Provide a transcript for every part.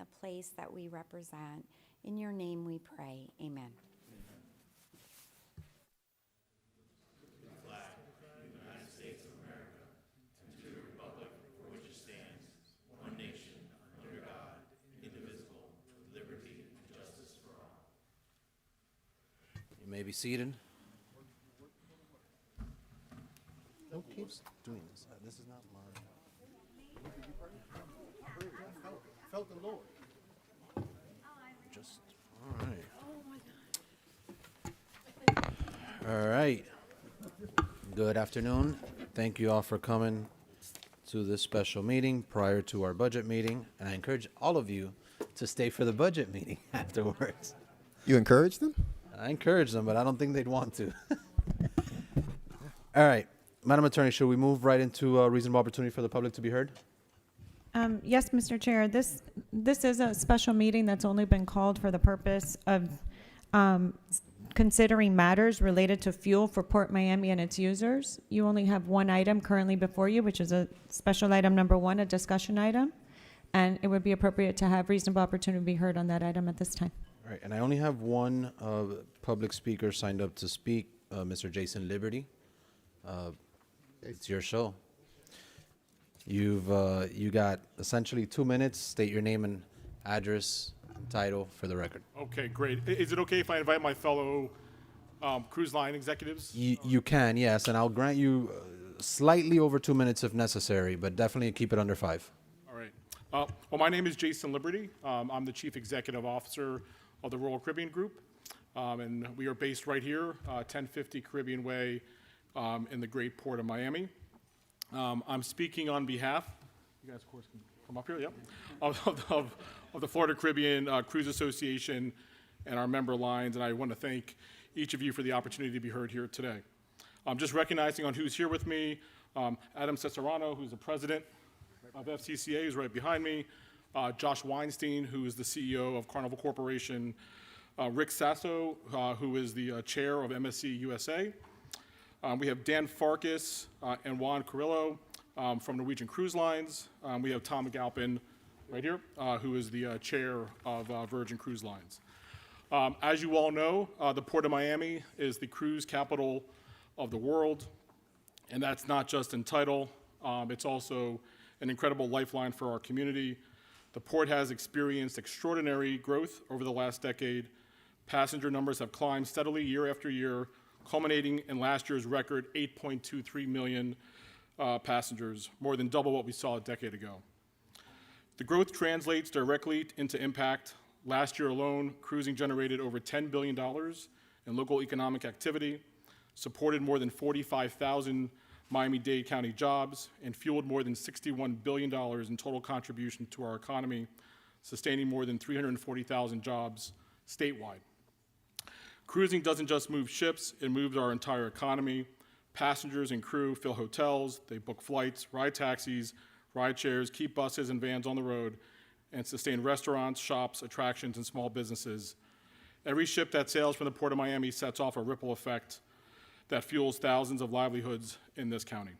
the place that we represent. In your name we pray. Amen. You may be seated. Who keeps doing this? This is not mine. I felt the Lord. Just all right. Good afternoon. Thank you all for coming to this special meeting prior to our budget meeting, and I encourage all of you to stay for the budget meeting afterwards. You encourage them? I encourage them, but I don't think they'd want to. All right, Madam Attorney, should we move right into a reasonable opportunity for the public to be heard? Yes, Mr. Chair. This is a special meeting that's only been called for the purpose of considering matters related to fuel for Port Miami and its users. You only have one item currently before you, which is a special item number 1, a discussion item, and it would be appropriate to have reasonable opportunity to be heard on that item at this time. All right, and I only have one public speaker signed up to speak, Mr. Jason Liberty. It's your show. You got essentially 2 minutes. State your name and address and title for the record. Okay, great. Is it okay if I invite my fellow cruise line executives? You can, yes, and I'll grant you slightly over 2 minutes if necessary, but definitely keep it under 5. All right. Well, my name is Jason Liberty. I'm the Chief Executive Officer of the Royal Caribbean Group, and we are based right here, 1050 Caribbean Way in the great port of Miami. I'm speaking on behalf, you guys of course can come up here, yep, of the Florida Caribbean Cruise Association and our member lines, and I want to thank each of you for the opportunity to be heard here today. I'm just recognizing on who's here with me, Adam Cesarano, who's the president of FCCA, who's right behind me, Josh Weinstein, who is the CEO of Carnival Corporation, Rick Sasso, who is the chair of MSC USA. We have Dan Farkas and Juan Carrillo from Norwegian Cruise Lines. We have Tom McAlpin right here, who is the chair of Virgin Cruise Lines. As you all know, the Port of Miami is the cruise capital of the world, and that's not just in title. It's also an incredible lifeline for our community. The port has experienced extraordinary growth over the last decade. Passenger numbers have climbed steadily year after year, culminating in last year's record 8.23 million passengers, more than double what we saw a decade ago. The growth translates directly into impact. Last year alone, cruising generated over $10 billion in local economic activity, supported more than 45,000 Miami-Dade County jobs, and fueled more than $61 billion in total contribution to our economy, sustaining more than 340,000 jobs statewide. Cruising doesn't just move ships, it moves our entire economy. Passengers and crew fill hotels, they book flights, ride taxis, ride shares, keep buses and vans on the road, and sustain restaurants, shops, attractions, and small businesses. Every ship that sails from the Port of Miami sets off a ripple effect that fuels thousands of livelihoods in this county.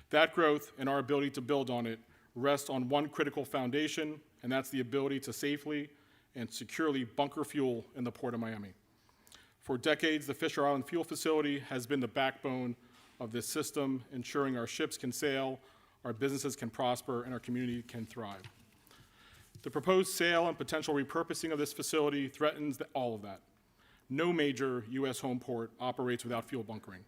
That growth and our ability to build on it rests on one critical foundation, and that's the ability to safely and securely bunker fuel in the Port of Miami. For decades, the Fisher Island Fuel Facility has been the backbone of this system, ensuring our ships can sail, our businesses can prosper, and our community can thrive. The proposed sale and potential repurposing of this facility threatens all of that. No major U.S. home port operates without fuel bunkering.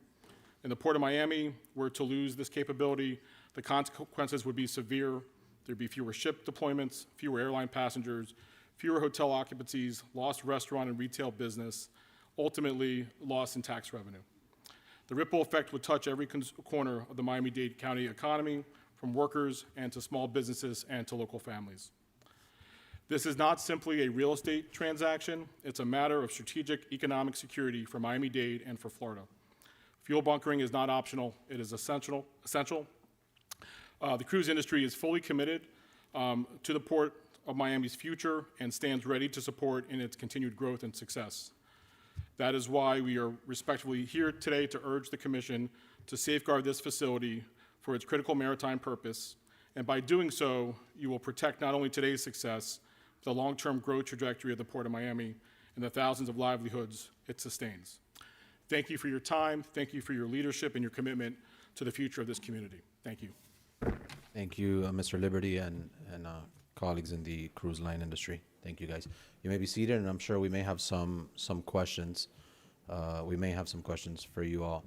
In the Port of Miami, were to lose this capability, the consequences would be severe. There'd be fewer ship deployments, fewer airline passengers, fewer hotel occupancies, lost restaurant and retail business, ultimately loss in tax revenue. The ripple effect would touch every corner of the Miami-Dade County economy, from workers and to small businesses and to local families. This is not simply a real estate transaction, it's a matter of strategic economic security for Miami-Dade and for Florida. Fuel bunkering is not optional, it is essential. The cruise industry is fully committed to the Port of Miami's future and stands ready to support in its continued growth and success. That is why we are respectfully here today to urge the Commission to safeguard this facility for its critical maritime purpose And by doing so, you will protect not only today's success, but the long-term growth trajectory of the Port of Miami and the thousands of livelihoods it sustains. Thank you for your time. Thank you for your leadership and your commitment to the future of this community. Thank you. Thank you, Mr. Liberty and colleagues in the cruise line industry. Thank you, guys. You may be seated, and I'm sure we may have some questions. We may have some questions for you all.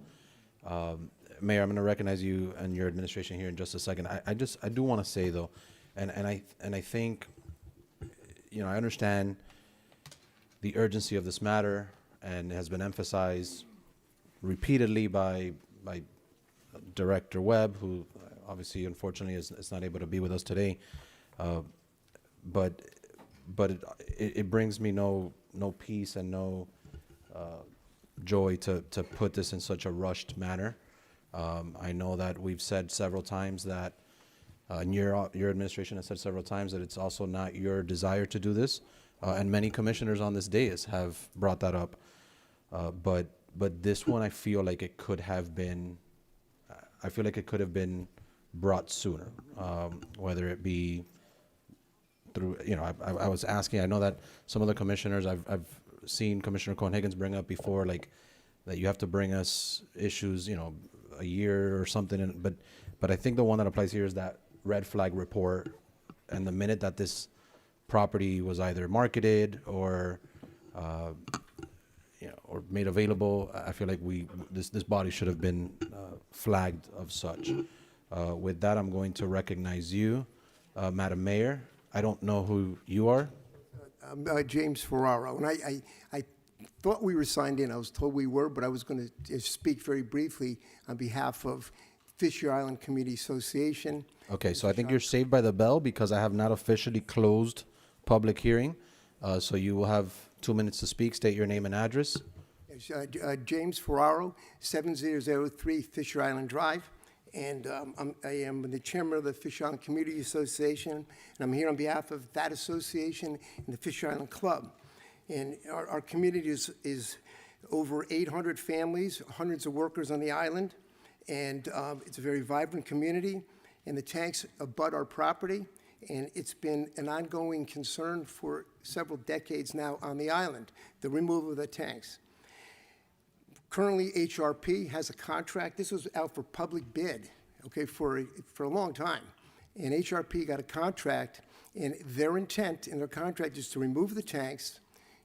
Mayor, I'm going to recognize you and your administration here in just a second. I do want to say though, and I think, you know, I understand the urgency of this matter, and it has been emphasized repeatedly by Director Webb, who obviously, unfortunately, is not able to be with us today. But it brings me no peace and no joy to put this in such a rushed manner. I know that we've said several times that, and your administration has said several times that it's also not your desire to do this, and many commissioners on this dais have brought that up. But this one, I feel like it could have been. I feel like it could have been brought sooner, whether it be through, you know, I was asking, I know that some of the commissioners, I've seen Commissioner Cohen-Higgins bring up before, like, that you have to bring us issues, you know, a year or something, but I think the one that applies here is that red flag report, and the minute that this property was either marketed or, you know, or made available, I feel like this body should have been flagged of such. With that, I'm going to recognize you, Madam Mayor. I don't know who you are. I'm James Ferraro, and I thought we were signed in. I was told we were, but I was going to speak very briefly on behalf of Fisher Island Community Association. Okay, so I think you're saved by the bell because I have not officially closed public hearing. So you will have 2 minutes to speak. State your name and address. James Ferraro, 7003 Fisher Island Drive. And I am the chairman of the Fisher Island Community Association, and I'm here on behalf of that association and the Fisher Island Club. And our community is over 800 families, hundreds of workers on the island, and it's a very vibrant community, and the tanks abut our property, and it's been an ongoing concern for several decades now on the island, the removal of the tanks. Currently, HRP has a contract. This was out for public bid, okay, for a long time. And HRP got a contract, and their intent in their contract is to remove the tanks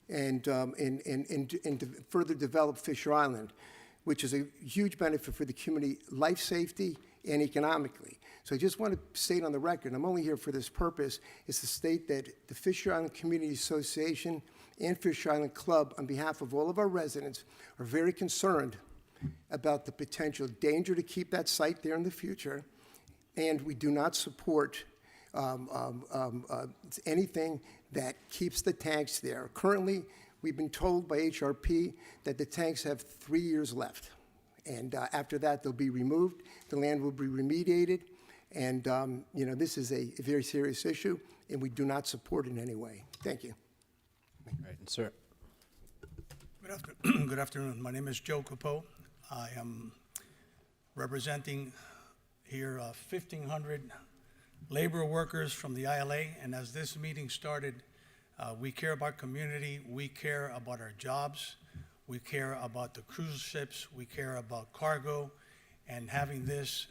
and to further develop Fisher Island, which is a huge benefit for the community, life safety and economically. So I just want to state on the record, I'm only here for this purpose, is to state that the Fisher Island Community Association and Fisher Island Club, on behalf of all of our residents, are very concerned about the potential danger to keep that site there in the future, and we do not support anything that keeps the tanks there. Currently, we've been told by HRP that the tanks have 3 years left, and after that, they'll be removed, the land will be remediated, and you know, this is a very serious issue, and we do not support it in any way. Thank you. Right, sir. Good afternoon. My name is Joe Capo. I am representing here 1,500 labor workers from the ILA, and as this meeting started, we care about community, we care about our jobs, we care about the cruise ships, we care about cargo, and having this,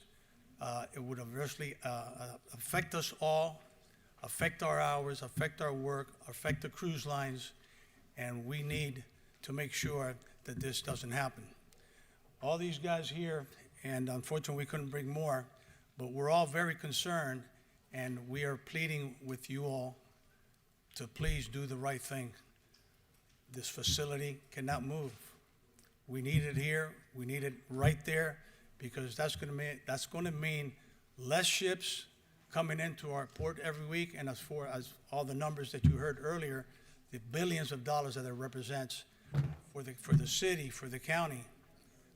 it would adversely affect us all, affect our hours, affect our work, affect the cruise lines, and we need to make sure that this doesn't happen. All these guys here, and unfortunately we couldn't bring more, but we're all very concerned, and we are pleading with you all to please do the right thing. This facility cannot move. We need it here, we need it right there, because that's going to mean less ships coming into our port every week, and as far as all the numbers that you heard earlier, the billions of dollars that it represents for the city, for the county.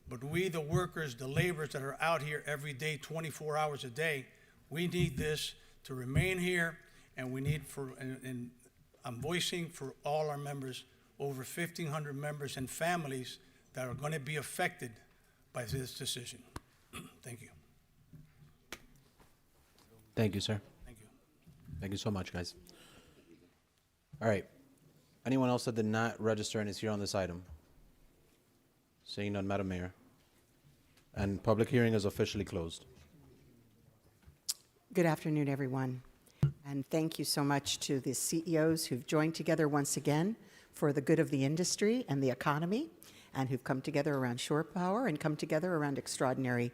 But we, the workers, the laborers that are out here every day, 24 hours a day, we need this to remain here, and we need and I'm voicing for all our members, over 1,500 members and families that are going to be affected by this decision. Thank you. Thank you, sir. Thank you. Thank you so much, guys. All right. Anyone else that did not register and is here on this item? Seeing none, Madam Mayor. And public hearing is officially closed. Good afternoon, everyone. And thank you so much to the CEOs who've joined together once again for the good of the industry and the economy, and who've come together around shore power and come together around extraordinary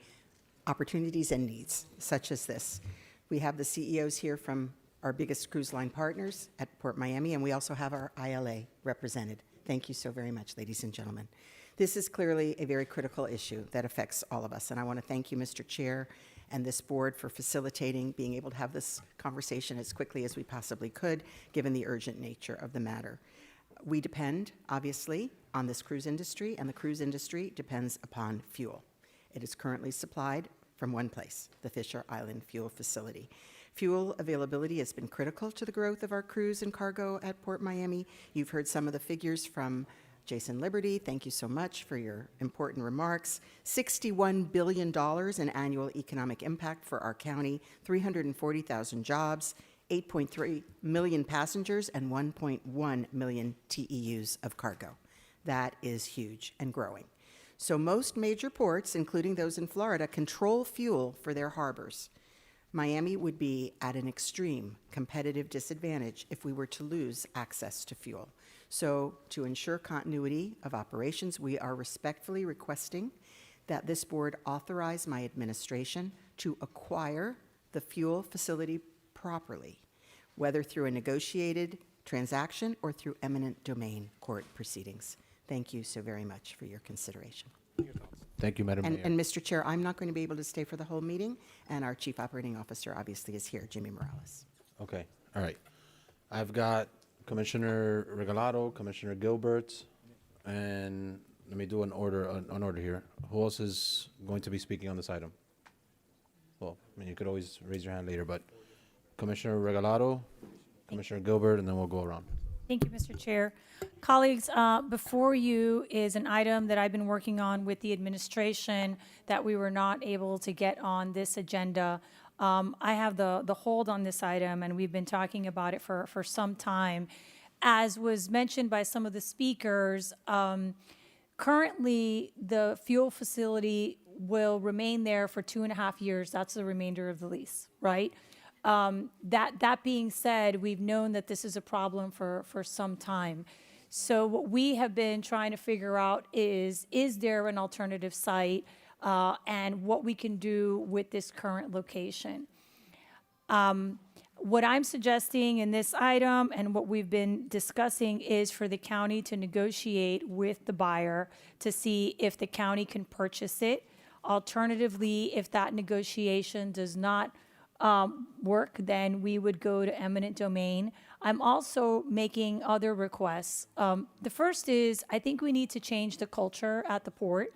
opportunities and needs, such as this. We have the CEOs here from our biggest cruise line partners at Port Miami, and we also have our ILA represented. Thank you so very much, ladies and gentlemen. This is clearly a very critical issue that affects all of us, and I want to thank you, Mr. Chair, and this board for facilitating being able to have this conversation as quickly as we possibly could, given the urgent nature of the matter. We depend, obviously, on this cruise industry, and the cruise industry depends upon fuel. It is currently supplied from one place, the Fisher Island Fuel Facility. Fuel availability has been critical to the growth of our cruise and cargo at Port Miami. You've heard some of the figures from Jason Liberty. Thank you so much for your important remarks. $61 billion in annual economic impact for our county, 340,000 jobs, 8.3 million passengers, and 1.1 million TEUs of cargo. That is huge and growing. So most major ports, including those in Florida, control fuel for their harbors. Miami would be at an extreme competitive disadvantage if we were to lose access to fuel. So to ensure continuity of operations, we are respectfully requesting that this board authorize my administration to acquire the fuel facility properly, whether through a negotiated transaction or through eminent domain court proceedings. Thank you so very much for your consideration. Thank you, Madam Mayor. And Mr. Chair, I'm not going to be able to stay for the whole meeting, and our Chief Operating Officer obviously is here, Jimmy Morales. Okay, all right. I've got Commissioner Regalado, Commissioner Gilbert, and let me do an order here. Who else is going to be speaking on this item? Well, I mean, you could always raise your hand later, but Commissioner Regalado, Commissioner Gilbert, and then we'll go around. Thank you, Mr. Chair. Colleagues, before you is an item that I've been working on with the administration that we were not able to get on this agenda. I have the hold on this item, and we've been talking about it for some time. As was mentioned by some of the speakers, currently the fuel facility will remain there for 2.5 years. That's the remainder of the lease, right? That being said, we've known that this is a problem for some time. So what we have been trying to figure out is there an alternative site and what we can do with this current location. What I'm suggesting in this item and what we've been discussing is for the county to negotiate with the buyer to see if the county can purchase it. Alternatively, if that negotiation does not work, then we would go to eminent domain. I'm also making other requests. The first is, I think we need to change the culture at the port,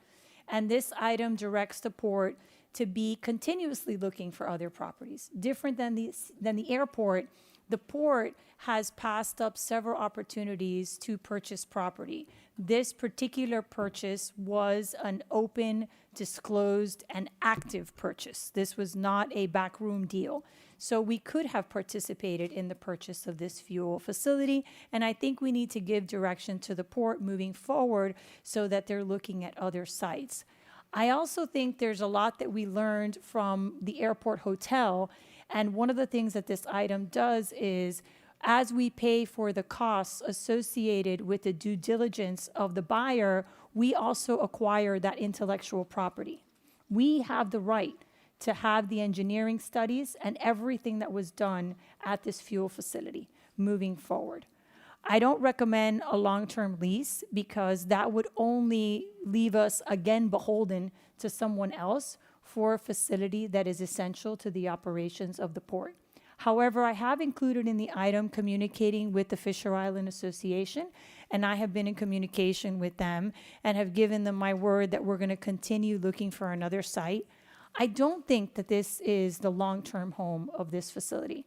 and this item directs the port to be continuously looking for other properties. Different than the airport, the port has passed up several opportunities to purchase property. This particular purchase was an open, disclosed, and active purchase. This was not a backroom deal. So we could have participated in the purchase of this fuel facility, and I think we need to give direction to the port moving forward so that they're looking at other sites. I also think there's a lot that we learned from the airport hotel, and one of the things that this item does is, as we pay for the costs associated with the due diligence of the buyer, we also acquire that intellectual property. We have the right to have the engineering studies and everything that was done at this fuel facility moving forward. I don't recommend a long-term lease because that would only leave us again beholden to someone else for a facility that is essential to the operations of the port. However, I have included in the item communicating with the Fisher Island Association, and I have been in communication with them and have given them my word that we're going to continue looking for another site. I don't think that this is the long-term home of this facility.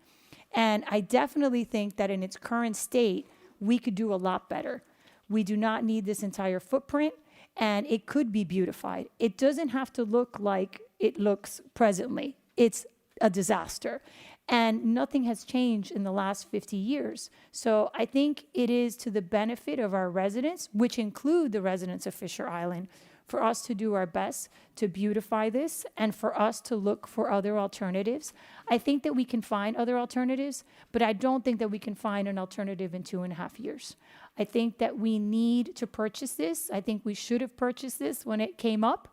And I definitely think that in its current state, we could do a lot better. We do not need this entire footprint, and it could be beautified. It doesn't have to look like it looks presently. It's a disaster. And nothing has changed in the last 50 years. So I think it is to the benefit of our residents, which include the residents of Fisher Island, for us to do our best to beautify this and for us to look for other alternatives. I think that we can find other alternatives, but I don't think that we can find an alternative in 2.5 years. I think that we need to purchase this. I think we should have purchased this when it came up.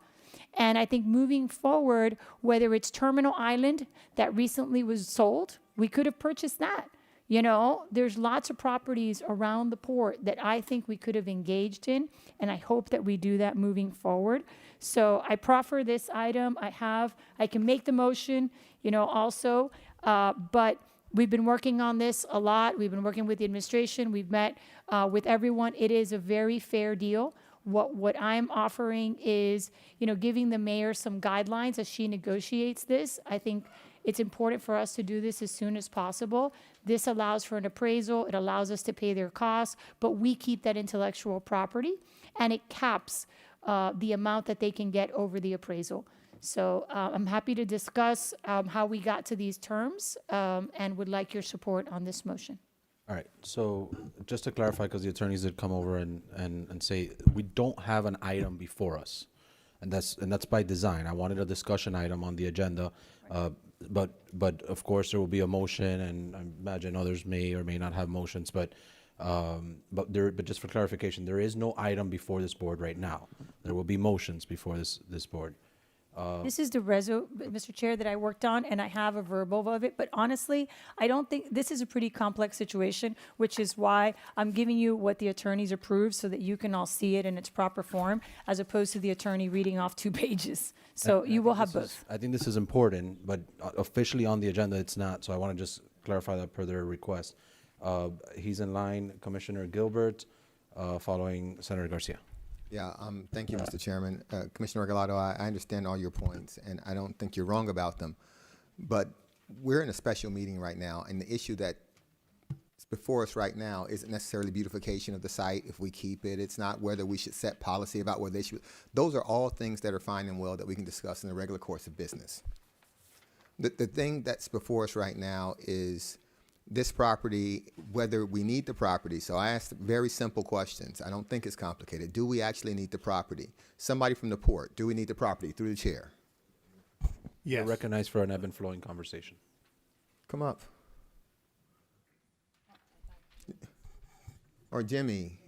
And I think moving forward, whether it's Terminal Island that recently was sold, we could have purchased that. You know, there's lots of properties around the port that I think we could have engaged in, and I hope that we do that moving forward. So I proffer this item. I can make the motion, you know, also, but we've been working on this a lot. We've been working with the administration. We've met with everyone. It is a very fair deal. What I'm offering is, you know, giving the mayor some guidelines as she negotiates this. I think it's important for us to do this as soon as possible. This allows for an appraisal. It allows us to pay their costs, but we keep that intellectual property, and it caps the amount that they can get over the appraisal. So I'm happy to discuss how we got to these terms and would like your support on this motion. All right, so just to clarify, because the attorneys did come over and say, we don't have an item before us. And that's by design. I wanted a discussion item on the agenda, but of course there will be a motion, and I imagine others may or may not have motions, but just for clarification, there is no item before this board right now. There will be motions before this board. This is the Mr. Chair, that I worked on, and I have a verbal of it. But honestly, I don't think this is a pretty complex situation, which is why I'm giving you what the attorneys approved so that you can all see it in its proper form, as opposed to the attorney reading off 2 pages. So you will have both. I think this is important, but officially on the agenda, it's not. So I want to just clarify that per their request. He's in line, Commissioner Gilbert, following Senator Garcia. Yeah, thank you, Mr. Chairman. Commissioner Regalado, I understand all your points, and I don't think you're wrong about them. But we're in a special meeting right now, and the issue that's before us right now isn't necessarily beautification of the site if we keep it. It's not whether we should set policy about whether they should. Those are all things that are fine and well that we can discuss in the regular course of business. The thing that's before us right now is this property, whether we need the property. So I asked very simple questions. I don't think it's complicated. Do we actually need the property? Somebody from the port, do we need the property? Through the chair. Yes. You're recognized for an ebb and flowing conversation. Come up. Or Jimmy.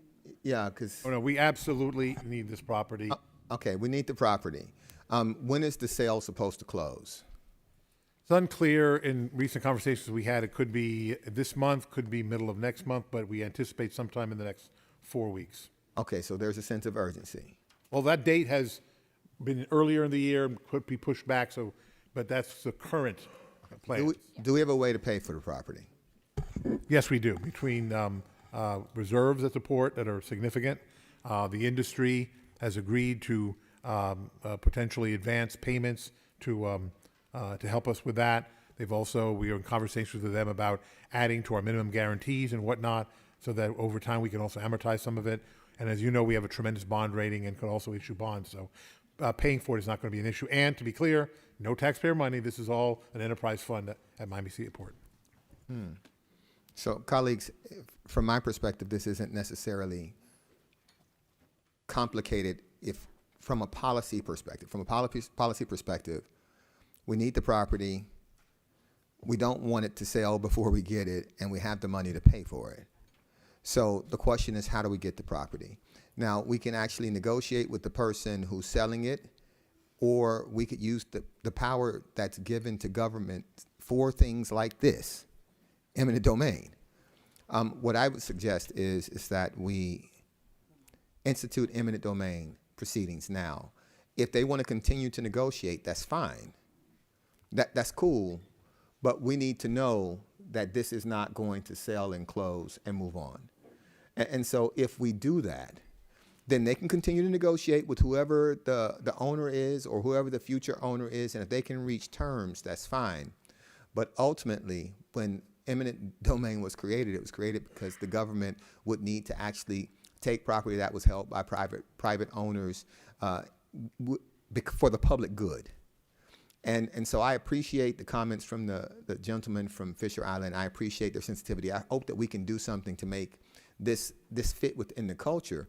Yeah, because. Oh, no, we absolutely need this property. Okay, we need the property. When is the sale supposed to close? It's unclear. In recent conversations we had, it could be this month, could be middle of next month, but we anticipate sometime in the next 4 weeks. Okay, so there's a sense of urgency. Well, that date has been earlier in the year, could be pushed back, but that's the current plan. Do we have a way to pay for the property? Yes, we do. Between reserves at the port that are significant, the industry has agreed to potentially advance payments to help us with that. We are in conversations with them about adding to our minimum guarantees and whatnot, so that over time we can also amortize some of it. And as you know, we have a tremendous bond rating and could also issue bonds. So paying for it is not going to be an issue. And to be clear, no taxpayer money. This is all an enterprise fund at Miami-Dade Port. So, colleagues, from my perspective, this isn't necessarily complicated from a policy perspective. From a policy perspective, we need the property. We don't want it to sell before we get it, and we have the money to pay for it. So the question is, how do we get the property? Now, we can actually negotiate with the person who's selling it, or we could use the power that's given to government for things like this, eminent domain. What I would suggest is that we institute eminent domain proceedings now. If they want to continue to negotiate, that's fine. That's cool, but we need to know that this is not going to sell and close and move on. And so if we do that, then they can continue to negotiate with whoever the owner is or whoever the future owner is, and if they can reach terms, that's fine. But ultimately, when eminent domain was created, it was created because the government would need to actually take property that was held by private owners for the public good. And so I appreciate the comments from the gentleman from Fisher Island. I appreciate their sensitivity. I hope that we can do something to make this fit within the culture.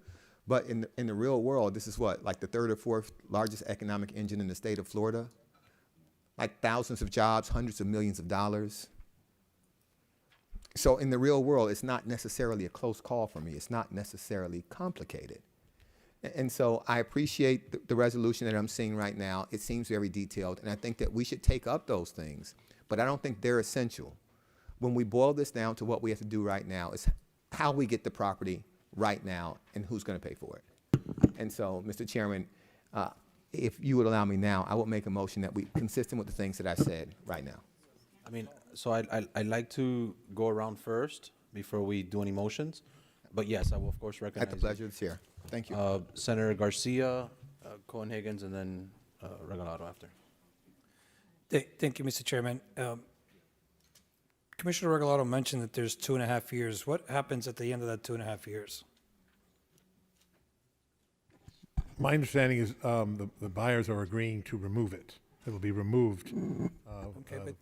But in the real world, this is what, like the third or fourth largest economic engine in the state of Florida? Like thousands of jobs, hundreds of millions of dollars. So in the real world, it's not necessarily a close call for me. It's not necessarily complicated. And so I appreciate the resolution that I'm seeing right now. It seems very detailed, and I think that we should take up those things, but I don't think they're essential. When we boil this down to what we have to do right now is how we get the property right now and who's going to pay for it. And so, Mr. Chairman, if you would allow me now, I will make a motion that we, consistent with the things that I said right now. I mean, so I'd like to go around first before we do any motions. But yes, I will of course recognize At the pleasure of the chair. Thank you. Senator Garcia, Cohen-Higgins, and then Regalado after. Thank you, Mr. Chairman. Commissioner Regalado mentioned that there's 2.5 years. What happens at the end of that 2.5 years? My understanding is the buyers are agreeing to remove it. It'll be removed.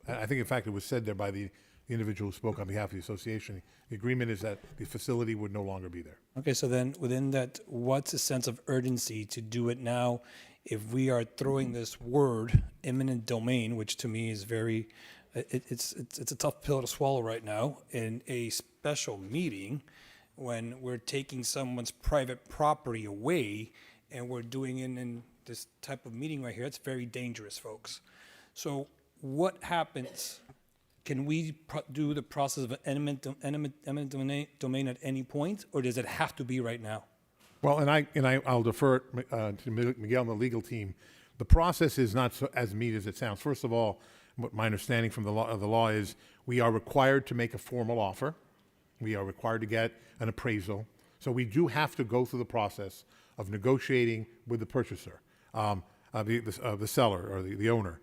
I think, in fact, it was said there by the individual who spoke on behalf of the association. The agreement is that the facility would no longer be there. Okay, so then within that, what's the sense of urgency to do it now if we are throwing this word, eminent domain, which to me is very, it's a tough pill to swallow right now, in a special meeting when we're taking someone's private property away and we're doing it in this type of meeting right here? It's very dangerous, folks. So what happens? Can we do the process of eminent domain at any point, or does it have to be right now? Well, I'll defer it to Miguel and the legal team. The process is not as neat as it sounds. First of all, what my understanding from the law is we are required to make a formal offer. We are required to get an appraisal. So we do have to go through the process of negotiating with the purchaser, the seller or the owner.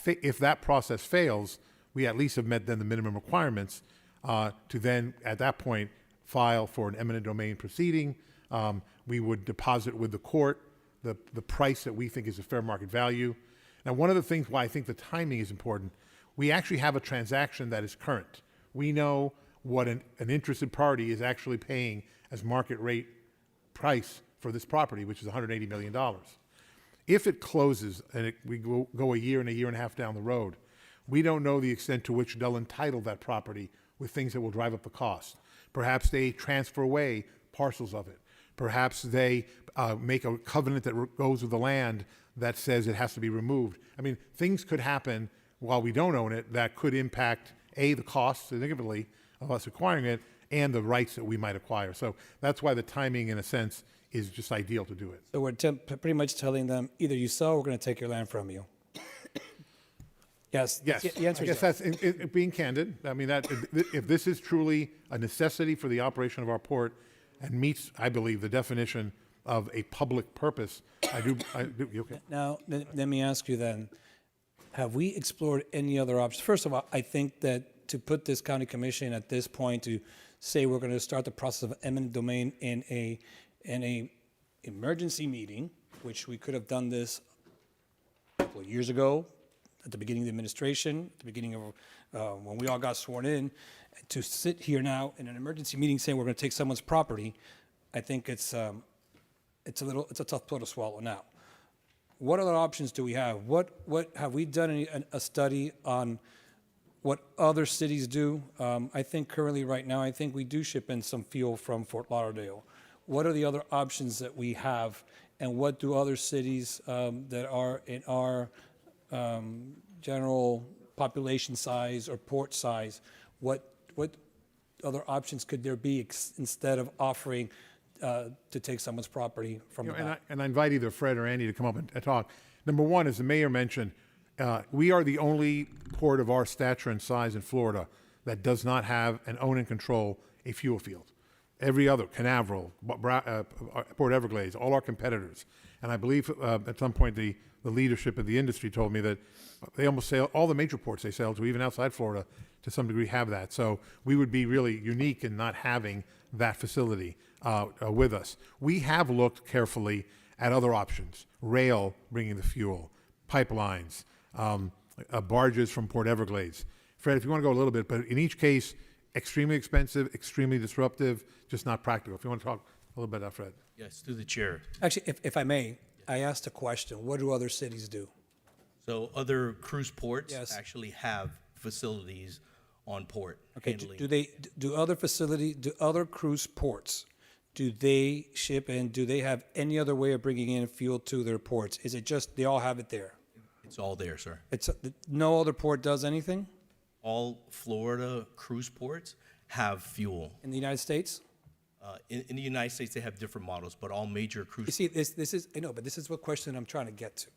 If that process fails, we at least have met then the minimum requirements to then, at that point, file for an eminent domain proceeding. We would deposit with the court the price that we think is a fair market value. Now, one of the things why I think the timing is important, we actually have a transaction that is current. We know what an interested party is actually paying as market rate price for this property, which is $180 million. If it closes and we go a year and a half down the road, we don't know the extent to which they'll entitle that property with things that will drive up the cost. Perhaps they transfer away parcels of it. Perhaps they make a covenant that goes with the land that says it has to be removed. I mean, things could happen while we don't own it that could impact, A, the cost significantly of us acquiring it, and the rights that we might acquire. So that's why the timing, in a sense, is just ideal to do it. So we're pretty much telling them, either you sell or we're going to take your land from you. Yes. Yes, The answer I is guess yes. that's being candid. I mean, that if this is truly a necessity for the operation of our port and meets, I believe, the definition of a public purpose, I do. You okay? Now, let me ask you then, have we explored any other options? First of all, I think that to put this county commission at this point to say we're going to start the process of eminent domain in a emergency meeting, which we could have done this a couple of years ago, at the beginning of the administration, at the beginning of when we all got sworn in, to sit here now in an emergency meeting saying we're going to take someone's property, I think it's a tough pill to swallow now. What other options do we have? What have we done a study on what other cities do? I think currently right now, I think we do ship in some fuel from Fort Lauderdale. What are the other options that we have, and what do other cities that are in our general population size or port size, what other options could there be instead of offering to take someone's property from the back? And I invite either Fred or Andy to come up and talk. Number one, as the mayor mentioned, we are the only port of our stature and size in Florida that does not have and own and control a fuel field. Every other, Canaveral, Port Everglades, all our competitors. And I believe at some point the leadership of the industry told me that they almost sail, all the major ports they sail to, even outside Florida, to some degree have that. So we would be really unique in not having that facility with us. We have looked carefully at other options, rail bringing the fuel, pipelines, barges from Port Everglades. Fred, if you want to go a little bit, but in each case, extremely expensive, extremely disruptive, just not practical. If you want to talk a little bit about Fred. Yes, through the chair. Actually, if I may, I asked a question. What do other cities do? So other cruise ports Yes. actually have facilities on port Okay, handling. do other cruise ports, do they ship and do they have any other way of bringing in fuel to their ports? Is it just they all have it there? It's all there, sir. It's, no other port does anything All Florida cruise ports have fuel. in the United States? In the United States, they have different models, but all major You cruise. see, this is, I know, but this is what question I'm trying to get to.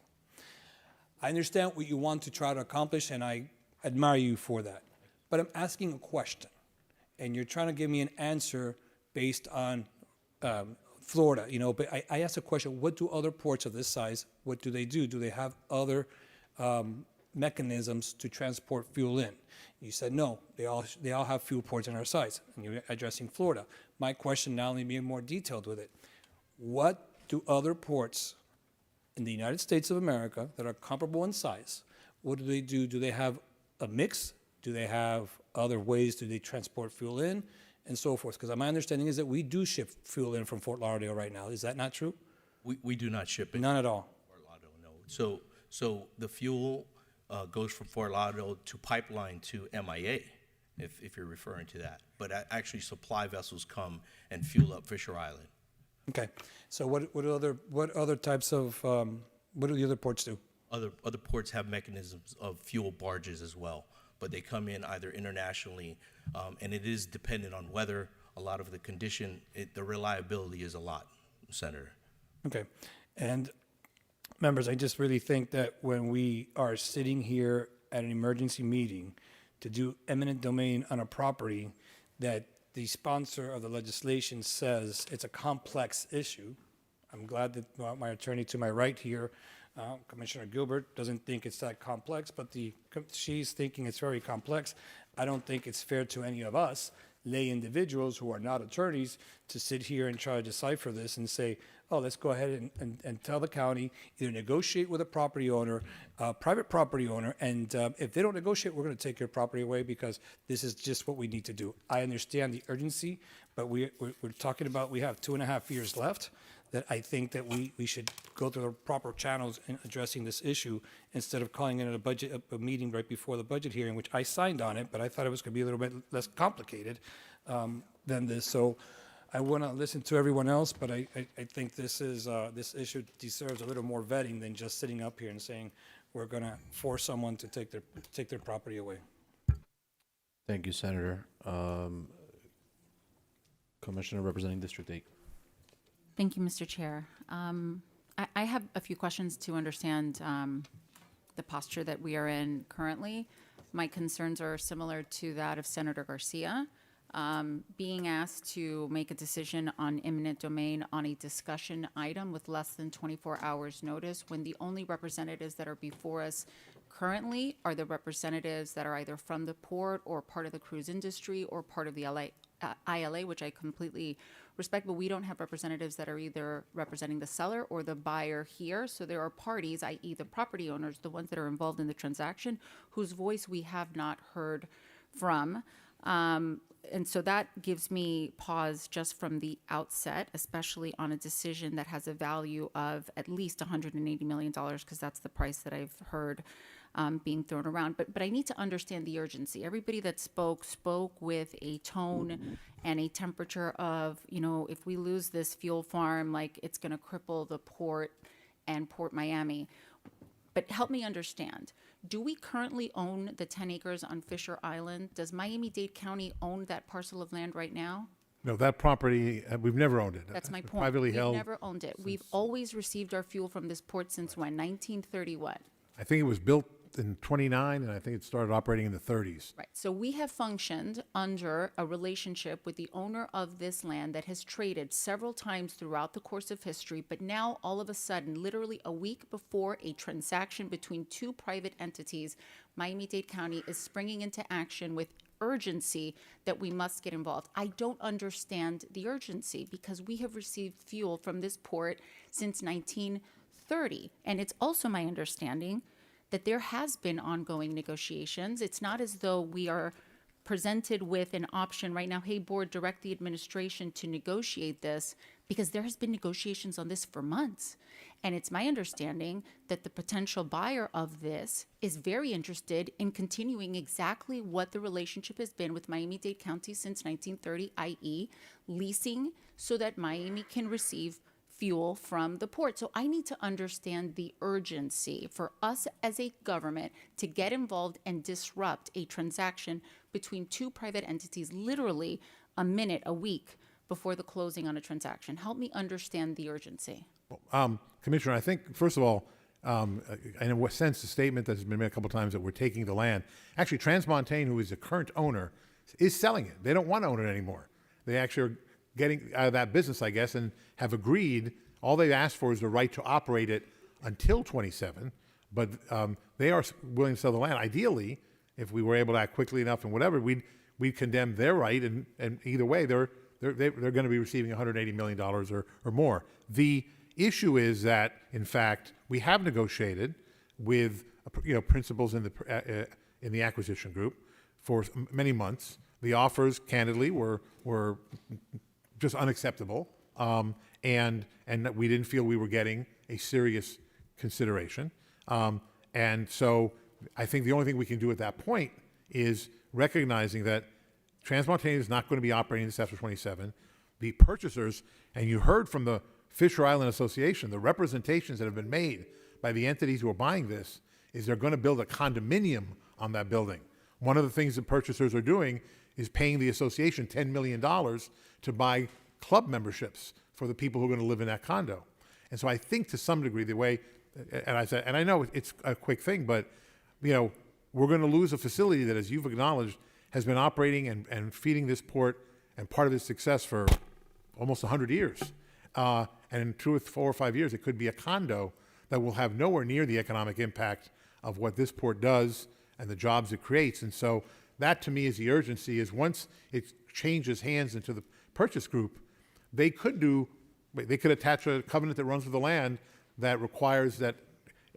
I understand what you want to try to accomplish, and I admire you for that. But I'm asking a question, and you're trying to give me an answer based on Florida, you know, but I asked a question, what do other ports of this size, what do they do? Do they have other mechanisms to transport fuel in? You said no, they all have fuel ports in our size, and you're addressing Florida. My question now, let me be more detailed with it. What do other ports in the United States of America that are comparable in size, what do they do? Do they have a mix? Do they have other ways? Do they transport fuel in? And so forth. Because my understanding is that we do ship fuel in from Fort Lauderdale right now. Is that not true? We do not ship it. None at all. Fort Lauderdale, no. So the fuel goes from Fort Lauderdale to pipeline to MIA, if you're referring to that. But actually, supply vessels come and fuel up Fisher Island. Okay. So what other types of what do the other ports do? Other ports have mechanisms of fuel barges as well, but they come in either internationally, and it is dependent on weather. A lot of the condition, the reliability is a lot, Senator. Okay. And members, I just really think that when we are sitting here at an emergency meeting to do eminent domain on a property that the sponsor of the legislation says it's a complex issue. I'm glad that my attorney to my right here, Commissioner Gilbert, doesn't think it's that complex, but she's thinking it's very complex. I don't think it's fair to any of us, lay individuals who are not attorneys, to sit here and try to decipher this and say, oh, let's go ahead and tell the county, either negotiate with a property owner, private property owner, and if they don't negotiate, we're going to take your property away because this is just what we need to do. I understand the urgency, but we're talking about we have 2.5 years left, that I think that we should go through the proper channels in addressing this issue instead of calling it a meeting right before the budget hearing, which I signed on it, but I thought it was going to be a little bit less complicated than this. So I want to listen to everyone else, but I think this issue deserves a little more vetting than just sitting up here and saying we're going to force someone to take their property away. Thank you, Senator. Commissioner representing District 8. Thank you, Mr. Chair. I have a few questions to understand the posture that we are in currently. My concerns are similar to that of Senator Garcia. Being asked to make a decision on eminent domain on a discussion item with less than 24 hours notice, when the only representatives that are before us currently are the representatives that are either from the port or part of the cruise industry or part of the ILA, which I completely respect, but we don't have representatives that are either representing the seller or the buyer here. So there are parties, i.e. the property owners, the ones that are involved in the transaction, whose voice we have not heard from. And so that gives me pause just from the outset, especially on a decision that has a value of at least $180 million, because that's the price that I've heard being thrown around. But I need to understand the urgency. Everybody that spoke with a tone and a temperature of, you know, if we lose this fuel farm, like it's going to cripple the port and Port Miami. But help me understand. Do we currently own the 10 acres on Fisher Island? Does Miami-Dade County own that parcel of land right now? No, that property, we've never owned it. That's my It's point. Privately We've held. never owned it. We've always received our fuel from this port since when? 1930 what? I think it was built in 29, and I think it started operating in the 30s. Right. So we have functioned under a relationship with the owner of this land that has traded several times throughout the course of history, but now all of a sudden, literally a week before a transaction between two private entities, Miami-Dade County is springing into action with urgency that we must get involved. I don't understand the urgency because we have received fuel from this port since 1930. And it's also my understanding that there has been ongoing negotiations. It's not as though we are presented with an option right now, hey, board, direct the administration to negotiate this, because there has been negotiations on this for months. And it's my understanding that the potential buyer of this is very interested in continuing exactly what the relationship has been with Miami-Dade County since 1930, i.e. leasing so that Miami can receive fuel from the port. So I need to understand the urgency for us as a government to get involved and disrupt a transaction between two private entities, literally a minute, a week before the closing on a transaction. Help me understand the urgency. Commissioner, I think, first of all, in a sense, the statement that has been made a couple times that we're taking the land, actually, Transmontane, who is the current owner, is selling it. They don't want to own it anymore. They actually are getting out of that business, I guess, and have agreed. All they've asked for is the right to operate it until 27, but they are willing to sell the land. Ideally, if we were able to act quickly enough and whatever, we'd condemn their right, and either way, they're going to be receiving $180 million or more. The issue is that, in fact, we have negotiated with principals in the acquisition group for many months. The offers, candidly, were just unacceptable, and we didn't feel we were getting a serious consideration. And so I think the only thing we can do at that point is recognizing that Transmontane is not going to be operating this after 27. The purchasers, and you heard from the Fisher Island Association, the representations that have been made by the entities who are buying this, is they're going to build a condominium on that building. One of the things the purchasers are doing is paying the association $10 million to buy club memberships for the people who are going to live in that condo. And so I think to some degree the way, and I said, and I know it's a quick thing, but we're going to lose a facility that, as you've acknowledged, has been operating and feeding this port and part of its success for almost 100 years. And in 2 or 4 or 5 years, it could be a condo that will have nowhere near the economic impact of what this port does and the jobs it creates. And so that, to me, is the urgency, is once it changes hands into the purchase group, they could attach a covenant that runs with the land that requires that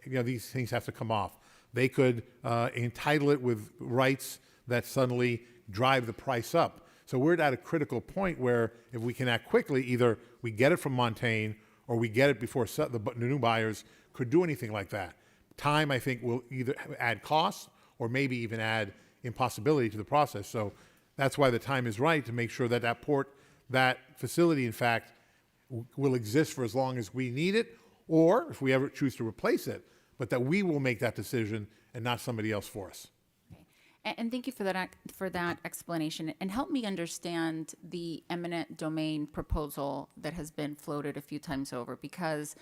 these things have to come off. They could entitle it with rights that suddenly drive the price up. So we're at a critical point where if we can act quickly, either we get it from Montaigne or we get it before the new buyers could do anything like that. Time, I think, will either add costs or maybe even add impossibility to the process. So that's why the time is right to make sure that that port, that facility, in fact, will exist for as long as we need it, or if we ever choose to replace it, but that we will make that decision and not somebody else for us. And thank you for that explanation. And help me understand the eminent domain proposal that has been floated a few times over, because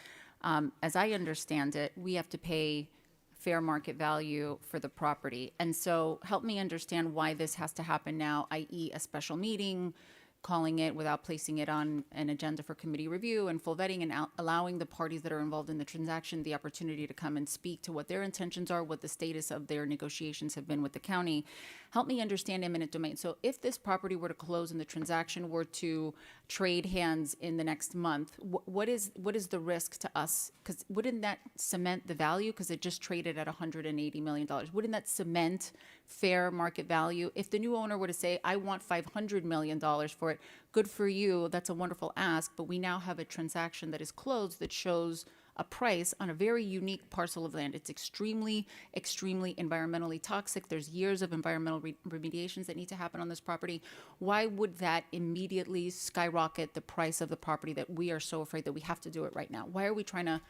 as I understand it, we have to pay fair market value for the property. And so help me understand why this has to happen now, i.e. a special meeting, calling it without placing it on an agenda for committee review and full vetting, and allowing the parties that are involved in the transaction the opportunity to come and speak to what their intentions are, what the status of their negotiations have been with the county. Help me understand eminent domain. So if this property were to close and the transaction were to trade hands in the next month, what is the risk to us? Because wouldn't that cement the value? Because it just traded at $180 million. Wouldn't that cement fair market value? If the new owner were to say, I want $500 million for it, good for you, that's a wonderful ask, but we now have a transaction that is closed that shows a price on a very unique parcel of land. It's extremely, extremely environmentally toxic. There's years of environmental remediations that need to happen on this property. Why would that immediately skyrocket the price of the property that we are so afraid that we have to do it right now? Why are we trying to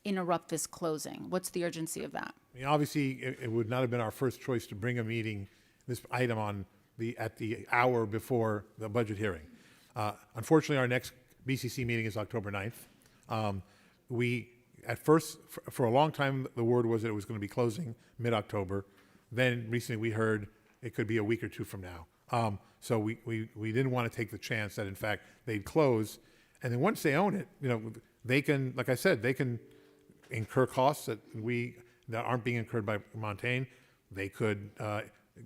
interrupt this closing? What's the urgency of that? I mean, obviously, it would not have been our first choice to bring this item on at the hour before the budget hearing. Unfortunately, our next BCC meeting is October 9th. We, at first, for a long time, the word was that it was going to be closing mid-October. Then recently we heard it could be a week or two from now. So we didn't want to take the chance that, in fact, they'd close. And then once they own it, they can, like I said, they can incur costs that aren't being incurred by Montaigne. They could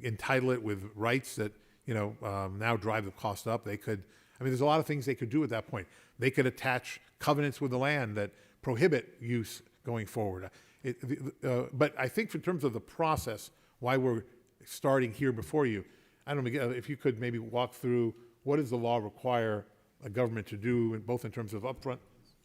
entitle it with rights that now drive the cost up. There's a lot of things they could do at that point. They could attach covenants with the land that prohibit use going forward. But I think in terms of the process, why we're starting here before you, I don't know, if you could maybe walk through what does the law require a government to do, both in terms of upfront.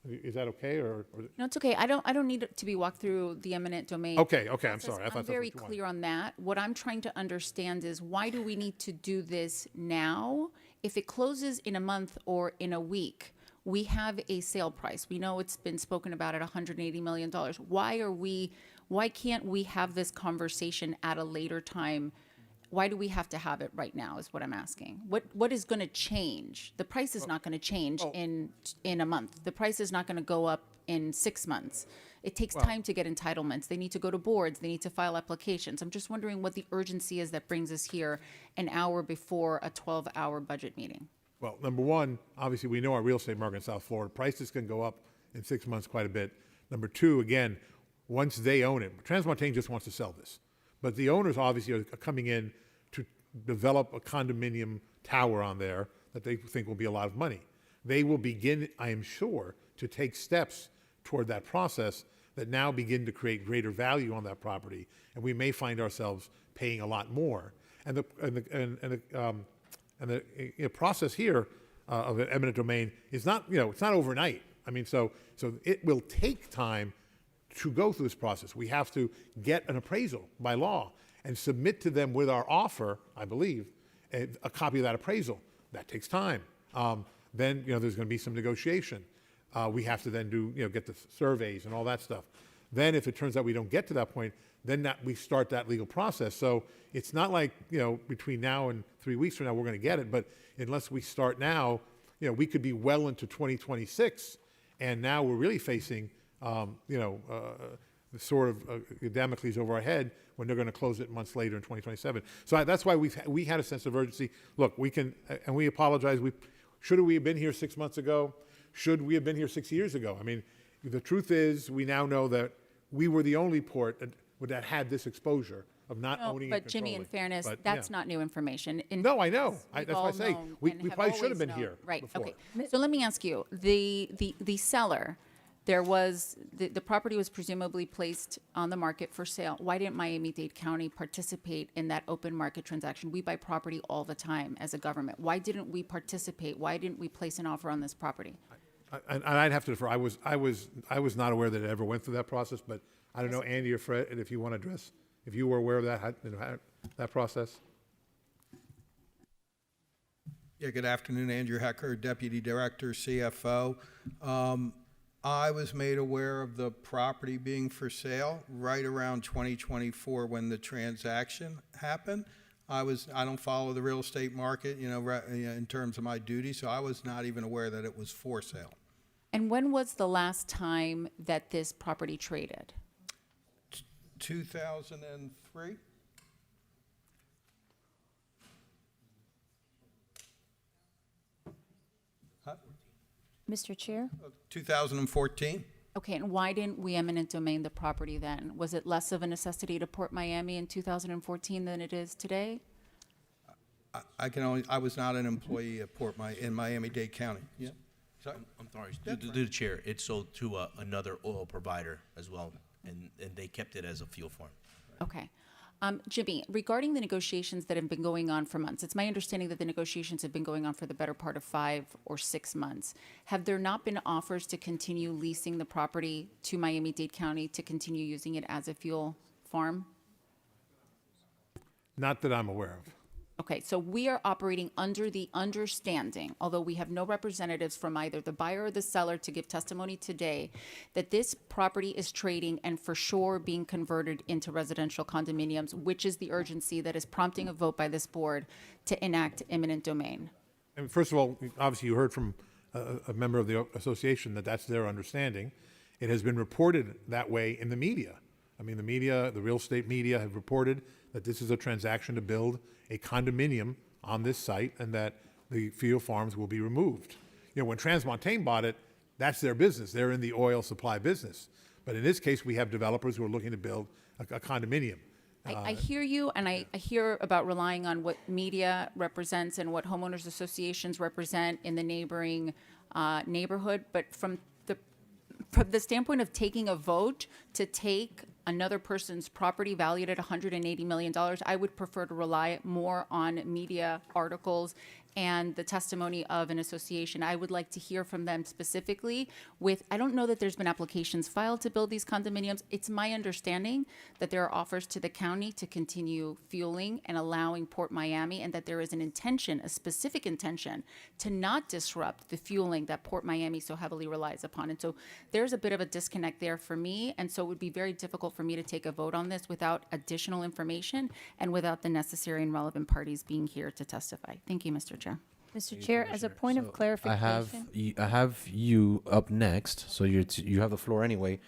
Is that okay, or? No, it's okay. I don't need it to be walked through the eminent domain. Okay, I'm process. sorry. I thought I'm that's very what you wanted. clear on that. What I'm trying to understand is why do we need to do this now? If it closes in a month or in a week, we have a sale price. We know it's been spoken about at $180 million. Why can't we have this conversation at a later time? Why do we have to have it right now is what I'm asking. What is going to change? The price is not going to change in a month. The price is not going to go up in 6 months. It takes time to get entitlements. They need to go to boards. They need to file applications. I'm just wondering what the urgency is that brings us here an hour before a 12-hour budget meeting. Well, number one, obviously, we know our real estate market in South Florida, prices can go up in 6 months quite a bit. Number two, again, once they own it, Transmontane just wants to sell this. But the owners obviously are coming in to develop a condominium tower on there that they think will be a lot of money. They will begin, I am sure, to take steps toward that process that now begin to create greater value on that property, and we may find ourselves paying a lot more. And the process here of an eminent domain is not, it's not overnight. I mean, so it will take time to go through this process. We have to get an appraisal by law and submit to them with our offer, I believe, a copy of that appraisal. That takes time. Then, there's going to be some negotiation. We have to then do, get the surveys and all that stuff. Then if it turns out we don't get to that point, then we start that legal process. So it's not like, between now and 3 weeks from now, we're going to get it. But unless we start now, we could be well into 2026. And now we're really facing, the sort of Damocles over our head when they're going to close it months later in 2027. So that's why we had a sense of urgency. Look, we can, and we apologize. Should we have been here 6 months ago? Should we have been here 6 years ago? I mean, the truth is we now know that we were the only port that had this exposure of not owning and But Jimmy, in controlling. fairness, But, that's not new information. No, I know. We've That's why I all say known we and probably should have always been known. here Right, before. okay. So let me ask you, the seller, there was, the property was presumably placed on the market for sale. Why didn't Miami-Dade County participate in that open market transaction? We buy property all the time as a government. Why didn't we participate? Why didn't we place an offer on this property? And I'd have to defer. I was not aware that it ever went through that process, but I don't know, Andy or Fred, if you want to address, if you were aware of that, that process. Yeah, good afternoon, Andrew Hecker, Deputy Director, CFO. I was made aware of the property being for sale right around 2024 when the transaction happened. I don't follow the real estate market, in terms of my duty, so I was not even aware that it was for sale. And when was the last time that this property traded? 2003? Mr. Chair? 2014? Okay, and why didn't we eminent domain the property then? Was it less of a necessity to Port Miami in 2014 than it is today? I was not an employee at in Miami-Dade County. Yeah. Sorry? I'm sorry, to the chair, it's sold to another oil provider as well, and they kept it as a fuel farm. Okay. Jimmy, regarding the negotiations that have been going on for months, it's my understanding that the negotiations have been going on for the better part of 5 or 6 months. Have there not been offers to continue leasing the property to Miami-Dade County to continue using it as a fuel farm? Not that I'm aware of. Okay, so we are operating under the understanding, although we have no representatives from either the buyer or the seller to give testimony today, that this property is trading and for sure being converted into residential condominiums, which is the urgency that is prompting a vote by this board to enact eminent domain. And first of all, obviously you heard from a member of the association that that's their understanding. It has been reported that way in the media. I mean, the media, the real estate media have reported that this is a transaction to build a condominium on this site and that the fuel farms will be removed. When Transmontane bought it, that's their business. They're in the oil supply business. But in this case, we have developers who are looking to build a condominium. I hear you, and I hear about relying on what media represents and what homeowners associations represent in the neighboring neighborhood. But from the standpoint of taking a vote to take another person's property valued at $180 million, I would prefer to rely more on media articles and the testimony of an association. I would like to hear from them specifically with, I don't know that there's been applications filed to build these condominiums. It's my understanding that there are offers to the county to continue fueling and allowing Port Miami, and that there is an intention, a specific intention, to not disrupt the fueling that Port Miami so heavily relies upon. And so there's a bit of a disconnect there for me, and so it would be very difficult for me to take a vote on this without additional information and without the necessary and relevant parties being here to testify. Thank you, Mr. Chair. Mr. Chair, as a point of So clarification. I have you up next, so you have the floor anyway.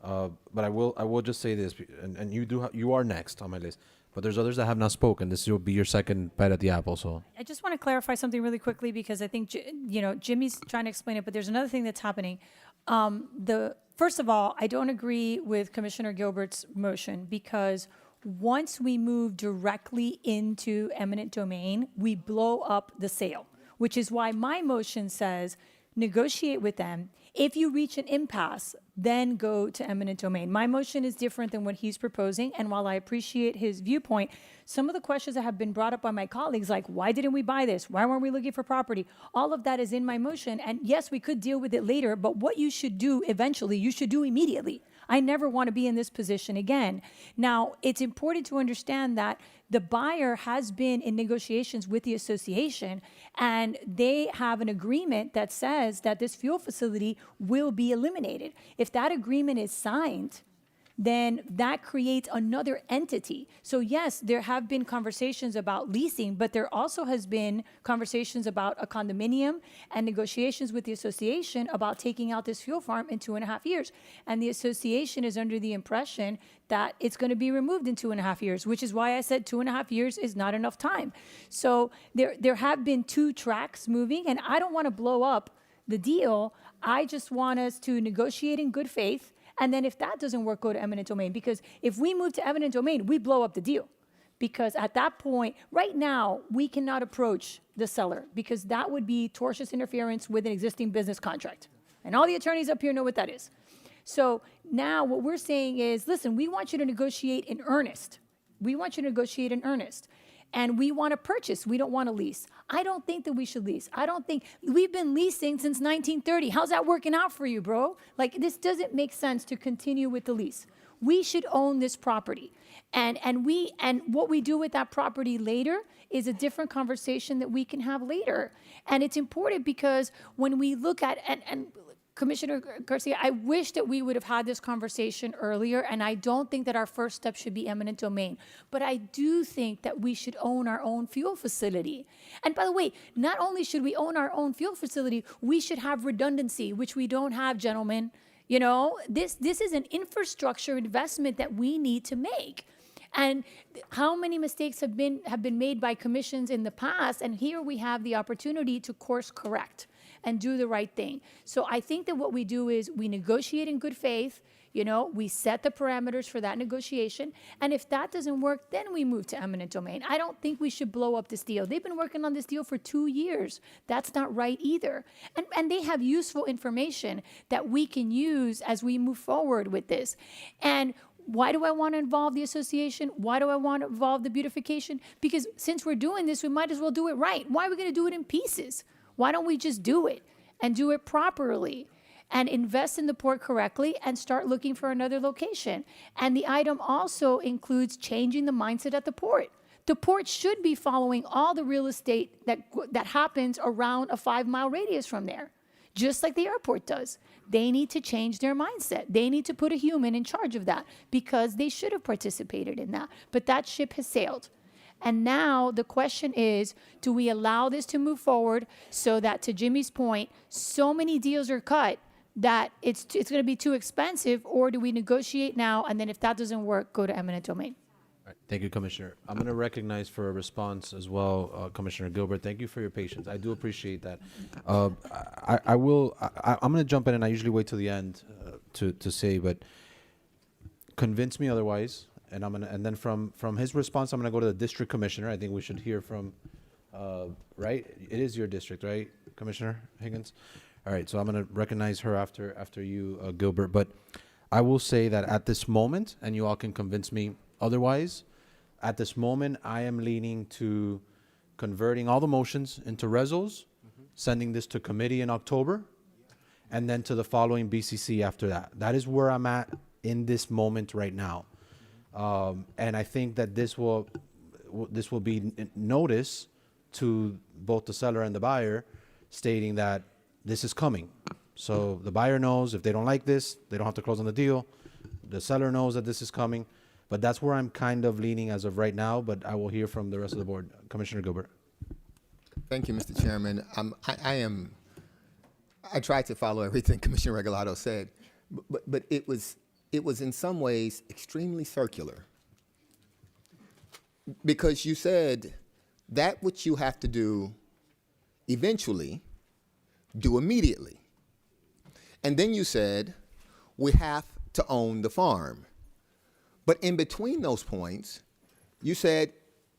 But I will just say this, and you are next on my list. But there's others that have not spoken. This will be your second bite at the apple. So I just want to clarify something really quickly, because I think, Jimmy's trying to explain it, but there's another thing that's happening. First of all, I don't agree with Commissioner Gilbert's motion, because once we move directly into eminent domain, we blow up the sale, which is why my motion says negotiate with them. If you reach an impasse, then go to eminent domain. My motion is different than what he's proposing, and while I appreciate his viewpoint, some of the questions that have been brought up by my colleagues, like why didn't we buy this? Why weren't we looking for property? All of that is in my motion, and yes, we could deal with it later, but what you should do eventually, you should do immediately. I never want to be in this position again. Now, it's important to understand that the buyer has been in negotiations with the association, and they have an agreement that says that this fuel facility will be eliminated. If that agreement is signed, then that creates another entity. So yes, there have been conversations about leasing, but there also has been conversations about a condominium and negotiations with the association about taking out this fuel farm in 2.5 years. And the association is under the impression that it's going to be removed in 2.5 years, which is why I said 2.5 years is not enough time. So there have been two tracks moving, and I don't want to blow up the deal. I just want us to negotiate in good faith. And then if that doesn't work, go to eminent domain. Because if we move to eminent domain, we blow up the deal. Because at that point, right now, we cannot approach the seller, because that would be tortious interference with an existing business contract. And all the attorneys up here know what that is. So now what we're saying is, listen, we want you to negotiate in earnest. We want you to negotiate in earnest. And we want to purchase. We don't want to lease. I don't think that we should lease. I don't think we've been leasing since 1930. How's that working out for you, bro? Like, this doesn't make sense to continue with the lease. We should own this property. And what we do with that property later is a different conversation that we can have later. And it's important because when we look at, and Commissioner Garcia, I wish that we would have had this conversation earlier, and I don't think that our first step should be eminent domain. But I do think that we should own our own fuel facility. And by the way, not only should we own our own fuel facility, we should have redundancy, which we don't have, gentlemen. You know, this is an infrastructure investment that we need to make. And how many mistakes have been made by commissions in the past, and here we have the opportunity to course correct and do the right thing. So I think that what we do is we negotiate in good faith, we set the parameters for that negotiation, and if that doesn't work, then we move to eminent domain. I don't think we should blow up this deal. They've been working on this deal for 2 years. That's not right either. And they have useful information that we can use as we move forward with this. And why do I want to involve the association? Why do I want to involve the beautification? Because since we're doing this, we might as well do it right. Why are we going to do it in pieces? Why don't we just do it and do it properly and invest in the port correctly and start looking for another location? And the item also includes changing the mindset at the port. The port should be following all the real estate that happens around a 5-mile radius from there, just like the airport does. They need to change their mindset. They need to put a human in charge of that, because they should have participated in that. But that ship has sailed. And now the question is, do we allow this to move forward so that, to Jimmy's point, so many deals are cut that it's going to be too expensive, or do we negotiate now, and then if that doesn't work, go to eminent domain? All right, thank you, Commissioner. I'm going to recognize for a response as well, Commissioner Gilbert. Thank you for your patience. I do appreciate that. I'm going to jump in, and I usually wait till the end to say, but convince me otherwise. And then from his response, I'm gonna go to the district commissioner. I think we should hear from, right? It is your district, right, Commissioner Higgins? All right, so I'm gonna recognize her after you, Gilbert. But I will say that at this moment, and you all can convince me otherwise, at this moment, I am leaning to converting all the motions into resos, sending this to committee in October, and then to the following BCC after that. That is where I'm at in this moment right now. And I think that this will be notice to both the seller and the buyer, stating that this is coming. So the buyer knows if they don't like this, they don't have to close on the deal. The seller knows that this is coming. But that's where I'm kind of leaning as of right now, but I will hear from the rest of the board. Commissioner Gilbert. Thank you, Mr. Chairman. I tried to follow everything Commissioner Regalado said, but it was in some ways extremely circular. Because you said that which you have to do eventually, do immediately. And then you said, we have to own the farm. But in between those points, you said,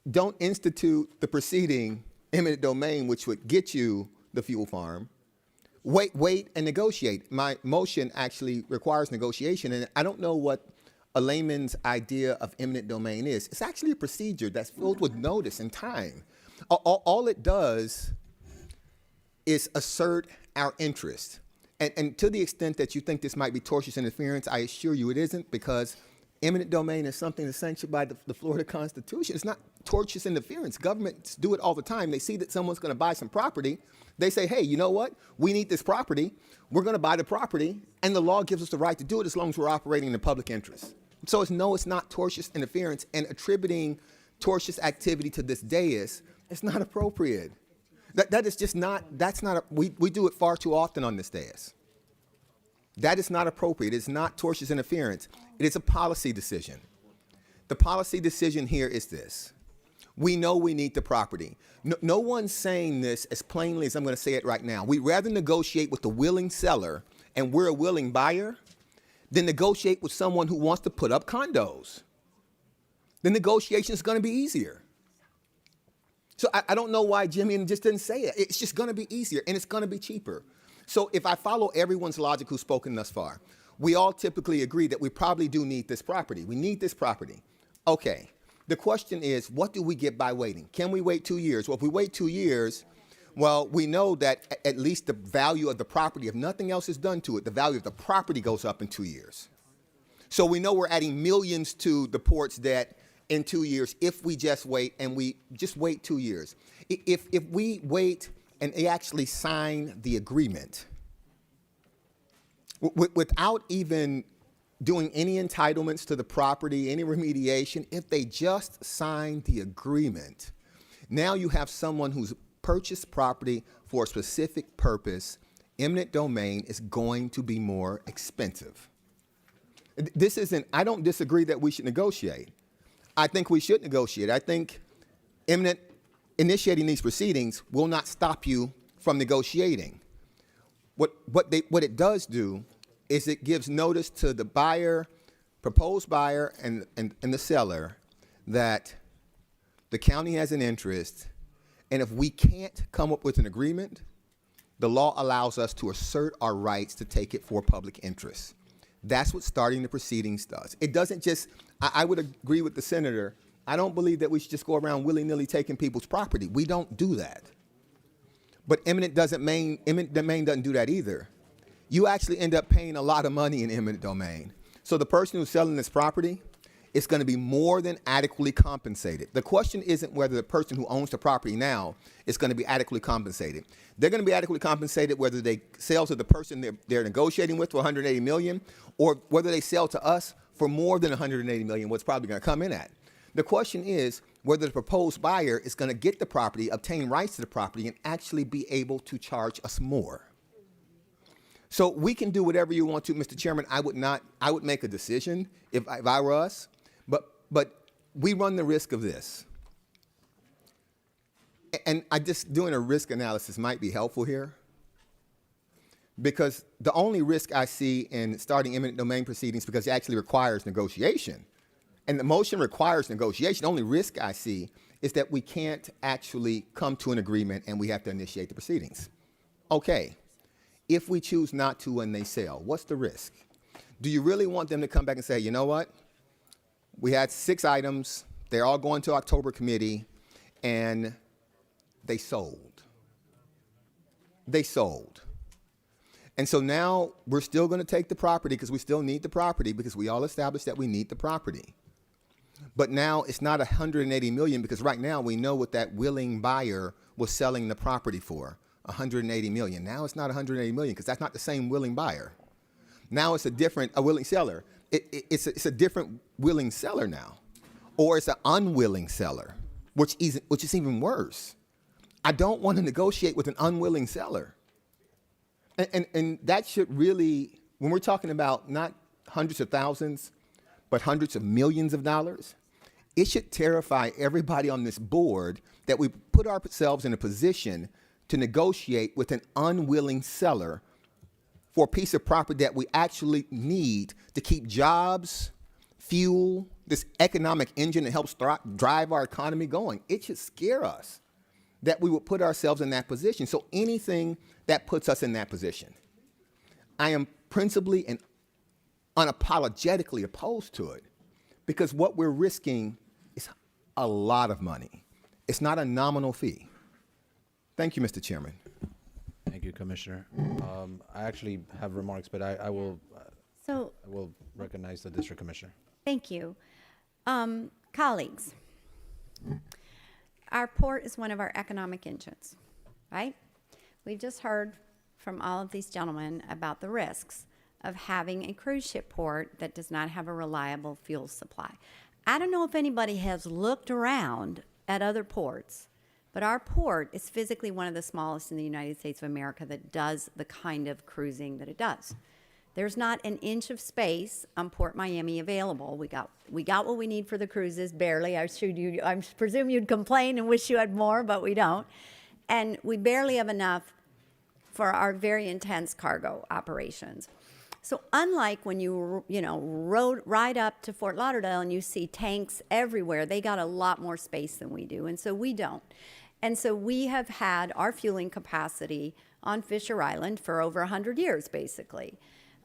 don't institute the proceeding eminent domain, which would get you the fuel farm. Wait and negotiate. My motion actually requires negotiation, and I don't know what a layman's idea of eminent domain is. It's actually a procedure that's filled with notice and time. All it does is assert our interest. And to the extent that you think this might be tortious interference, I assure you it isn't, because eminent domain is something that's sanctioned by the Florida Constitution. It's not tortious interference. Governments do it all the time. They see that someone's going to buy some property. They say, hey, you know what? We need this property. We're going to buy the property. And the law gives us the right to do it as long as we're operating in the public interest. So it's not tortious interference. And attributing tortious activity to this dais is not appropriate. That is just not, we do it far too often on this dais. That is not appropriate. It's not tortious interference. It is a policy decision. The policy decision here is this. We know we need the property. No one's saying this as plainly as I'm going to say it right now. We'd rather negotiate with the willing seller, and we're a willing buyer, than negotiate with someone who wants to put up condos. The negotiation is going to be easier. So I don't know why Jimmy just didn't say it. It's just going to be easier, and it's going to be cheaper. So if I follow everyone's logic who's spoken thus far, we all typically agree that we probably do need this property. We need this property. Okay. The question is, what do we get by waiting? Can we wait 2 years? Well, if we wait 2 years, well, we know that at least the value of the property, if nothing else is done to it, the value of the property goes up in 2 years. So we know we're adding millions to the port's debt in 2 years if we just wait, and we just wait 2 years. If we wait and they actually sign the agreement without even doing any entitlements to the property, any remediation, if they just sign the agreement, now you have someone who's purchased property for a specific purpose. Eminent domain is going to be more expensive. I don't disagree that we should negotiate. I think we should negotiate. I think initiating these proceedings will not stop you from negotiating. What it does do is it gives notice to the buyer, proposed buyer, and the seller that the county has an interest, and if we can't come up with an agreement, the law allows us to assert our rights to take it for public interest. That's what starting the proceedings does. It doesn't just, I would agree with the senator, I don't believe that we should just go around willy-nilly taking people's property. We don't do that. But eminent domain doesn't do that either. You actually end up paying a lot of money in eminent domain. So the person who's selling this property is going to be more than adequately compensated. The question isn't whether the person who owns the property now is going to be adequately compensated. They're going to be adequately compensated whether they sell to the person they're negotiating with for $180 million, or whether they sell to us for more than $180 million, what's probably going to come in at. The question is whether the proposed buyer is going to get the property, obtain rights to the property, and actually be able to charge us more. So we can do whatever you want to, Mr. Chairman. I would make a decision if I were us, but we run the risk of this. And doing a risk analysis might be helpful here, because the only risk I see in starting eminent domain proceedings, because it actually requires negotiation, and the motion requires negotiation, the only risk I see is that we can't actually come to an agreement and we have to initiate the proceedings. Okay. If we choose not to when they sell, what's the risk? Do you really want them to come back and say, you know what? We had 6 items. They're all going to October committee, and they sold. They sold. And so now we're still going to take the property because we still need the property because we all established that we need the property. But now it's not 180 million because right now we know what that willing buyer was selling the property for, 180 million. Now it's not 180 million because that's not the same willing buyer. Now it's a willing seller. It's a different willing seller now. Or it's an unwilling seller, which is even worse. I don't want to negotiate with an unwilling seller. And that should really, when we're talking about not hundreds of thousands, but hundreds of millions of dollars, it should terrify everybody on this board that we put ourselves in a position to negotiate with an unwilling seller for a piece of property that we actually need to keep jobs, fuel, this economic engine that helps drive our economy going. It should scare us that we would put ourselves in that position. So anything that puts us in that position, I am principally and unapologetically opposed to it because what we're risking is a lot of money. It's not a nominal fee. Thank you, Mr. Chairman. Thank you, Commissioner. I actually have remarks, but I will recognize the District Commissioner. Thank you. Colleagues, our port is one of our economic engines, right? We've just heard from all of these gentlemen about the risks of having a cruise ship port that does not have a reliable fuel supply. I don't know if anybody has looked around at other ports, but our port is physically one of the smallest in the United States of America that does the kind of cruising that it does. There's not an inch of space on Port Miami available. We got what we need for the cruises, barely. I presume you'd complain and wish you had more, but we don't. And we barely have enough for our very intense cargo operations. So unlike when you ride up to Fort Lauderdale and you see tanks everywhere, they got a lot more space than we do, and so we don't. And so we have had our fueling capacity on Fisher Island for over 100 years, basically.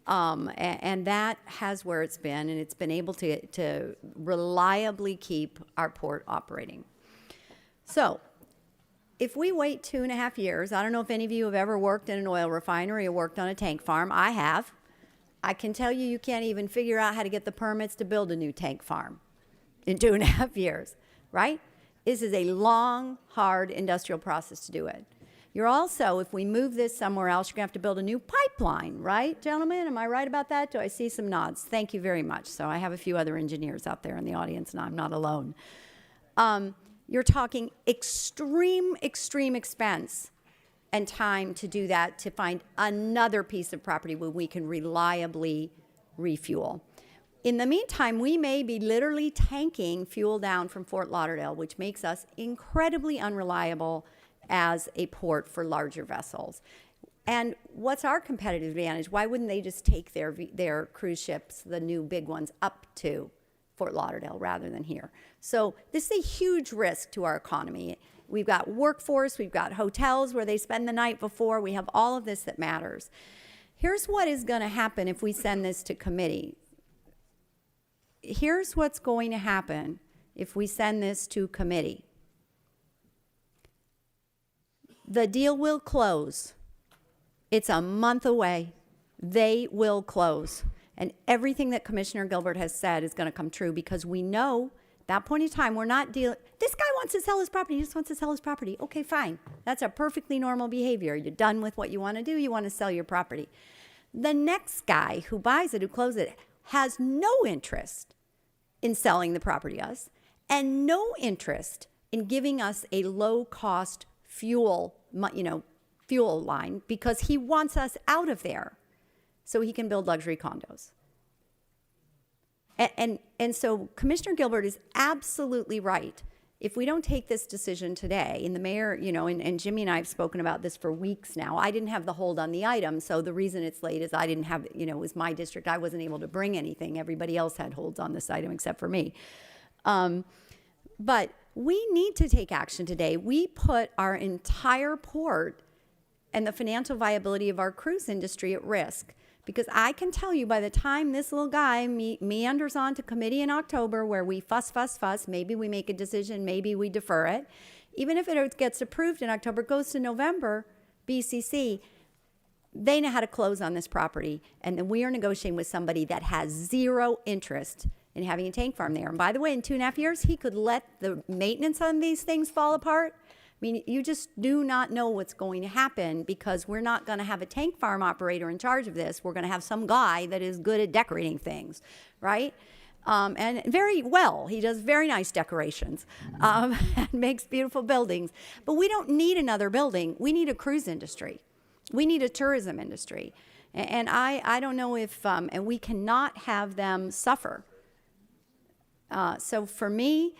And that has where it's been, and it's been able to reliably keep our port operating. So if we wait 2.5 years, I don't know if any of you have ever worked in an oil refinery or worked on a tank farm. I have. I can tell you can't even figure out how to get the permits to build a new tank farm in 2.5 years, right? This is a long, hard industrial process to do it. You're also, if we move this somewhere else, you're going to have to build a new pipeline, right, gentlemen? Am I right about that? Do I see some nods? Thank you very much. So I have a few other engineers out there in the audience, and I'm not alone. You're talking extreme expense and time to do that, to find another piece of property where we can reliably refuel. In the meantime, we may be literally tanking fuel down from Fort Lauderdale, which makes us incredibly unreliable as a port for larger vessels. And what's our competitive advantage? Why wouldn't they just take their cruise ships, the new big ones, up to Fort Lauderdale rather than here? So this is a huge risk to our economy. We've got workforce, we've got hotels where they spend the night before, we have all of this that matters. Here's what is going to happen if we send this to committee. Here's what's going to happen if we send this to committee. The deal will close. It's a month away. They will close. And everything that Commissioner Gilbert has said is going to come true because we know at that point in time, we're not dealing. This guy wants to sell his property. He just wants to sell his property. Okay, fine. That's a perfectly normal behavior. You're done with what you want to do. You want to sell your property. The next guy who buys it, who closes it, has no interest in selling the property to us and no interest in giving us a low-cost fuel line because he wants us out of there so he can build luxury condos. And so Commissioner Gilbert is absolutely right. If we don't take this decision today, and the mayor, and Jimmy and I have spoken about this for weeks now. I didn't have the hold on the item, so the reason it's late is I didn't have, it was my district. I wasn't able to bring anything. Everybody else had holds on this item except for me. But we need to take action today. We put our entire port and the financial viability of our cruise industry at risk Because I can tell you by the time this little guy meanders on to committee in October where we fuss, maybe we make a decision, maybe we defer it. Even if it gets approved in October, goes to November, BCC, they know how to close on this property. And then we are negotiating with somebody that has zero interest in having a tank farm there. And by the way, in 2.5 years, he could let the maintenance on these things fall apart. I mean, you just do not know what's going to happen because we're not going to have a tank farm operator in charge of this. We're going to have some guy that is good at decorating things, right? And very well. He does very nice decorations and makes beautiful buildings. But we don't need another building. We need a cruise industry. We need a tourism industry. And I don't know if, and we cannot have them suffer. So for me,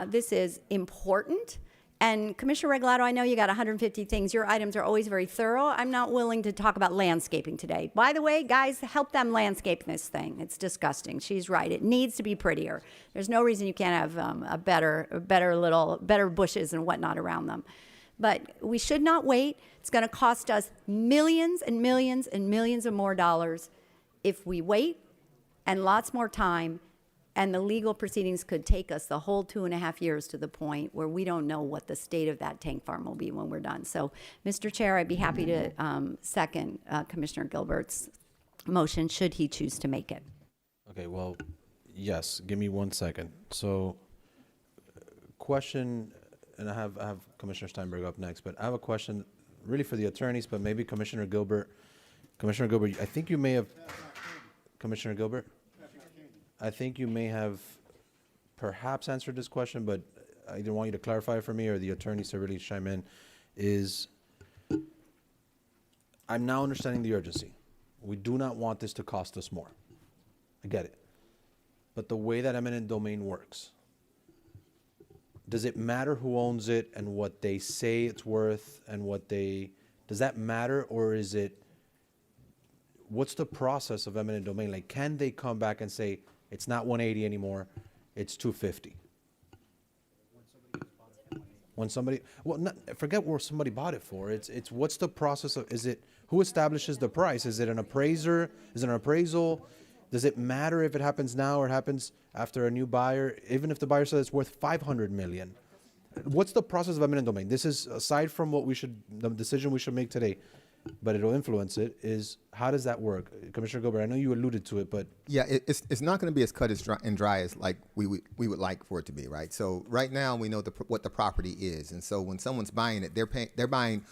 this is important. And Commissioner Regalado, I know you got 150 things. Your items are always very thorough. I'm not willing to talk about landscaping today. By the way, guys, help them landscape this thing. It's disgusting. She's right. It needs to be prettier. There's no reason you can't have better bushes and whatnot around them. But we should not wait. It's going to cost us millions and millions and millions of more dollars if we wait, and lots more time. And the legal proceedings could take us the whole 2.5 years to the point where we don't know what the state of that tank farm will be when we're done. So, Mr. Chair, I'd be happy to second Commissioner Gilbert's motion, should he choose to make it. Okay, well, yes, give me 1 second. So, question, and I have Commissioner Steinberg up next, but I have a question really for the attorneys, but maybe Commissioner Gilbert. Commissioner Gilbert, I think you may have, Commissioner Gilbert? I think you may have perhaps answered this question, but I either want you to clarify it for me or the attorneys to really chime in, is I'm now understanding the urgency. We do not want this to cost us more. I get it. But the way that eminent domain works, does it matter who owns it and what they say it's worth and does that matter, or is it, what's the process of eminent domain? Like, can they come back and say, it's not 180 anymore, it's 250? When somebody, well, forget where somebody bought it for. It's what's the process of, who establishes the price? Is it an appraiser? Is it an appraisal? Does it matter if it happens now or it happens after a new buyer, even if the buyer says it's worth 500 million? What's the process of eminent domain? This is aside from the decision we should make today, but it'll influence it, is how does that work? Commissioner Gilbert, I know you alluded to it, but. Yeah, it's not going to be as cut and dry as like we would like for it to be, right? So right now we know what the property is, and so when someone's buying it, they're buying,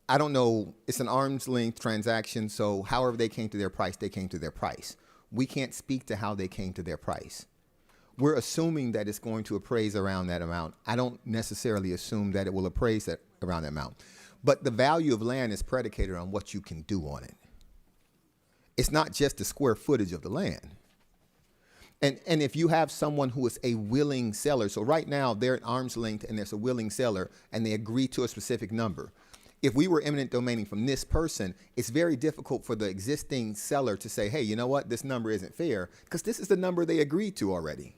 I don't know, it's an arm's length transaction, so however they came to their price, they came to their price. We can't speak to how they came to their price. We're assuming that it's going to appraise around that amount. I don't necessarily assume that it will appraise around that amount. But the value of land is predicated on what you can do on it. It's not just the square footage of the land. And if you have someone who is a willing seller, so right now they're at arm's length and there's a willing seller and they agree to a specific number. If we were eminent domaining from this person, it's very difficult for the existing seller to say, hey, you know what, this number isn't fair, because this is the number they agreed to already.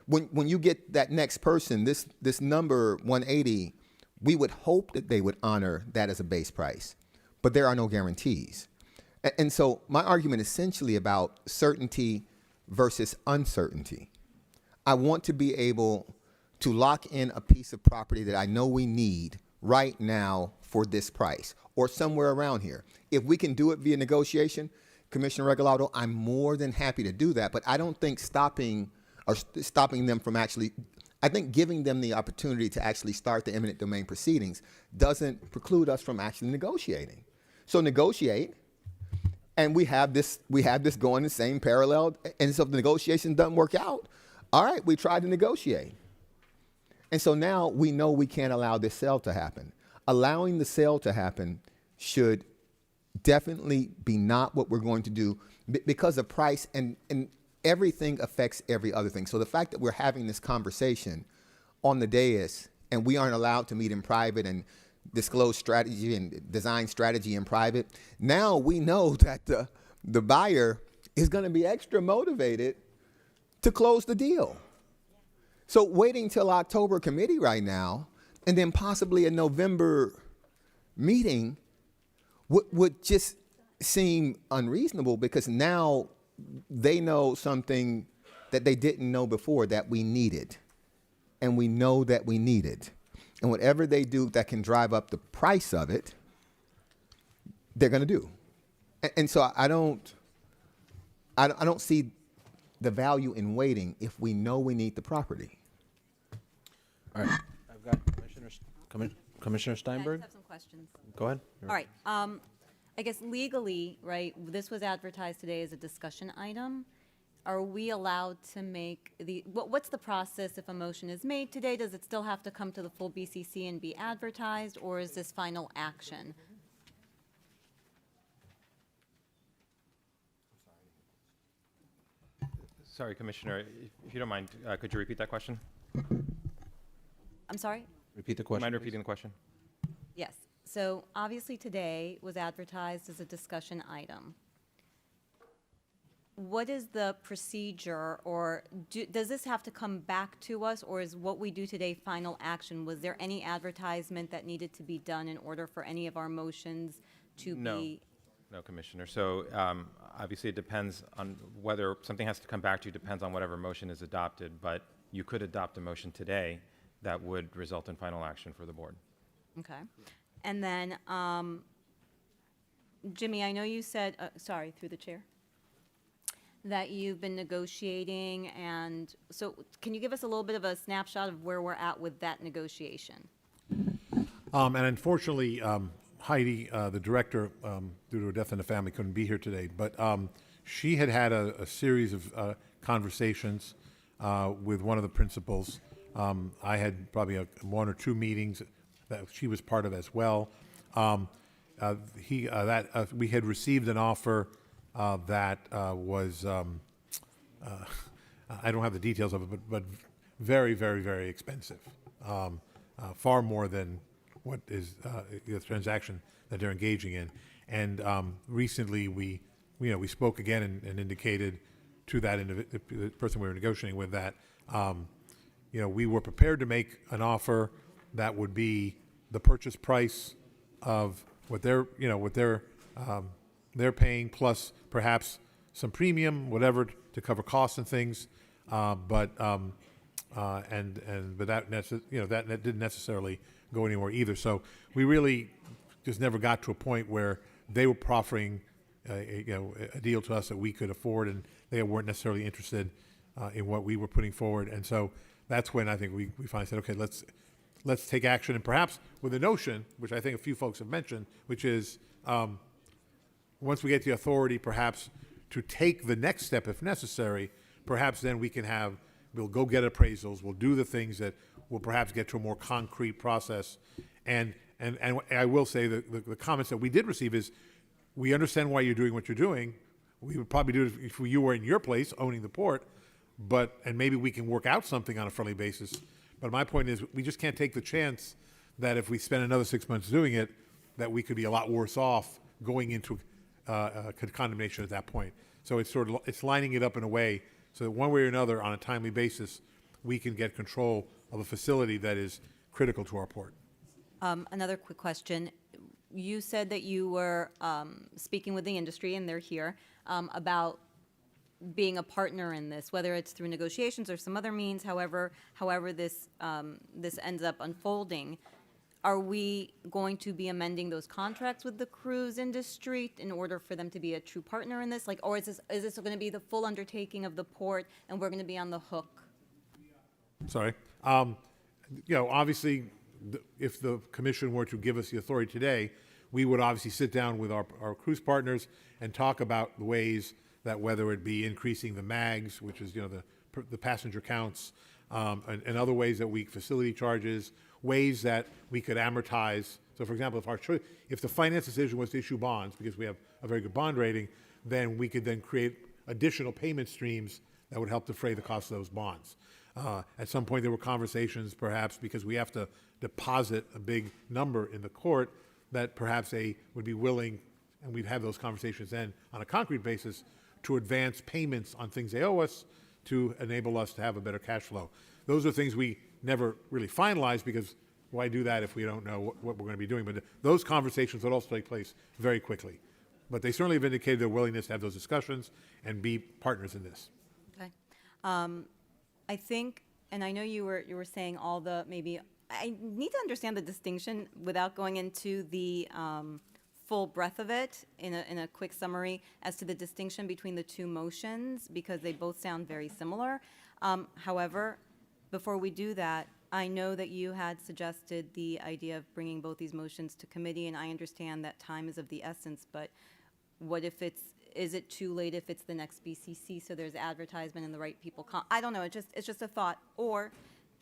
When you get that next person, this number 180, we would hope that they would honor that as a base price, but there are no guarantees. And so my argument is essentially about certainty versus uncertainty. I want to be able to lock in a piece of property that I know we need right now for this price or somewhere around here. If we can do it via negotiation, Commissioner Regalado, I'm more than happy to do that, but I don't think stopping them from actually, I think giving them the opportunity to actually start the eminent domain proceedings doesn't preclude us from actually negotiating. So negotiate, and we have this going the same parallel, and so if the negotiation doesn't work out, all right, we tried to negotiate. And so now we know we can't allow this sale to happen. Allowing the sale to happen should definitely be not what we're going to do because of price, and everything affects every other thing. So the fact that we're having this conversation on the dais and we aren't allowed to meet in private and disclose strategy and design strategy in private, now we know that the buyer is going to be extra motivated to close the deal. So waiting till October committee right now and then possibly a November meeting would just seem unreasonable because now they know something that they didn't know before that we needed. And we know that we need it. And whatever they do that can drive up the price of it, they're going to do. And so I don't see the value in waiting if we know we need the property. All right, I've got Commissioner I Steinberg. just have some questions. Go ahead. All right, I guess legally, right, this was advertised today as a discussion item. Are we allowed to make what's the process if a motion is made today? Does it still have to come to the full BCC and be advertised, or is this final action? Sorry, Commissioner, if you don't mind, could you repeat that question? I'm sorry? Repeat the Do you question. mind please. repeating the question? Yes. So obviously today was advertised as a discussion item. What is the procedure, or does this have to come back to us, or is what we do today final action? Was there any advertisement that needed to be done in order for any of our motions to be? No, Commissioner. So obviously it depends on whether something has to come back to you, depends on whatever motion is adopted, but you could adopt a motion today that would result in final action for the board. Okay. And then, Jimmy, I know you said, sorry, through the chair, that you've been negotiating, and so can you give us a little bit of a snapshot of where we're at with that negotiation? And unfortunately, Heidi, the director, due to a death in the family, couldn't be here today. But she had a series of conversations with one of the principals. I had probably one or two meetings that she was part of as well. We had received an offer that was, I don't have the details of it, but very, very, very expensive. Far more than what is the transaction that they're engaging in. And recently we spoke again and indicated to the person we were negotiating with that, we were prepared to make an offer that would be the purchase price of what they're paying, plus perhaps some premium, whatever, to cover costs and things. But that didn't necessarily go anywhere either. So we really just never got to a point where they were proffering a deal to us that we could afford, and they weren't necessarily interested in what we were putting forward. And so that's when I think we finally said, okay, let's take action, and perhaps with a notion, which I think a few folks have mentioned, which is once we get the authority perhaps to take the next step if necessary, perhaps then we'll go get appraisals, we'll do the things that will perhaps get to a more concrete process. And I will say that the comments that we did receive is, we understand why you're doing what you're doing. We would probably do it if you were in your place owning the port, and maybe we can work out something on a friendly basis. But my point is, we just can't take the chance that if we spend another 6 months doing it, that we could be a lot worse off going into condemnation at that point. So it's lining it up in a way so that one way or another, on a timely basis, we can get control of a facility that is critical to our port. Another quick question. You said that you were speaking with the industry, and they're here, about being a partner in this, whether it's through negotiations or some other means, however this ends up unfolding. Are we going to be amending those contracts with the cruise industry in order for them to be a true partner in this? Or is this going to be the full undertaking of the port, and we're going to be on the hook? Sorry. Obviously, if the commission were to give us the authority today, we would obviously sit down with our cruise partners and talk about the ways that, whether it be increasing the MAGs, which is the passenger counts, and other ways that facility charges, ways that we could amortize. So, for example, if the finance decision was to issue bonds, because we have a very good bond rating, then we could then create additional payment streams that would help defray the cost of those bonds. At some point, there were conversations, perhaps because we have to deposit a big number in the court, that perhaps they would be willing, and we'd have those conversations then on a concrete basis, to advance payments on things they owe us to enable us to have a better cash flow. Those are things we never really finalized, because why do that if we don't know what we're going to be doing? But those conversations would also take place very quickly. But they certainly have indicated their willingness to have those discussions and be partners in this. Okay. I think, and I know you were saying all the, maybe, I need to understand the distinction without going into the full breadth of it in a quick summary as to the distinction between the two motions, because they both sound very similar. However, before we do that, I know that you had suggested the idea of bringing both these motions to committee, and I understand that time is of the essence, but what if is it too late if it's the next BCC, so there's advertisement and the right people I don't know, it's just a thought. Or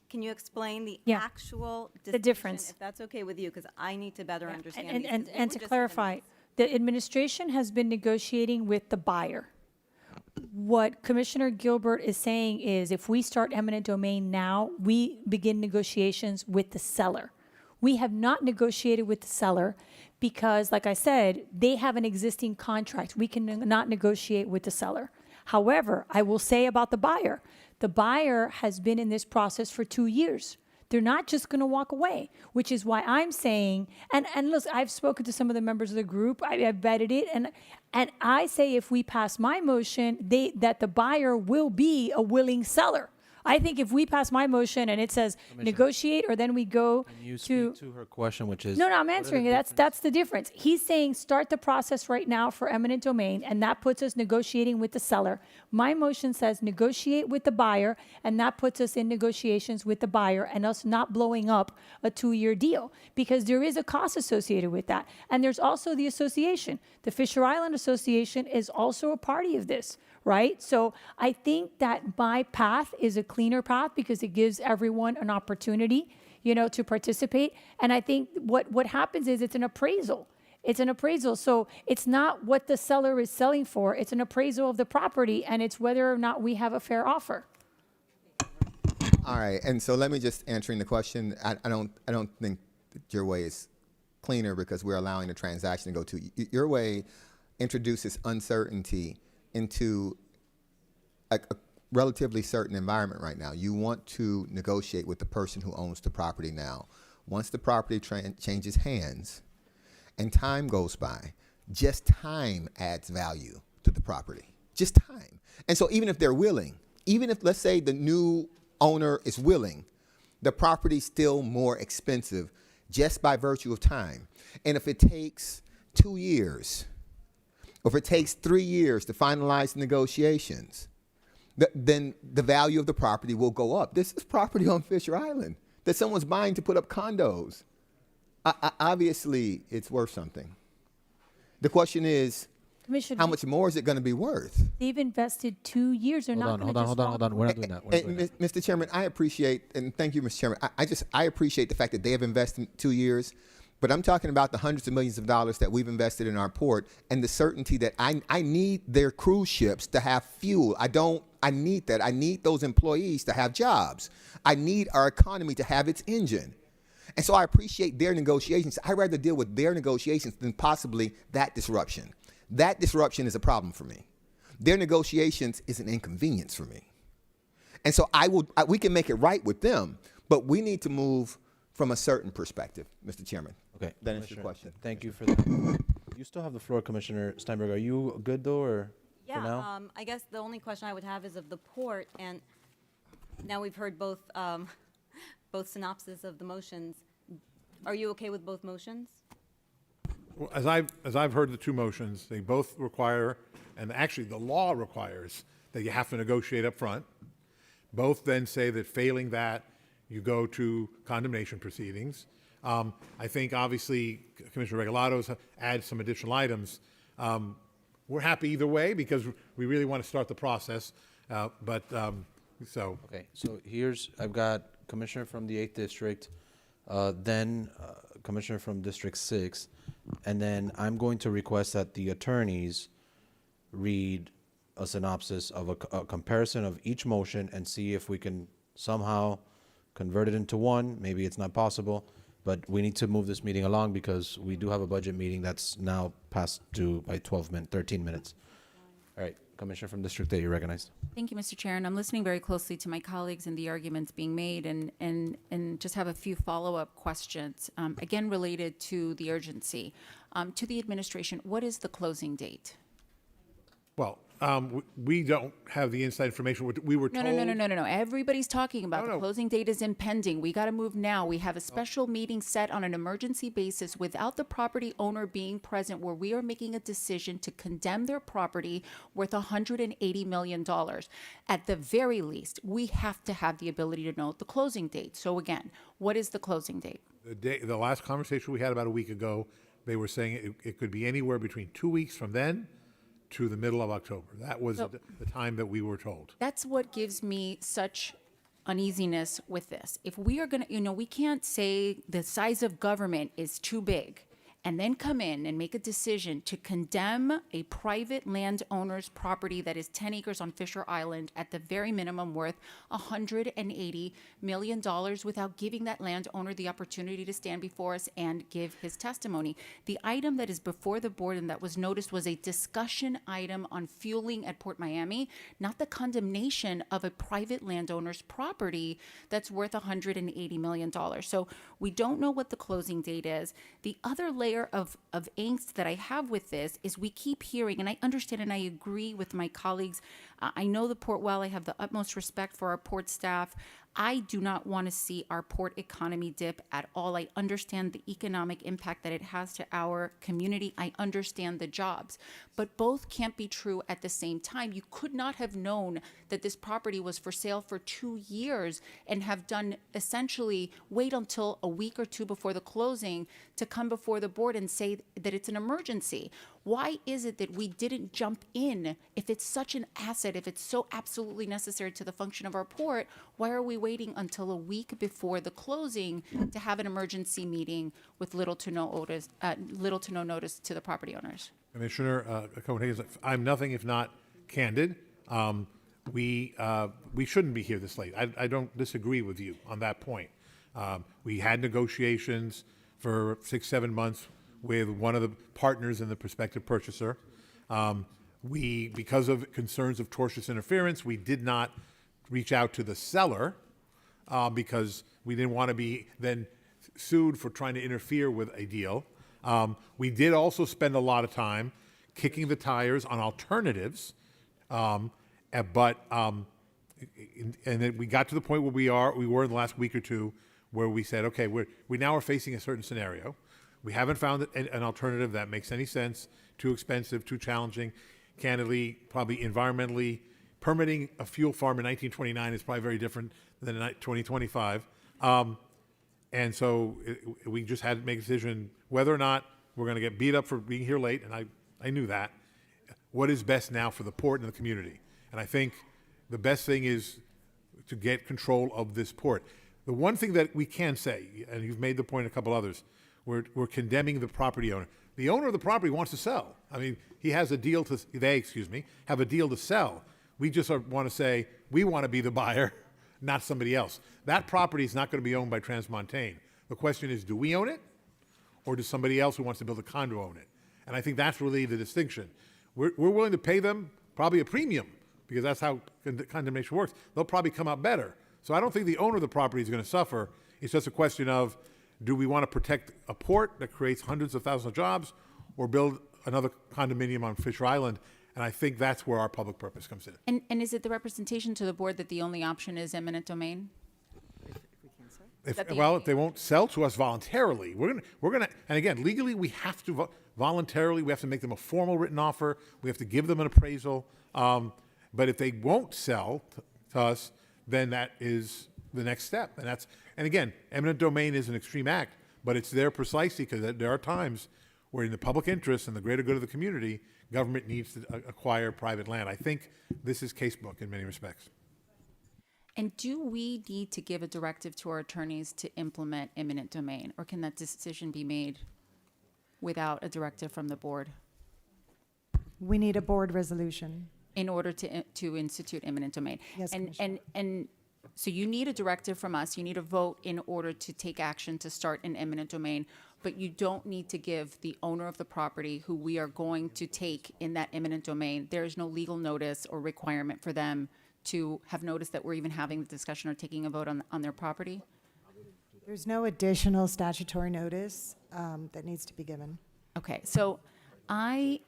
can you explain the Yeah. actual The distinction, difference. if that's okay with you, because I need to better understand And, these, and, 'cause we and were to just clarify, in the administration has been negotiating with the buyer. What Commissioner Gilbert is saying is if we start eminent domain now, we begin negotiations with the seller. We have not negotiated with the seller because, like I said, they have an existing contract. We can not negotiate with the seller. However, I will say about the buyer has been in this process for 2 years. They're not just going to walk away, which is why I'm saying, and listen, I've spoken to some of the members of the group, I've vetted it, and I say if we pass my motion, that the buyer will be a willing seller. I think if we pass my motion and it says negotiate, or then we go Can you to. speak to her question, which is? No, I'm what are the answering it. That's the difference. He's saying start the process right now for eminent domain, and that puts us negotiating with the seller. My motion says negotiate with the buyer, and that puts us in negotiations with the buyer and us not blowing up a 2-year deal, because there is a cost associated with that. And there's also the association. The Fisher Island Association is also a party of this, right? So I think that my path is a cleaner path because it gives everyone an opportunity, to participate. And I think what happens is it's an appraisal. It's an appraisal. So it's not what the seller is selling for. It's an appraisal of the property, and it's whether or not we have a fair offer. All right, and so let me just answering the question. I don't think that your way is cleaner because we're allowing the transaction to go to your way. Introduces uncertainty into a relatively certain environment right now. You want to negotiate with the person who owns the property now. Once the property changes hands and time goes by, just time adds value to the property. Just time. And so even if they're willing, even if, let's say, the new owner is willing, the property's still more expensive just by virtue of time. And if it takes 2 years, or if it takes 3 years to finalize the negotiations, then the value of the property will go up. This is property on Fisher Island that someone's buying to put up condos. Obviously, it's worth something. The question is, how much more is it going to be worth? They've invested 2 years. They're not going to just Hold on. We're not doing that. We're not doing that. Mr. Chairman, I appreciate, and thank you, Mr. Chairman. I appreciate the fact that they have invested 2 years, but I'm talking about the hundreds of millions of dollars that we've invested in our port and the certainty that I need their cruise ships to have fuel. I need that. I need those employees to have jobs. I need our economy to have its engine. And so I appreciate their negotiations. I'd rather deal with their negotiations than possibly that disruption. That disruption is a problem for me. Their negotiations is an inconvenience for me. And so we can make it right with them, but we need to move from a certain perspective, Mr. Chairman. Okay. That answers your question. Thank you for that. You still have the floor, Commissioner Steinberg. Are you good, though, or for now? I guess the only question I would have is of the port, and now we've heard both synopses of the motions. Are you okay with both motions? Well, as I've heard the two motions, they both require, and actually the law requires, that you have to negotiate up front. Both then say that failing that, you go to condemnation proceedings. I think obviously Commissioner Regalado's add some additional items. We're happy either way because we really want to start the process. Okay, so I've got Commissioner from the 8th District, then Commissioner from District 6, and then I'm going to request that the attorneys read a synopsis of a comparison of each motion and see if we can somehow convert it into one. Maybe it's not possible, but we need to move this meeting along because we do have a budget meeting that's now past due by 13 minutes. All right, Commissioner from District 8, you're recognized. Thank you, Mr. Chair, and I'm listening very closely to my colleagues and the arguments being made, and just have a few follow-up questions, again related to the urgency. To the administration, what is the closing date? Well, we don't have the inside information. We were No, told. no. Everybody's talking about No, the no. closing date is impending. We got to move now. We have a special meeting set on an emergency basis without the property owner being present, where we are making a decision to condemn their property worth $180 million. At the very least, we have to have the ability to know the closing date. So again, what is the closing date? The last conversation we had about a week ago, they were saying it could be anywhere between 2 weeks from then to the middle of October. That was the time that we were told. That's what gives me such uneasiness with this. If we are going to, we can't say the size of government is too big and then come in and make a decision to condemn a private landowner's property that is 10 acres on Fisher Island at the very minimum worth $180 million without giving that landowner the opportunity to stand before us and give his testimony. The item that is before the board and that was noticed was a discussion item on fueling at Port Miami, not the condemnation of a private landowner's property that's worth $180 million. So we don't know what the closing date is. The other layer of angst that I have with this is we keep hearing, and I understand and I agree with my colleagues. I know the port well. I have the utmost respect for our port staff. I do not want to see our port economy dip at all. I understand the economic impact that it has to our community. I understand the jobs, but both can't be true at the same time. You could not have known that this property was for sale for 2 years and have done essentially wait until a week or two before the closing to come before the board and say that it's an emergency. Why is it that we didn't jump in? If it's such an asset, if it's so absolutely necessary to the function of our port, why are we waiting until a week before the closing to have an emergency meeting with little to no notice to the property owners? Commissioner Cohen-Hayes, I'm nothing if not candid. We shouldn't be here this late. I don't disagree with you on that point. We had negotiations for 6-7 months with one of the partners in the prospective purchaser. Because of concerns of tortious interference, we did not reach out to the seller because we didn't want to be then sued for trying to interfere with a deal. We did also spend a lot of time kicking the tires on alternatives, and then we got to the point where we were in the last week or two, where we said, okay, we now are facing a certain scenario. We haven't found an alternative that makes any sense. Too expensive, too challenging. Candidly, probably environmentally, permitting a fuel farm in 1929 is probably very different than in 2025. And so we just had to make a decision whether or not we're going to get beat up for being here late, and I knew that. What is best now for the port and the community? And I think the best thing is to get control of this port. The one thing that we can say, and you've made the point, a couple others, we're condemning the property owner. The owner of the property wants to sell. I mean, he has a deal to, have a deal to sell. We just want to say, we want to be the buyer, not somebody else. That property is not going to be owned by Transmontane. The question is, do we own it? Or does somebody else who wants to build a condo own it? And I think that's really the distinction. We're willing to pay them probably a premium, because that's how condemnation works. They'll probably come out better. So I don't think the owner of the property is going to suffer. It's just a question of, do we want to protect a port that creates hundreds of thousands of jobs, or build another condominium on Fisher Island? And I think that's where our public purpose comes in. And is it the representation to the board that the only option is eminent domain? If they won't sell to us voluntarily, we're gonna, and again, legally, we have to voluntarily, we have to make them a formal written offer. We have to give them an appraisal. But if they won't sell to us, then that is the next step. And again, eminent domain is an extreme act, but it's there precisely because there are times where, in the public interest and the greater good of the community, government needs to acquire private land. I think this is casebook in many respects. And do we need to give a directive to our attorneys to implement eminent domain, or can that decision be made without a directive from the board We need a board resolution. in order to institute eminent domain? Yes, And Commissioner. so you need a directive from us. You need a vote in order to take action to start an eminent domain, but you don't need to give the owner of the property, who we are going to take in that eminent domain, there is no legal notice or requirement for them to have noticed that we're even having the discussion or taking a vote on their property? There's no additional statutory notice that needs to be given. Okay, so I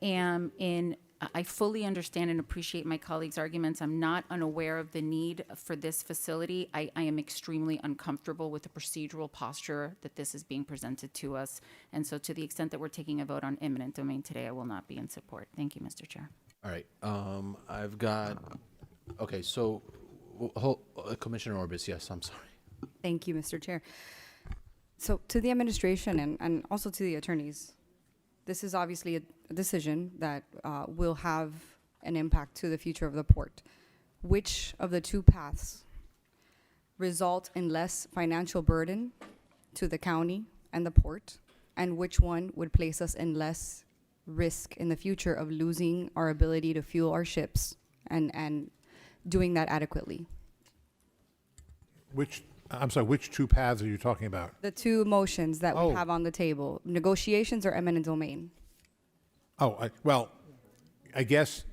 fully understand and appreciate my colleagues' arguments. I'm not unaware of the need for this facility. I am extremely uncomfortable with the procedural posture that this is being presented to us. And so to the extent that we're taking a vote on eminent domain today, I will not be in support. Thank you, Mr. Chair. All right, I've got, okay, so, Commissioner Orbis, yes, I'm sorry. Thank you, Mr. Chair. So to the administration and also to the attorneys, this is obviously a decision that will have an impact to the future of the port. Which of the two paths result in less financial burden to the county and the port, and which one would place us in less risk in the future of losing our ability to fuel our ships and doing that adequately? I'm sorry, which two paths are you talking about? The two motions that Oh. we have on the table, negotiations or eminent domain? Well, I guess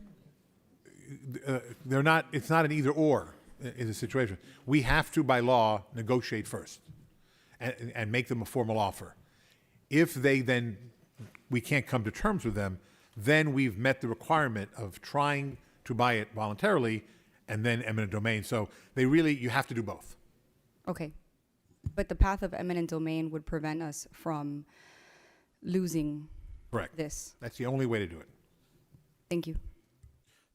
they're not, it's not an either or in the situation. We have to, by law, negotiate first and make them a formal offer. If we can't come to terms with them, then we've met the requirement of trying to buy it voluntarily and then eminent domain. So you have to do both. Okay. But the path of eminent domain would prevent us from losing Correct. this. That's the only way to do it. Thank you.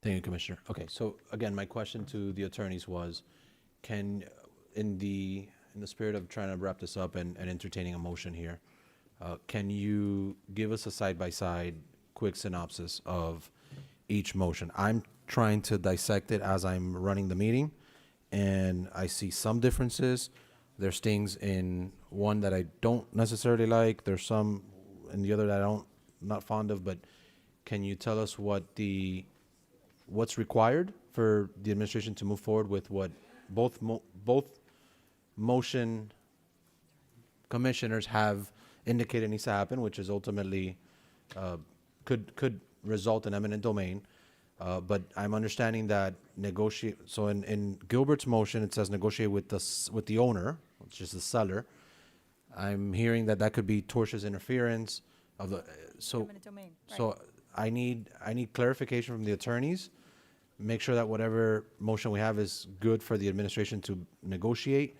Thank you, Commissioner. Okay, so again, my question to the attorneys was, in the spirit of trying to wrap this up and entertaining a motion here, can you give us a side-by-side quick synopsis of each motion? I'm trying to dissect it as I'm running the meeting, and I see some differences. There's things in one that I don't necessarily like. There's some in the other that not fond of, but can you tell us what's required for the administration to move forward with what both motion commissioners have indicated needs to happen, which is ultimately could result in eminent domain. But I'm understanding that negotiate. So in Gilbert's motion, it says negotiate with the owner, which is the seller. I'm hearing that could be tortious interference of the. Eminent domain, right. So I need clarification from the attorneys. Make sure that whatever motion we have is good for the administration to negotiate,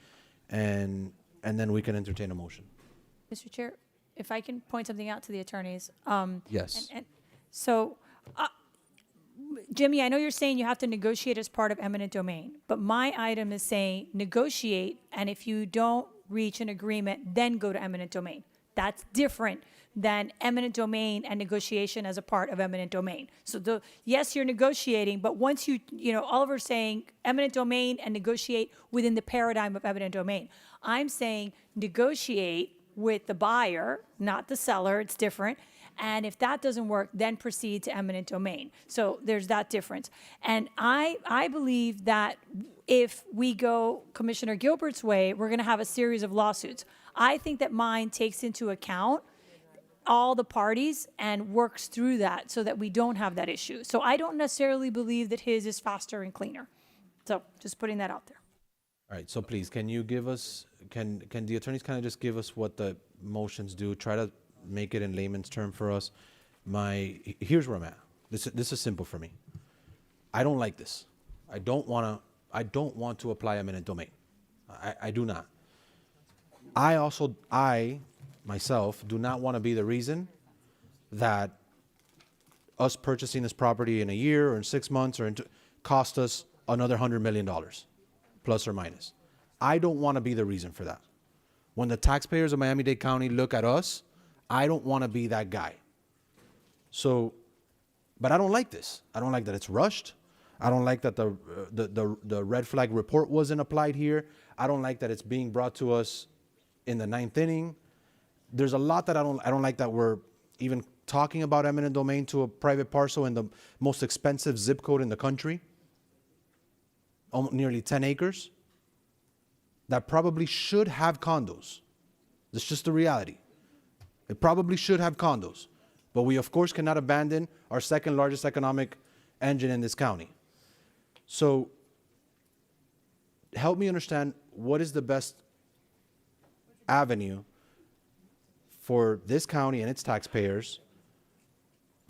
and then we can entertain a motion. Mr. Chair, if I can point something out to the attorneys. Yes. So, Jimmy, I know you're saying you have to negotiate as part of eminent domain, but my item is saying negotiate, and if you don't reach an agreement, then go to eminent domain. That's different than eminent domain and negotiation as a part of eminent domain. So yes, you're negotiating, but once Oliver's saying eminent domain and negotiate within the paradigm of eminent domain. I'm saying negotiate with the buyer, not the seller. It's different. And if that doesn't work, then proceed to eminent domain. So there's that difference. And I believe that if we go Commissioner Gilbert's way, we're going to have a series of lawsuits. I think that mine takes into account all the parties and works through that so that we don't have that issue. So I don't necessarily believe that his is faster and cleaner. So just putting that out there. All right, so please, can you give us, can the attorneys kind of just give us what the motions do? Try to make it in layman's term for us. Here's where I'm at. This is simple for me. I don't like this. I don't want to apply eminent domain. I do not. I myself do not want to be the reason that us purchasing this property in a year or in 6 months cost us another $100 million, plus or minus. I don't want to be the reason for that. When the taxpayers of Miami-Dade County look at us, I don't want to be that guy. So, but I don't like this. I don't like that it's rushed. I don't like that the red flag report wasn't applied here. I don't like that it's being brought to us in the 9th inning. There's a lot that I don't like that we're even talking about eminent domain to a private parcel in the most expensive zip code in the country, nearly 10 acres, that probably should have condos. That's just the reality. It probably should have condos. But we, of course, cannot abandon our second largest economic engine in this county. So help me understand what is the best avenue for this county and its taxpayers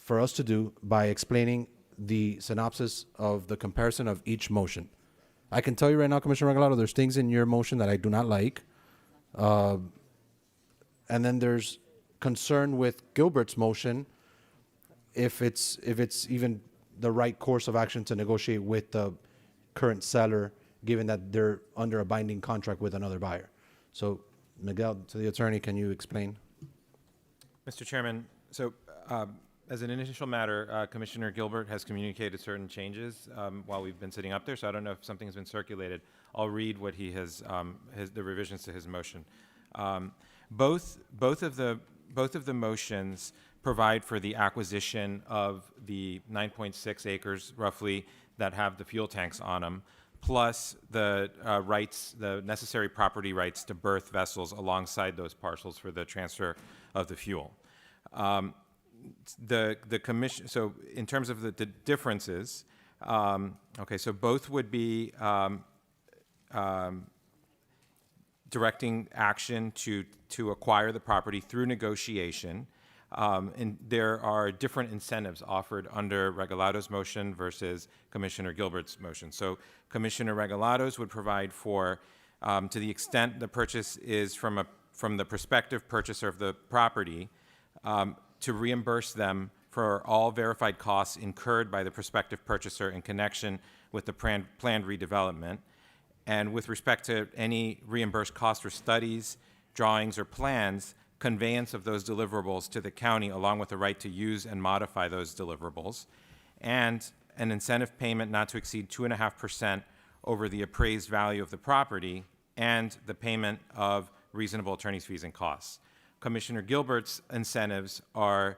for us to do by explaining the synopsis of the comparison of each motion. I can tell you right now, Commissioner Regalado, there's things in your motion that I do not like. And then there's concern with Gilbert's motion if it's even the right course of action to negotiate with the current seller, given that they're under a binding contract with another buyer. So, Miguel, to the attorney, can you explain? Mr. Chairman, so as an initial matter, Commissioner Gilbert has communicated certain changes while we've been sitting up there, so I don't know if something has been circulated. I'll read what he has, the revisions to his motion. Both of the motions provide for the acquisition of the 9.6 acres roughly that have the fuel tanks on them, plus the rights, the necessary property rights to berth vessels alongside those parcels for the transfer of the fuel. The commission, so in terms of the differences, okay, so both would be directing action to acquire the property through negotiation. And there are different incentives offered under Regalado's motion versus Commissioner Gilbert's motion. So Commissioner Regalado's would provide for, to the extent the purchase is from the prospective purchaser of the property, to reimburse them for all verified costs incurred by the prospective purchaser in connection with the planned redevelopment. And with respect to any reimbursed costs for studies, drawings, or plans, conveyance of those deliverables to the county along with the right to use and modify those deliverables, and an incentive payment not to exceed 2.5% over the appraised value of the property, and the payment of reasonable attorney's fees and costs. Commissioner Gilbert's incentives are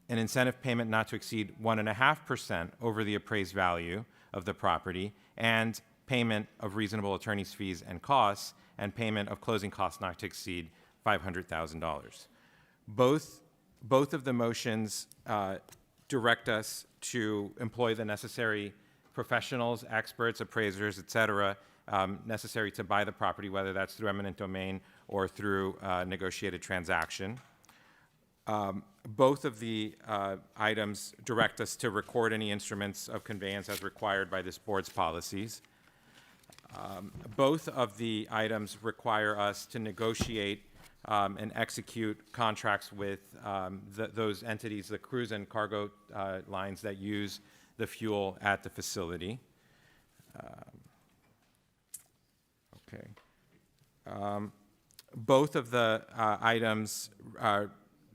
an incentive payment not to exceed 1.5% over the appraised value of the property, and payment of reasonable attorney's fees and costs, and payment of closing costs not to exceed $500,000. Both of the motions direct us to employ the necessary professionals, experts, appraisers, et cetera, necessary to buy the property, whether that's through eminent domain or through negotiated transaction. Both of the items direct us to record any instruments of conveyance as required by this board's policies. Both of the items require us to negotiate and execute contracts with those entities, the cruise and cargo lines that use the fuel at the facility. Okay. Both of the items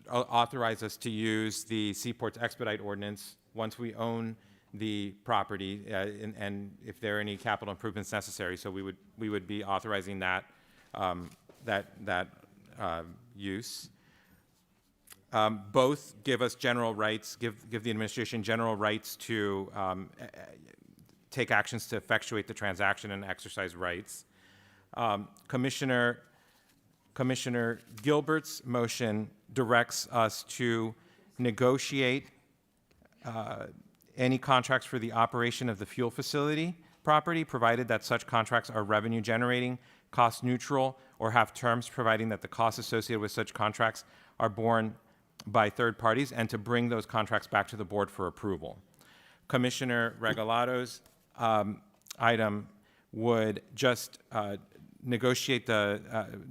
authorize us to use the Seaports Expedite Ordinance once we own the property, and if there are any capital improvements necessary. So we would be authorizing that use. Both give us general rights, give the administration general rights to take actions to effectuate the transaction and exercise rights. Commissioner Gilbert's motion directs us to negotiate any contracts for the operation of the fuel facility property, provided that such contracts are revenue generating, cost neutral, or have terms providing that the costs associated with such contracts are borne by third parties, and to bring those contracts back to the board for approval. Commissioner Regalado's item would just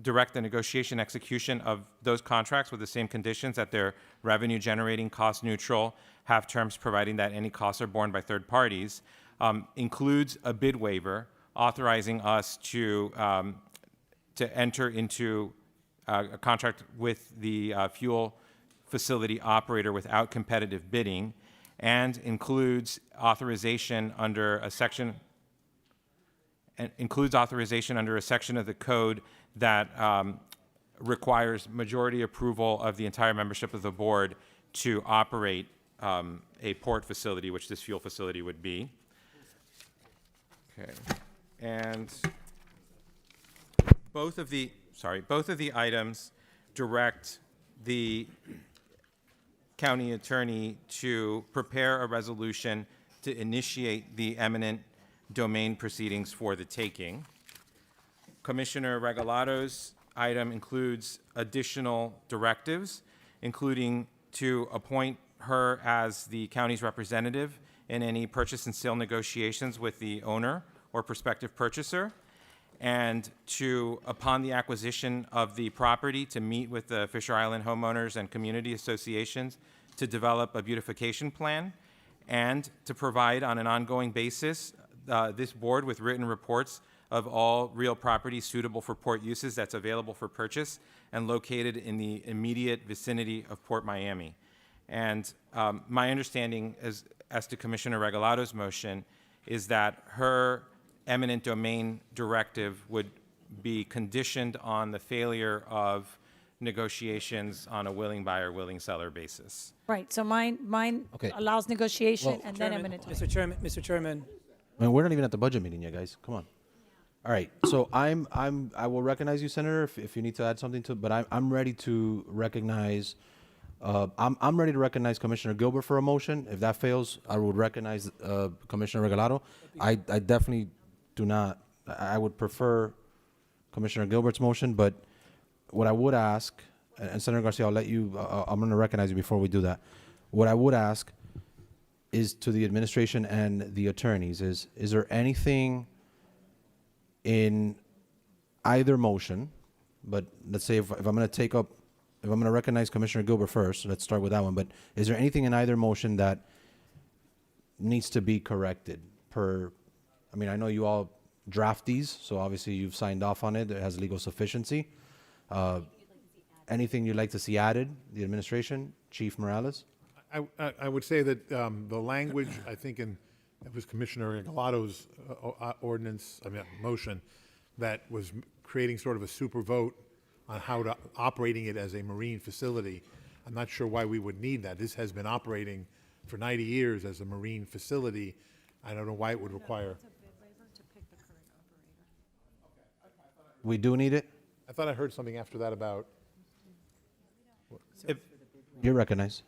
direct the negotiation execution of those contracts with the same conditions, that they're revenue generating, cost neutral, have terms providing that any costs are borne by third parties, includes a bid waiver authorizing us to enter into a contract with the fuel facility operator without competitive bidding, and includes authorization under a section of the code that requires majority approval of the entire membership of the board to operate a port facility, which this fuel facility would be. Okay, and both of the items direct the county attorney to prepare a resolution to initiate the eminent domain proceedings for the taking. Commissioner Regalado's item includes additional directives, including to appoint her as the county's representative in any purchase and sale negotiations with the owner or prospective purchaser, and to, upon the acquisition of the property, to meet with the Fisher Island homeowners and community associations to develop a beautification plan, and to provide on an ongoing basis this board with written reports of all real property suitable for port uses that's available for purchase and located in the immediate vicinity of Port Miami. And my understanding as to Commissioner Regalado's motion is that her eminent domain directive would be conditioned on the failure of negotiations on a willing buyer, willing seller basis. Right, so mine Okay. allows negotiation Well- and then eminent domain. Mr. Chairman, I mean, we're not even at the budget meeting yet, guys. Come on. All right. So I will recognize you, Senator, if you need to add something to, but I'm ready to recognize, I'm ready to recognize Commissioner Gilbert for a motion. If that fails, I would recognize Commissioner Regalado. I definitely do not, I would prefer Commissioner Gilbert's motion, but what I would ask, and Senator Garcia, I'll let you, I'm going to recognize you before we do that. What I would ask is to the administration and the attorneys is there anything in either motion, but let's say if I'm going to take up, if I'm going to recognize Commissioner Gilbert first, let's start with that one, but is there anything in either motion that needs to be corrected per, I mean, I know you all draft these, so obviously you've signed off on it, it has legal sufficiency. Anything you'd like to see added, the administration, Chief Morales? I would say that the language, I think it was Commissioner Regalado's ordinance, motion, that was creating sort of a super vote on how to operating it as a marine facility. I'm not sure why we would need that. This has been operating for 90 years as a marine facility. I don't know why it would require. We do need it? I thought I heard something after that about. You're recognized.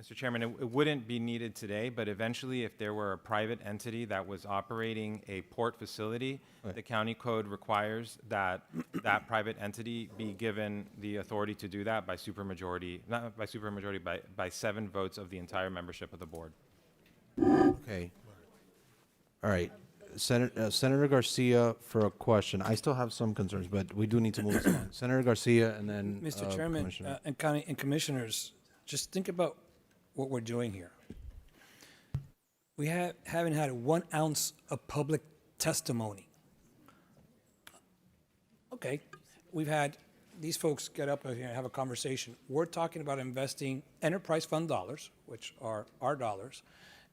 Mr. Chairman, it wouldn't be needed today, but eventually if there were a private entity that was operating a port facility, Right. the county code requires that that private entity be given the authority to do that by supermajority, not by supermajority, by 7 votes of the entire membership of the board. Okay. All right. Senator Garcia for a question. I still have some concerns, but we do need to move this along. Senator Garcia and then Mr. Chairman, Commissioner. and county and commissioners, just think about what we're doing here. We haven't had 1 ounce of public testimony. Okay, we've had these folks get up here and have a conversation. We're talking about investing enterprise fund dollars, which are our dollars,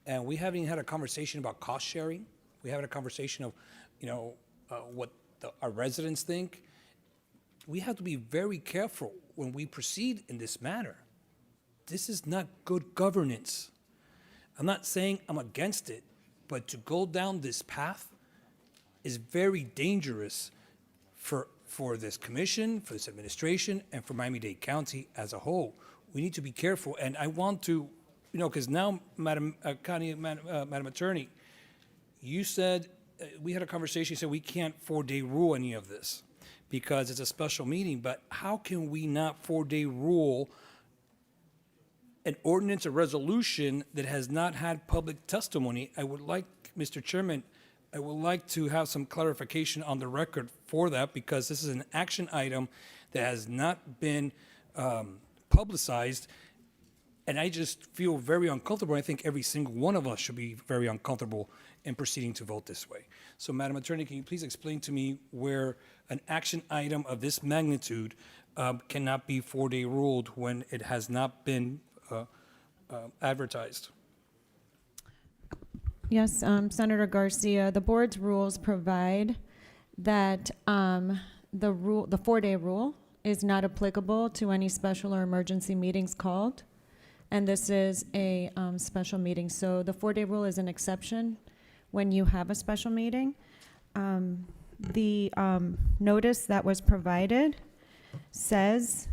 and we haven't even had a conversation about cost sharing. We haven't had a conversation of, what our residents think. We have to be very careful when we proceed in this manner. This is not good governance. I'm not saying I'm against it, but to go down this path is very dangerous for this commission, for this administration, and for Miami-Dade County as a whole. We need to be careful, and I want to, because now, Madam Attorney, you said, we had a conversation, you said we can't 4-day rule any of this because it's a special meeting, but how can we not 4-day rule an ordinance or resolution that has not had public testimony? I would like, Mr. Chairman, I would like to have some clarification on the record for that because this is an action item that has not been publicized. And I just feel very uncomfortable. I think every single one of us should be very uncomfortable in proceeding to vote this way. So, Madam Attorney, can you please explain to me where an action item of this magnitude cannot be 4-day ruled when it has not been advertised? Yes, Senator Garcia, the board's rules provide that the 4-day rule is not applicable to any special or emergency meetings called. And this is a special meeting. So the 4-day rule is an exception when you have a special meeting. The notice that was provided says,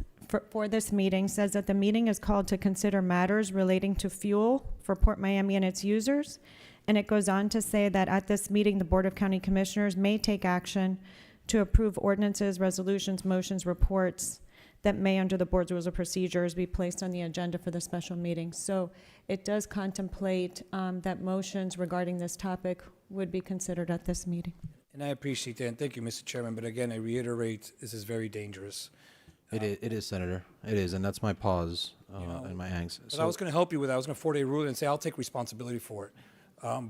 for this meeting, says that the meeting is called to consider matters relating to fuel for Port Miami and its users. And it goes on to say that at this meeting, the Board of County Commissioners may take action to approve ordinances, resolutions, motions, reports that may, under the board's rules of procedures, be placed on the agenda for the special meeting. So it does contemplate that motions regarding this topic would be considered at this meeting. And I appreciate that, and thank you, Mr. Chairman, but again, I reiterate, this is very dangerous. It is, Senator. It is, and that's my pause and my angst. But I was going to help you with that. I was going to 4-day rule it and say, I'll take responsibility for it.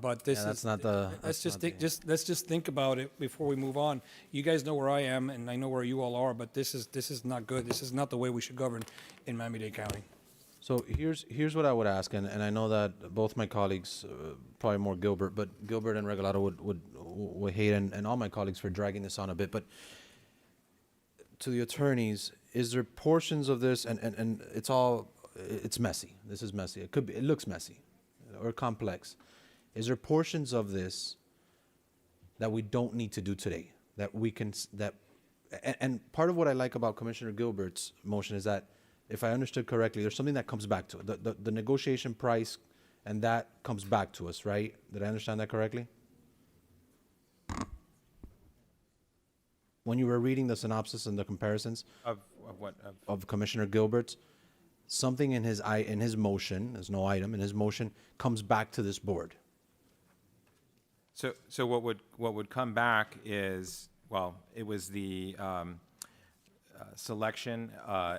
But this Yeah, that's is, not the- let's that's just not think, the- let's just think about it before we move on. You guys know where I am, and I know where you all are, but this is not good. This is not the way we should govern in Miami-Dade County. So here's what I would ask, and I know that both my colleagues, probably more Gilbert, but Gilbert and Regalado would hate, and all my colleagues for dragging this on a bit, but to the attorneys, is there portions of this, and it's messy. This is messy. It looks messy or complex. Is there portions of this that we don't need to do today, that we can, and part of what I like about Commissioner Gilbert's motion is that, if I understood correctly, there's something that comes back to it. The negotiation price, and that comes back to us, right? Did I understand that correctly? When you were reading the synopsis and the comparisons Of what? of Commissioner Gilbert's, something in his motion, there's no item, in his motion comes back to this board. So what would come back is, well, it was the selection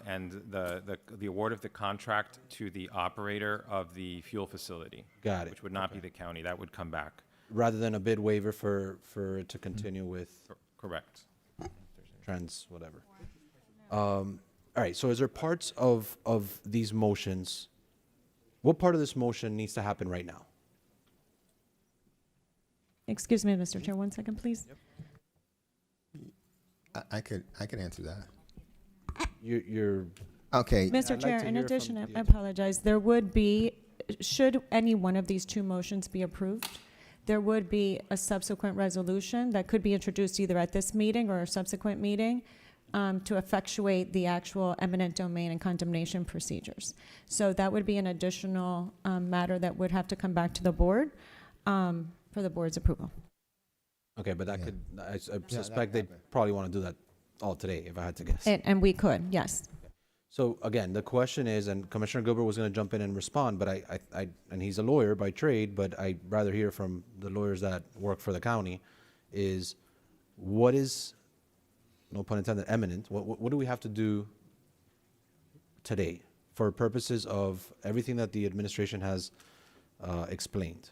and the award of the contract to the operator of the fuel facility. Got it. Which would not be the county. That would come back. Rather than a bid waiver for it to continue with Correct. trans, whatever. All right, so is there parts of these motions, what part of this motion needs to happen right now? Excuse me, Mr. Chair, 1 second, please. I could answer that. You're Okay. Mr. I'd like Chair, to in hear addition, from I the apologize, there would be, should any one of these two motions be approved, there would be a subsequent resolution that could be introduced either at this meeting or a subsequent meeting to effectuate the actual eminent domain and condemnation procedures. So that would be an additional matter that would have to come back to the board for the board's approval. Okay, but that Yeah. could, I that suspect could they'd probably want to do that all today, if I had to guess. And we could, yes. So again, the question is, and Commissioner Gilbert was going to jump in and respond, but and he's a lawyer by trade, but I'd rather hear from the lawyers that work for the county, is what is, no pun intended, eminent? What do we have to do today for purposes of everything that the administration has explained?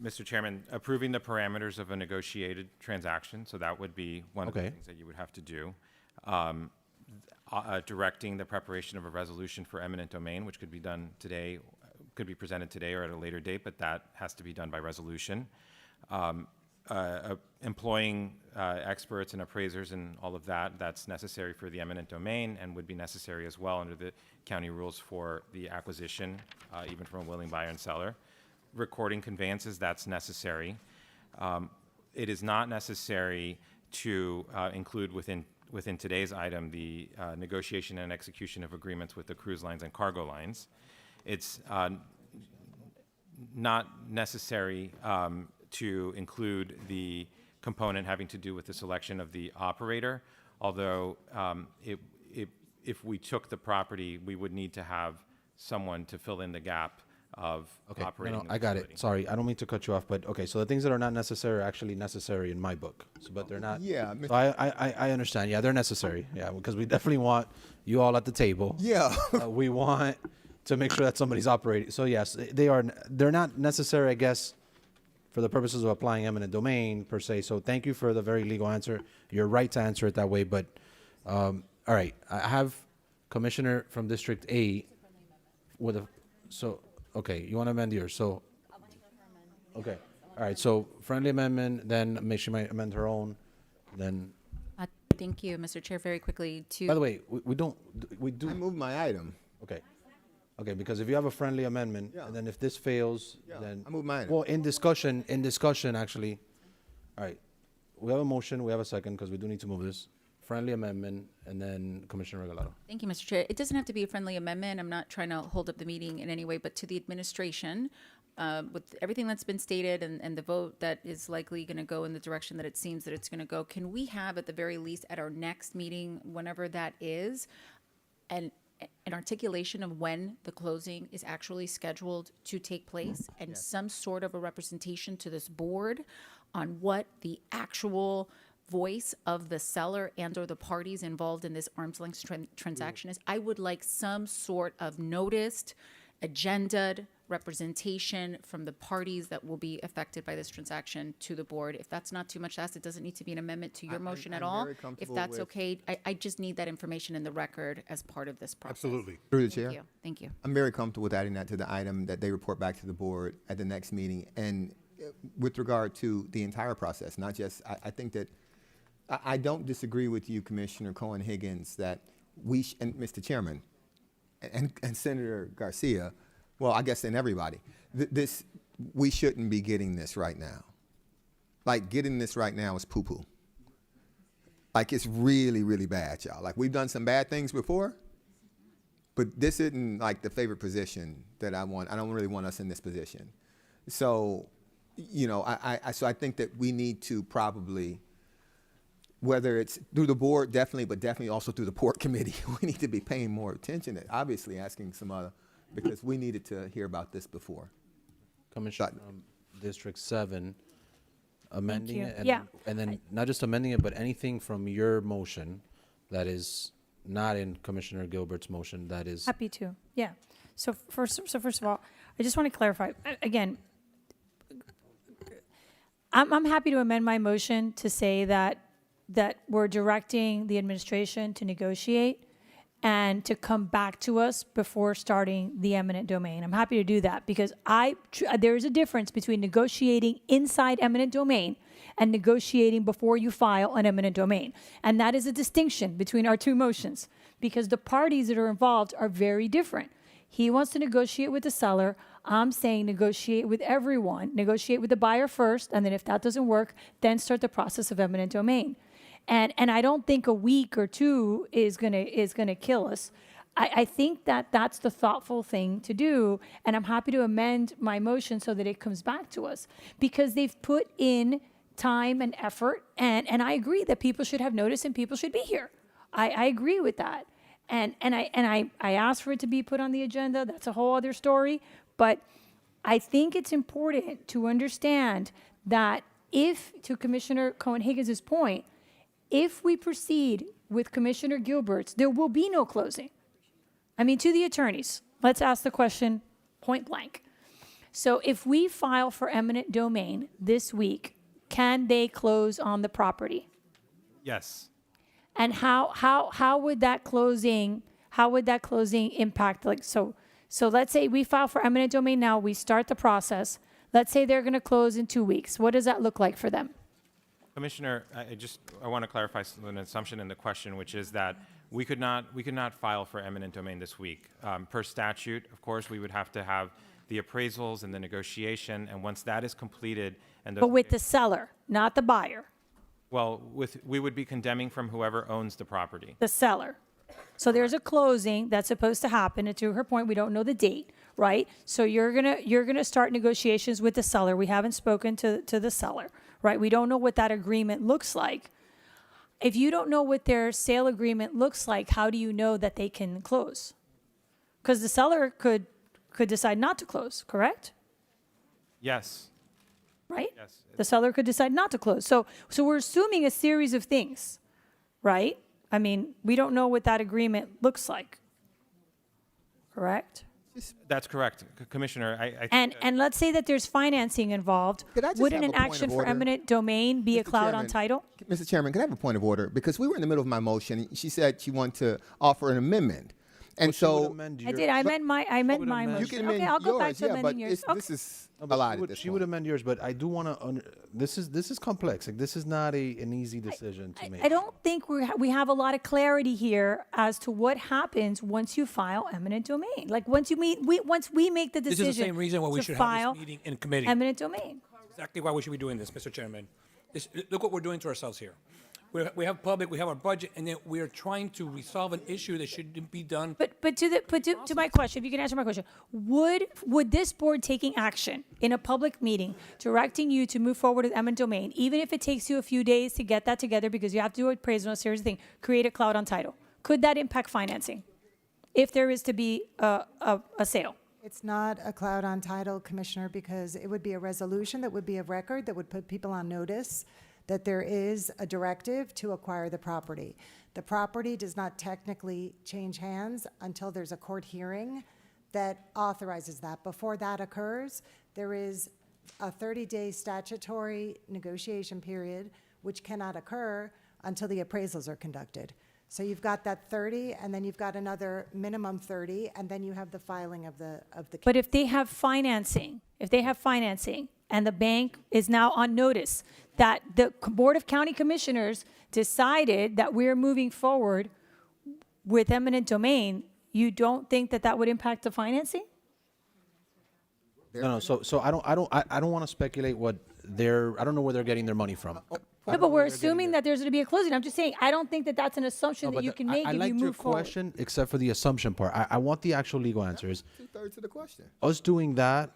Mr. Chairman, approving the parameters of a negotiated transaction, so that would be one of the Okay. things that you would have to do. Directing the preparation of a resolution for eminent domain, which could be done today, could be presented today or at a later date, but that has to be done by resolution. Employing experts and appraisers and all of that, that's necessary for the eminent domain and would be necessary as well under the county rules for the acquisition, even from a willing buyer and seller. Recording conveyances, that's necessary. It is not necessary to include within today's item the negotiation and execution of agreements with the cruise lines and cargo lines. It's not necessary to include the component having to do with the selection of the operator, although if we took the property, we would need to have someone to fill in the gap of Okay, operating the I got facility. it. Sorry, I don't mean to cut you off, but okay, so the things that are not necessary are actually necessary in my book, so, but they're not. Yeah, So I understand. Yeah, they're necessary. Yeah, because we definitely want you all at the table. Yeah. We want to make sure that somebody's operating. So yes, they're not necessary, I guess, for the purposes of applying eminent domain per se. So thank you for the very legal answer. You're right to answer it that way, but, all right, I have Commissioner from District A with okay, you want to amend yours, so. Okay, all right, so friendly amendment, then maybe she might amend her own, then, Thank you, Mr. Chair. Very quickly, by the way, we do. I moved my item. Okay. Okay, because if you have a friendly amendment, Yeah. and then if this fails, Yeah, then. I move mine. Well, in discussion, actually, all right, we have a motion, we have a second, because we do need to move this. Friendly amendment, and then Commissioner Regalado. Thank you, Mr. Chair. It doesn't have to be a friendly amendment. I'm not trying to hold up the meeting in any way, but to the administration, with everything that's been stated and the vote that is likely going to go in the direction that it seems that it's going to go, can we have at the very least at our next meeting, whenever that is, an articulation of when the closing is actually scheduled to take place and some sort of a representation to this board on what the actual voice of the seller and or the parties involved in this arm's length transaction is? I would like some sort of noticed, agenda'd representation from the parties that will be affected by this transaction to the board. If that's not too much to ask, it doesn't need to be an amendment to your motion at I'm all. very If comfortable that's with- okay, I just need that information in the record as part of this process. Absolutely. Through the Thank chair. you. Thank you. I'm very comfortable with adding that to the item that they report back to the board at the next meeting. And with regard to the entire process, not just, I think that, I don't disagree with you, Commissioner Cohen-Higgins, that and Mr. Chairman, and Senator Garcia, well, I guess, and everybody, we shouldn't be getting this right now. Like, getting this right now is poo-poo. Like, it's really, really bad, y'all. Like, we've done some bad things before, but this isn't like the favorite position that I want. I don't really want us in this position. So, you know, so I think that we need to probably, whether it's through the board, definitely, but definitely also through the port committee, we need to be paying more attention to, obviously asking some other, because we needed to hear about this before. Commissioner from District 7, amending you. it, and, Yeah. and then not just amending it, but anything from your motion that is not in Commissioner Gilbert's motion that is. Happy to, yeah. So first of all, I just want to clarify, again, I'm happy to amend my motion to say that we're directing the administration to negotiate and to come back to us before starting the eminent domain. I'm happy to do that because there is a difference between negotiating inside eminent domain and negotiating before you file an eminent domain. And that is a distinction between our two motions because the parties that are involved are very different. He wants to negotiate with the seller. I'm saying negotiate with everyone. Negotiate with the buyer first, and then if that doesn't work, then start the process of eminent domain. And I don't think a week or two is gonna kill us. I think that's the thoughtful thing to do, and I'm happy to amend my motion so that it comes back to us because they've put in time and effort, and I agree that people should have notice and people should be here. I agree with that, and I asked for it to be put on the agenda. That's a whole other story, but I think it's important to understand that if, to Commissioner Cohen-Higgins' point, if we proceed with Commissioner Gilbert's, there will be no closing. I mean, to the attorneys, let's ask the question point blank. So if we file for eminent domain this week, can they close on the property? Yes. And how would that closing impact? Like, so let's say we file for eminent domain now, we start the process. Let's say they're going to close in 2 weeks. What does that look like for them? Commissioner, I want to clarify an assumption in the question, which is that we could not file for eminent domain this week. Per statute, of course, we would have to have the appraisals and the negotiation, and once that is completed, But with the seller, not the buyer, well, we would be condemning from whoever owns the property. the seller. So there's a closing that's supposed to happen, and to her point, we don't know the date, right? So you're gonna start negotiations with the seller. We haven't spoken to the seller, right? We don't know what that agreement looks like. If you don't know what their sale agreement looks like, how do you know that they can close? Because the seller could decide not to close, correct? Yes. Right? Yes. The seller could decide not to close. So we're assuming a series of things, right? I mean, we don't know what that agreement looks like, correct? That's correct, Commissioner. I think And let's say that there's financing involved. Could I just Wouldn't have an a point action of for order? eminent domain be a Mr. cloud on Chairman. title? Mr. Chairman, can I have a point of order? Because we were in the middle of my motion. She said she wanted to offer an amendment. And so I did. I meant my motion. you can amend Okay, I'll go back yours, to yeah, but amending yours. Okay. this is a lot at this She would amend yours, but I do want to. This is complex. Like, this is not an easy decision to make. I don't think we have a lot of clarity here as to what happens once you file eminent domain. Like once we make the decision This is the same reason why we to should file have this meeting in committee. eminent domain. Exactly why we should be doing this, Mr. Chairman. Look what we're doing to ourselves here. We have public, we have our budget, and then we are trying to resolve an issue that shouldn't be done. But to my question, if you can answer my question, would this board taking action in a public meeting directing you to move forward with eminent domain, even if it takes you a few days to get that together because you have to do appraisal, a serious thing, create a cloud on title? Could that impact financing if there is to be a sale? It's not a cloud on title, Commissioner, because it would be a resolution that would be of record that would put people on notice that there is a directive to acquire the property. The property does not technically change hands until there's a court hearing that authorizes that. Before that occurs, there is a 30-day statutory negotiation period, which cannot occur until the appraisals are conducted. So you've got that 30, and then you've got another minimum 30, and then you have the filing of the. But if they have financing, and the bank is now on notice that the Board of County Commissioners decided that we're moving forward with eminent domain, you don't think that that would impact the financing? No, so I don't want to speculate I don't know where they're getting their money from. No, but we're assuming that there's going to be a closing. I'm just saying, I don't think that that's an assumption that you can make I if you liked your move forward. question, except for the assumption part. I want the actual legal answers. 2/3 of the question. Us doing that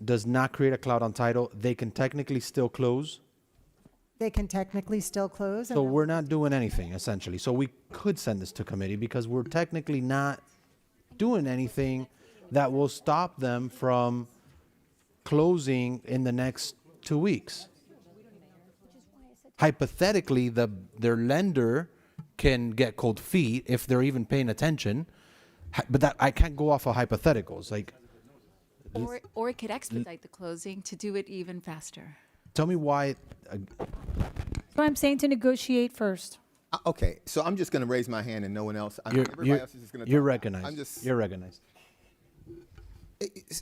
does not create a cloud on title. They can technically still close. They can technically still close. So we're not doing anything, essentially. So we could send this to committee because we're technically not doing anything that will stop them from closing in the next 2 weeks. Hypothetically, their lender can get cold feet if they're even paying attention, but that I can't go off of hypotheticals. Like, Or it could expedite the closing to do it even faster. tell me why. So I'm saying to negotiate first. Okay, so I'm just going to raise my hand and no one else. Everybody else is just going to. You're recognized. I'm just. You're recognized.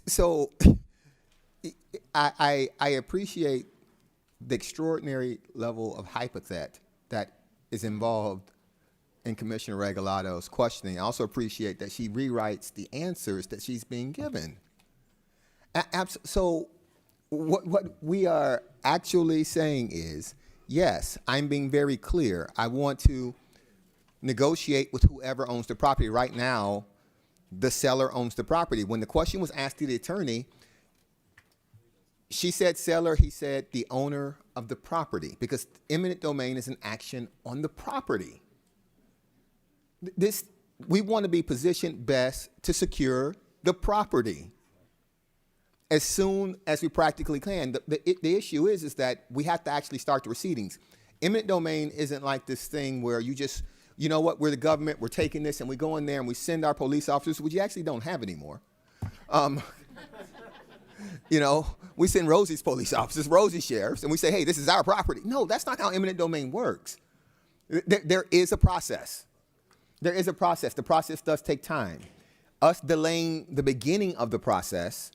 So, I appreciate the extraordinary level of hypothet that is involved in Commissioner Regalado's questioning. I also appreciate that she rewrites the answers that she's being given. So what we are actually saying is, yes, I'm being very clear. I want to negotiate with whoever owns the property. Right now, the seller owns the property. When the question was asked to the attorney, she said seller, he said the owner of the property, because eminent domain is an action on the property. We want to be positioned best to secure the property as soon as we practically can. The issue is that we have to actually start the proceedings. Eminent domain isn't like this thing where you just, you know what, we're the government, we're taking this, and we go in there and we send our police officers, which you actually don't have anymore. You know, we send Rosie's police officers, Rosie's sheriffs, and we say, hey, this is our property. No, that's not how eminent domain works. There is a process. There is a process. The process does take time. Us delaying the beginning of the process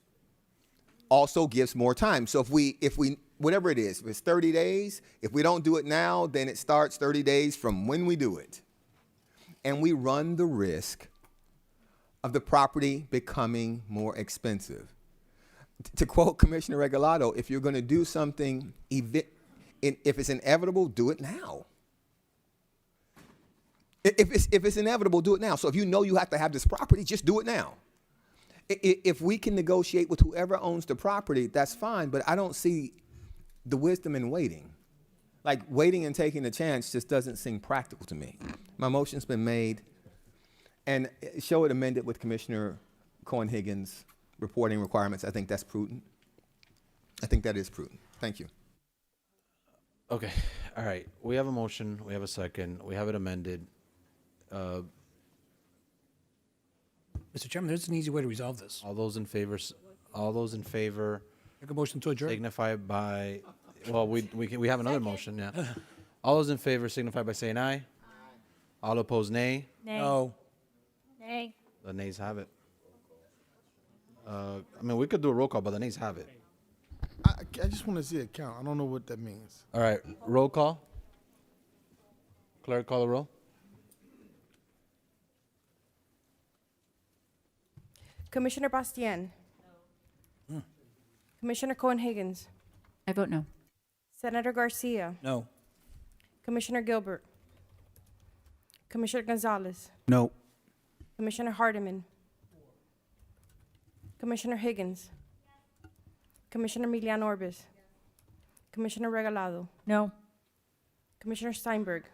also gives more time. So if we whatever it is, if it's 30 days, if we don't do it now, then it starts 30 days from when we do it. And we run the risk of the property becoming more expensive. To quote Commissioner Regalado, if you're going to do something, if it's inevitable, do it now. If it's inevitable, do it now. So if you know you have to have this property, just do it now. If we can negotiate with whoever owns the property, that's fine, but I don't see the wisdom in waiting. Like, waiting and taking a chance just doesn't seem practical to me. My motion's been made, and show it amended with Commissioner Cohen-Higgins' reporting requirements. I think that's prudent. I think that is prudent. Thank you. Okay, all right. We have a motion. We have a second. We have it amended. Mr. Chairman, there's an easy way to resolve this. All those in favor Make a motion to adjourn. signify by, well, we have another motion, yeah. All those in favor signify by saying aye. All opposed, nay. Nay. No. Nay. The nays have it. I mean, we could do a roll call, but the nays have it. I just want to see a count. I don't know what that means. All right, roll call. Clerk, call the roll. Commissioner Bastien. Commissioner Cohen-Higgins. I vote no. Senator Garcia. No. Commissioner Gilbert. Commissioner Gonzalez. No. Commissioner Hardiman. Commissioner Higgins. Commissioner Milian Orbis. Commissioner Regalado. No. Commissioner Steinberg.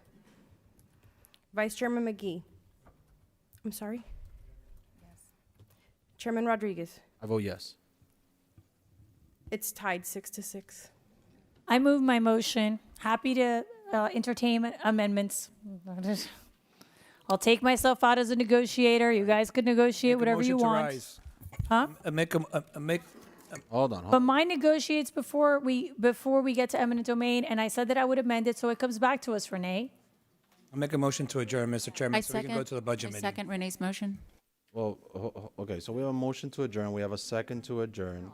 Vice Chairman McGee. I'm sorry? Chairman Rodriguez. I vote yes. It's tied 6-6. I move my motion. Happy to entertain amendments. I'll take myself out as a negotiator. You guys could negotiate whatever you want. Huh? Hold on. But mine negotiates before we get to eminent domain, and I said that I would amend it so it comes back to us, Renee. I'll make a motion to adjourn, Mr. Chairman, I so we can go to the budget I meeting. second Renee's motion. Well, okay, so we have a motion to adjourn. We have a second to adjourn.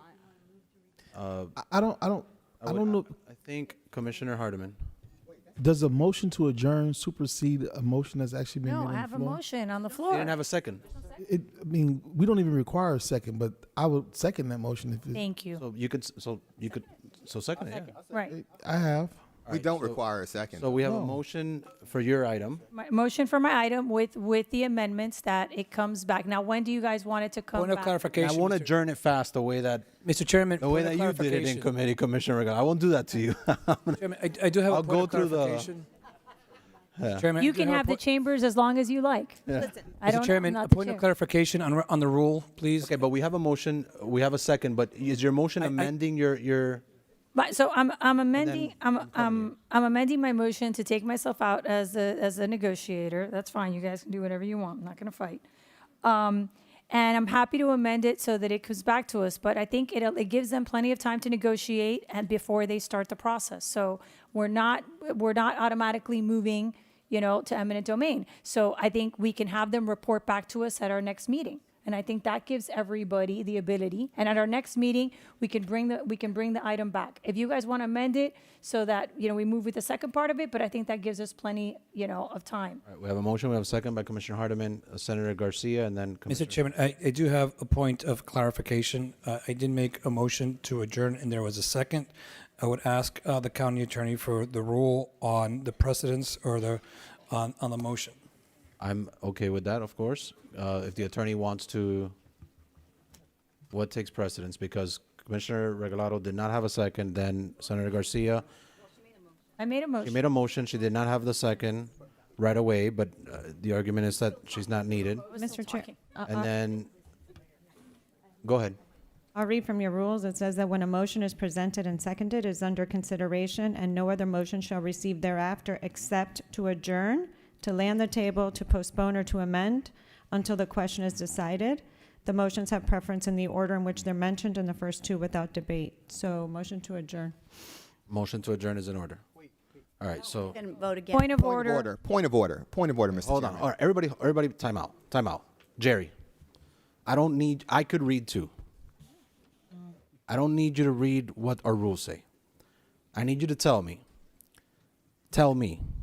I don't know. I think Commissioner Hardiman. Does a motion to adjourn supersede a motion that's actually been No, made on I the have a floor? motion on the You floor. didn't have a second. I mean, we don't even require a second, but I would second that motion if it, Thank you. So second it, yeah. Right. I have. We don't require a second. So we have a No. motion for your item. My motion for my item with the amendments that it comes back. Now, when do you guys want it to come Point of back? I clarification. won't Mr. adjourn it fast the way that Mr. Chairman, the way point that of you did it in clarification. committee, Commissioner Regalado. I won't do that to you. Chairman, I do have I'll a point go of through the- clarification. Yeah. Chairman, You I do can have the point- chambers as long as you like. Listen, I don't Mr. know, Chairman, I'm a not the point of chair. clarification on the rule, please. Okay, but we have a motion. We have a second. But is your motion amending your? But so I'm amending I'm amending my motion to take myself out as a negotiator. That's fine. You guys can do whatever you want. I'm not going to fight. And I'm happy to amend it so that it comes back to us. But I think it gives them plenty of time to negotiate and before they start the process. So we're not automatically moving, to eminent domain. So I think we can have them report back to us at our next meeting. And I think that gives everybody the ability. And at our next meeting, we can bring the item back. If you guys want to amend it so that, we move with the second part of it, but I think that gives us plenty, of time. All right, we have a motion. We have a second by Commissioner Hardiman, Senator Garcia, and then Commissioner. Mr. Chairman, I do have a point of clarification. I did make a motion to adjourn, and there was a second. I would ask the county attorney for the rule on the precedence or on the motion. I'm okay with that, of course. If the attorney wants to, what takes precedence? Because Commissioner Regalado did not have a second, then Senator Garcia, I made a she motion. made a motion, she did not have the second right away, but the argument is that she's not needed. Mr. Chair, And then, go ahead. I'll read from your rules. It says that when a motion is presented and seconded, it is under consideration, and no other motion shall receive thereafter except to adjourn, to lay on the table, to postpone, or to amend until the question is decided. The motions have preference in the order in which they're mentioned in the first two without debate. So motion to adjourn. Motion to adjourn is in order. All right, so, Going to vote again. Point of Point of order. order. Point of order. Point of order, Mr. hold on. Chairman. All right, everybody, time out. Time out. Jerry, I could read too. I don't need you to read what our rules say. I need you to tell me,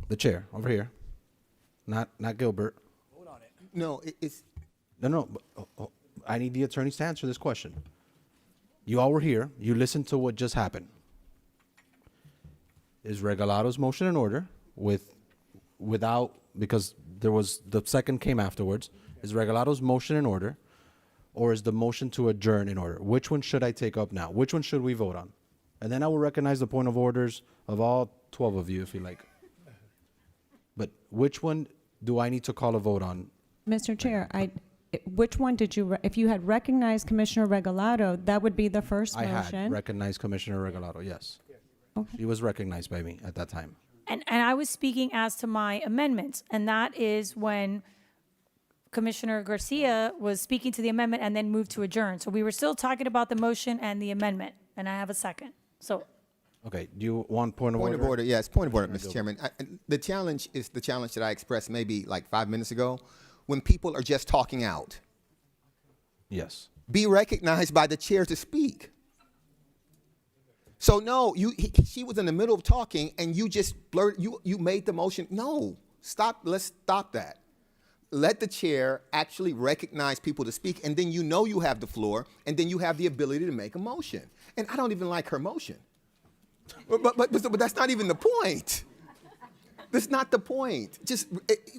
the chair over here, not Gilbert. No, it's No, but, I need the attorneys to answer this question. You all were here. You listened to what just happened. Is Regalado's motion in order without, because the second came afterwards. Is Regalado's motion in order, or is the motion to adjourn in order? Which one should I take up now? Which one should we vote on? And then I will recognize the point of orders of all 12 of you if you like. But which one do I need to call a vote on? Mr. Chair, which one did you, if you had recognized Commissioner Regalado, that would be the first I motion. had recognized Commissioner Regalado, yes. Okay. She was recognized by me at that time. And I was speaking as to my amendments, and that is when Commissioner Garcia was speaking to the amendment and then moved to adjourn. So we were still talking about the motion and the amendment, and I have a second. So Okay, do you want point of order? point of order. Yes, point of order, Mr. Chairman. The challenge is the challenge that I expressed maybe like 5 minutes ago, when people are just talking out. Yes. Be recognized by the chair to speak. So no, she was in the middle of talking and you just you made the motion. No, stop. Let's stop that. Let the chair actually recognize people to speak, and then you have the floor, and then you have the ability to make a motion. And I don't even like her motion. But that's not even the point. That's not the point. Just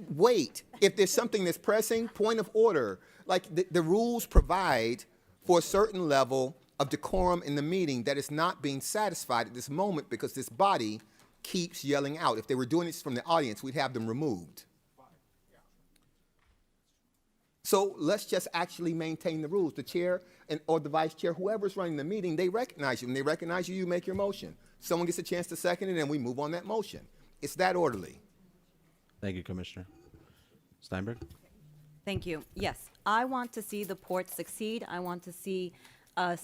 wait. If there's something that's pressing, point of order. Like the rules provide for a certain level of decorum in the meeting that is not being satisfied at this moment because this body keeps yelling out. If they were doing this from the audience, we'd have them removed. So let's just actually maintain the rules. The chair or the vice chair, whoever's running the meeting, they recognize you. When they recognize you, you make your motion. Someone gets a chance to second it, and we move on that motion. It's that orderly. Thank you, Commissioner. Steinberg? Thank you. Yes, I want to see the port succeed. I want to see us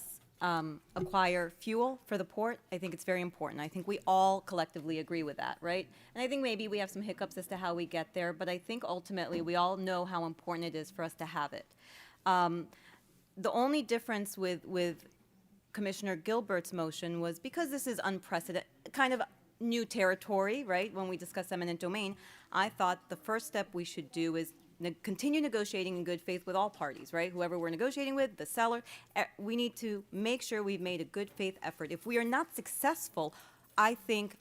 acquire fuel for the port. I think it's very important. I think we all collectively agree with that, right? And I think maybe we have some hiccups as to how we get there, but I think ultimately we all know how important it is for us to have it. The only difference with Commissioner Gilbert's motion was because this is unprecedented, kind of new territory, right? When we discuss eminent domain, I thought the first step we should do is continue negotiating in good faith with all parties, right? Whoever we're negotiating with, the seller, we need to make sure we've made a good faith effort. If we are not successful, I think,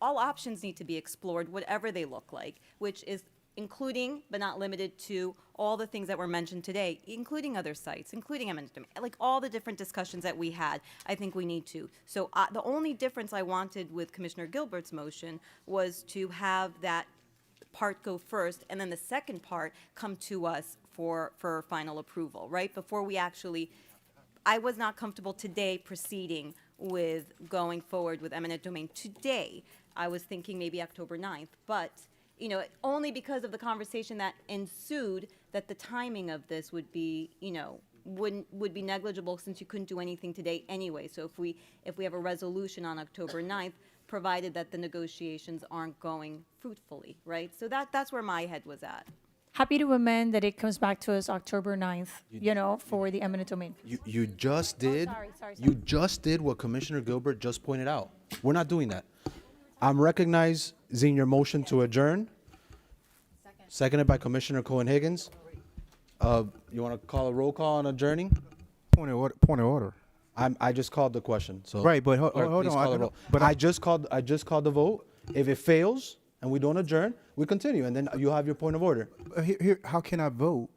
all options need to be explored, whatever they look like, which is including, but not limited to, all the things that were mentioned today, including other sites, including eminent domain, like all the different discussions that we had, I think we need to. So the only difference I wanted with Commissioner Gilbert's motion was to have that part go first, and then the second part come to us for final approval, right? Before we actually, I was not comfortable today proceeding with going forward with eminent domain today. I was thinking maybe October 9th, but, only because of the conversation that ensued that the timing of this would be, would be negligible since you couldn't do anything today anyway. So if we have a resolution on October 9th, provided that the negotiations aren't going fruitfully, right? So that's where my head was at. Happy to amend that it comes back to us October 9th, for the eminent domain. You just did. Sorry. You just did what Commissioner Gilbert just pointed out. We're not doing that. I'm recognizing your motion to adjourn. Seconded by Commissioner Cohen-Higgins. You want to call a roll call on adjourning? Point of order. I just called the question. So Right, but hold please on. call the roll. I just called the vote. If it fails and we don't adjourn, we continue, and then you have your point of order. Here, how can I vote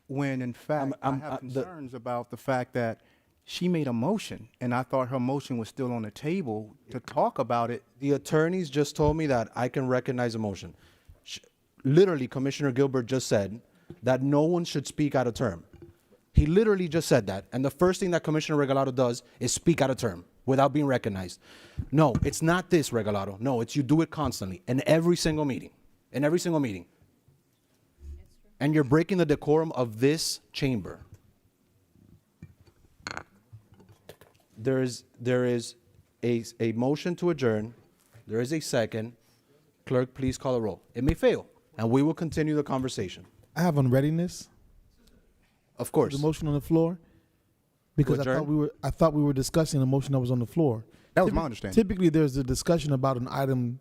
when, in fact, I have concerns about the fact that she made a motion, and I thought her motion was still on the table to talk about it. The attorneys just told me that I can recognize a motion. Literally, Commissioner Gilbert just said that no one should speak out of term. He literally just said that. And the first thing that Commissioner Regalado does is speak out of term without being recognized. No, it's not this, Regalado. No, it's you do it constantly in every single meeting. In every single meeting. And you're breaking the decorum of this chamber. There is a motion to adjourn. There is a second. Clerk, please call a roll. It may fail, and we will continue the conversation. I have unreadiness. Of course. The motion on the floor, because I thought we were discussing the motion that was on the floor. That was my understanding. Typically, there's a discussion about an item.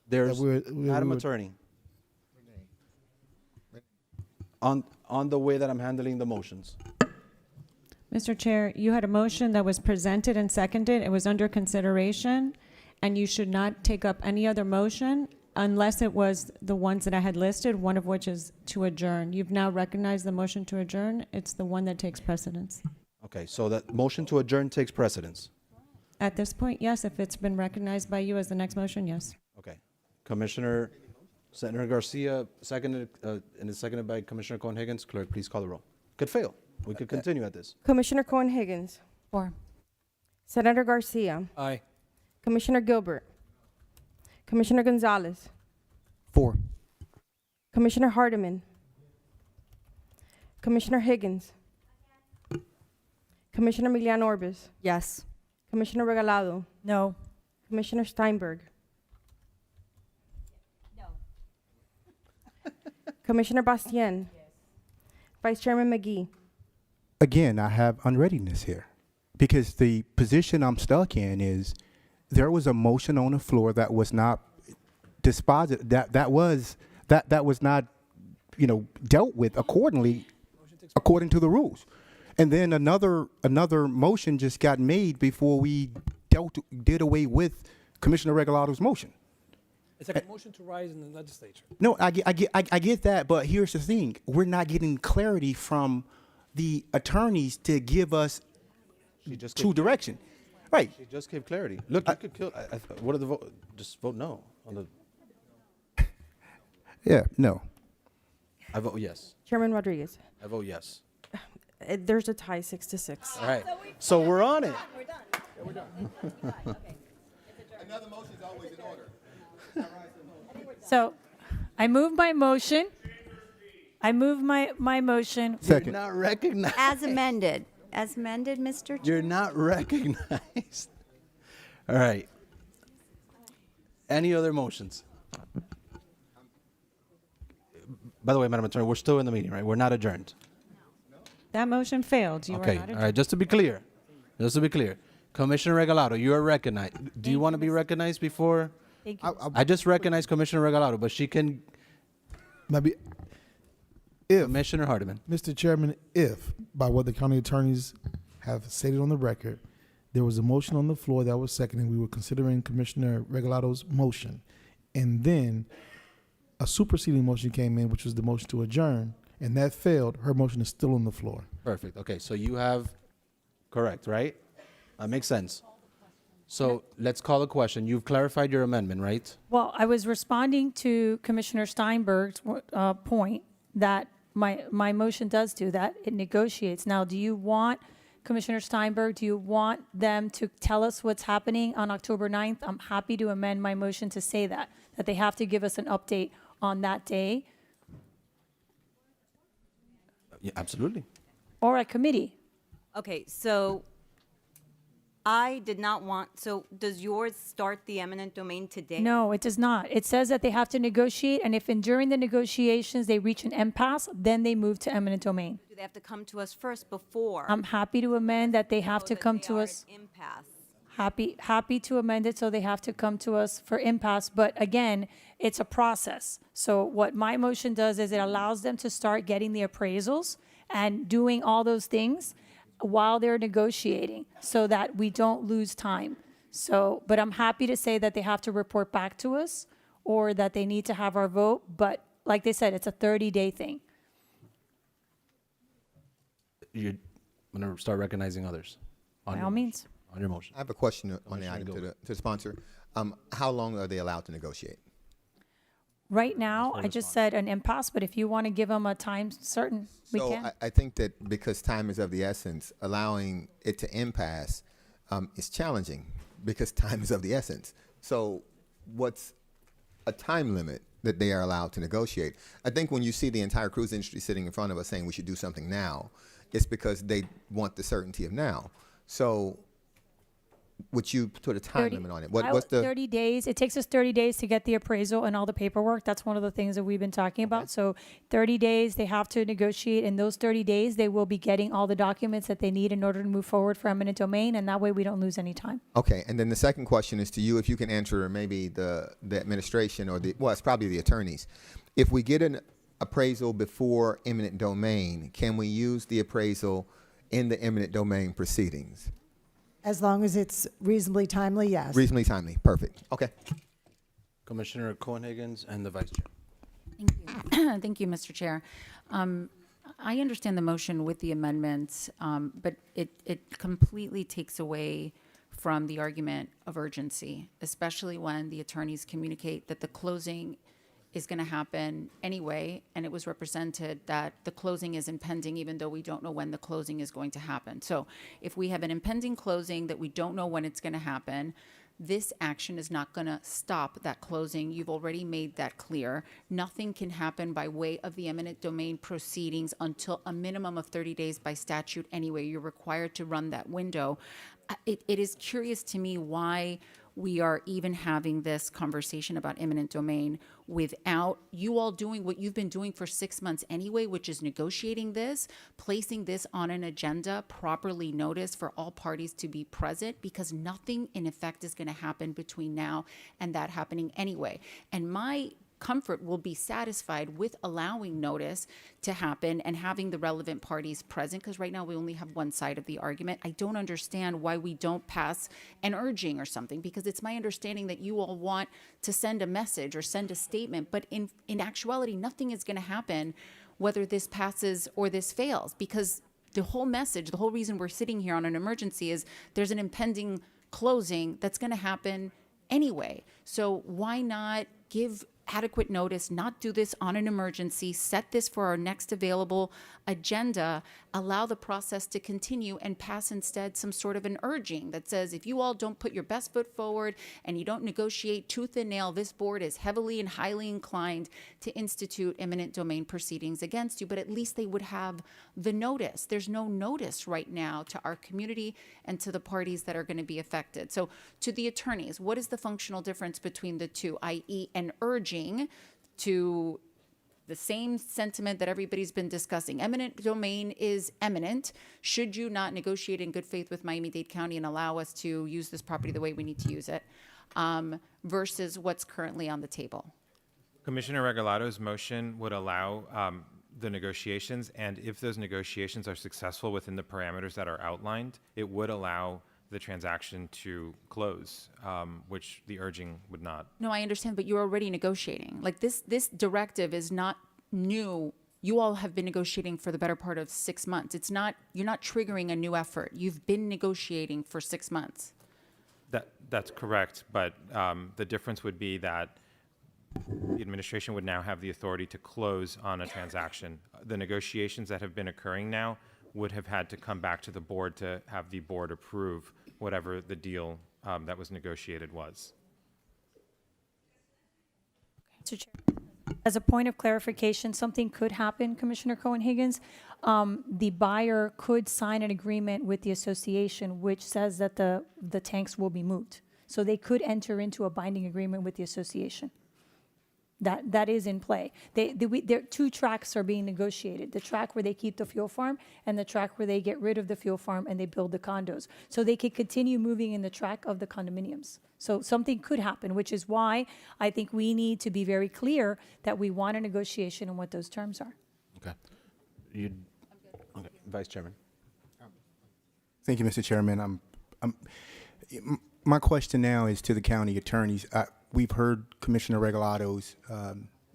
There's Madam Attorney. On the way that I'm handling the motions. Mr. Chair, you had a motion that was presented and seconded. It was under consideration, and you should not take up any other motion unless it was the ones that I had listed, one of which is to adjourn. You've now recognized the motion to adjourn. It's the one that takes precedence. Okay, so that motion to adjourn takes precedence. At this point, yes. If it's been recognized by you as the next motion, yes. Okay. Senator Garcia, seconded, and is seconded by Commissioner Cohen-Higgins. Clerk, please call the roll. Could fail. We could continue at this. Commissioner Cohen-Higgins. 4. Senator Garcia. Aye. Commissioner Gilbert. Commissioner Gonzalez. 4. Commissioner Hardiman. Commissioner Higgins. Commissioner Emiliano Orbis. Yes. Commissioner Regalado. No. Commissioner Steinberg. No. Commissioner Bastien. Vice Chairman McGee. Again, I have unreadiness here, because the position I'm stuck in is there was a motion on the floor that was not dispositive, that was not, dealt with accordingly, according to the rules. And then another motion just got made before we did away with Commissioner Regalado's motion. It's like a motion to rise in the legislature. No, I get that, but here's the thing: we're not getting clarity from the attorneys to give us true direction. Right. She just gave clarity. Look, you could kill. What are the vote? Just vote no on the. Yeah. No. I vote yes. Chairman Rodriguez. I vote yes. There's a tie, 6-6. All right. So we're on it. We're done. Another motion is always in order. So I move my motion. I move my motion. You're not recognized. As amended, Mr. Chair. You're not recognized. All right. Any other motions? By the way, Madam Attorney, we're still in the meeting, right? We're not adjourned. That motion failed. You Okay. are not All right. Just to be clear. Commissioner Regalado, you are recognized. Do you want to be recognized before? Thank you. I just recognized Commissioner Regalado, but she can. Maybe if Commissioner Hardiman. Mr. Chairman, if by what the county attorneys have stated on the record, there was a motion on the floor that was seconded, we were considering Commissioner Regalado's motion, and then a superseding motion came in, which was the motion to adjourn, and that failed, her motion is still on the floor. Perfect. Okay. So you have, correct, right? That makes sense. So let's call a question. You've clarified your amendment, right? Well, I was responding to Commissioner Steinberg's point that my motion does do that. It negotiates. Now, do you want, Commissioner Steinberg, do you want them to tell us what's happening on October 9th? I'm happy to amend my motion to say that they have to give us an update on that day Yeah, absolutely. or a committee. Okay, so I did not want, so does yours start the eminent domain today? No, it does not. It says that they have to negotiate, and if during the negotiations they reach an impasse, then they move to eminent domain. Do they have to come to us first before? I'm happy to amend that they have so to that come they to are us. at impasse? Happy to amend it so they have to come to us for impasse. But again, it's a process. So what my motion does is it allows them to start getting the appraisals and doing all those things while they're negotiating so that we don't lose time. So, but I'm happy to say that they have to report back to us or that they need to have our vote. But like they said, it's a 30-day thing. You're going to start recognizing others. By all means. On your motion. I have a question on the Commissioner item to Gilbert. the sponsor. How long are they allowed to negotiate? Right now, I just said an impasse, but if you want to give them a time certain, we So can. I think that because time is of the essence, allowing it to impasse is challenging because time is of the essence. So what's a time limit that they are allowed to negotiate? I think when you see the entire cruise industry sitting in front of us saying we should do something now, it's because they want the certainty of now. So would you put a time limit on it? What's the 30 days. It takes us 30 days to get the appraisal and all the paperwork. That's one of the things that we've been talking about. So 30 days, they have to negotiate. In those 30 days, they will be getting all the documents that they need in order to move forward for eminent domain. And that way we don't lose any time. Okay, and then the second question is to you, if you can answer maybe the administration or well, it's probably the attorneys. If we get an appraisal before eminent domain, can we use the appraisal in the eminent domain proceedings? As long as it's reasonably timely, yes. Reasonably timely, perfect. Okay. Commissioner Cohen-Higgins and the Vice Chair. Thank you. Thank you, Mr. Chair. I understand the motion with the amendments, but it completely takes away from the argument of urgency, especially when the attorneys communicate that the closing is going to happen anyway, and it was represented that the closing is impending even though we don't know when the closing is going to happen. So if we have an impending closing that we don't know when it's going to happen, this action is not going to stop that closing. You've already made that clear. Nothing can happen by way of the eminent domain proceedings until a minimum of 30 days by statute anyway. You're required to run that window. It is curious to me why we are even having this conversation about eminent domain without you all doing what you've been doing for 6 months anyway, which is negotiating this, placing this on an agenda, properly noticed for all parties to be present, because nothing in effect is going to happen between now and that happening anyway. And my comfort will be satisfied with allowing notice to happen and having the relevant parties present, because right now we only have one side of the argument. I don't understand why we don't pass an urging or something, because it's my understanding that you all want to send a message or send a statement, but in actuality, nothing is going to happen whether this passes or this fails, because the whole message, the whole reason we're sitting here on an emergency is there's an impending closing that's going to happen anyway. So why not give adequate notice, not do this on an emergency, set this for our next available agenda, allow the process to continue, and pass instead some sort of an urging that says, if you all don't put your best foot forward and you don't negotiate tooth and nail, this board is heavily and highly inclined to institute eminent domain proceedings against you. But at least they would have the notice. There's no notice right now to our community and to the parties that are going to be affected. So to the attorneys, what is the functional difference between the two, i.e. an urging to the same sentiment that everybody's been discussing? Eminent domain is eminent. Should you not negotiate in good faith with Miami-Dade County and allow us to use this property the way we need to use it, versus what's currently on the table? Commissioner Regalado's motion would allow the negotiations, and if those negotiations are successful within the parameters that are outlined, it would allow the transaction to close, which the urging would not. No, I understand, but you're already negotiating. Like this directive is not new. You all have been negotiating for the better part of 6 months. It's not, you're not triggering a new effort. You've been negotiating for 6 months. That's correct, but the difference would be that the administration would now have the authority to close on a transaction. The negotiations that have been occurring now would have had to come back to the board to have the board approve whatever the deal that was negotiated was. Mr. Chair, as a point of clarification, something could happen, Commissioner Cohen-Higgins. The buyer could sign an agreement with the association which says that the tanks will be moved. So they could enter into a binding agreement with the association. That is in play. There two tracks are being negotiated: the track where they keep the fuel farm and the track where they get rid of the fuel farm and they build the condos. So they could continue moving in the track of the condominiums. So something could happen, which is why I think we need to be very clear that we want a negotiation and what those terms are. Okay. Okay, Vice Chairman. Thank you, Mr. Chairman. My question now is to the county attorneys. We've heard Commissioner Regalado's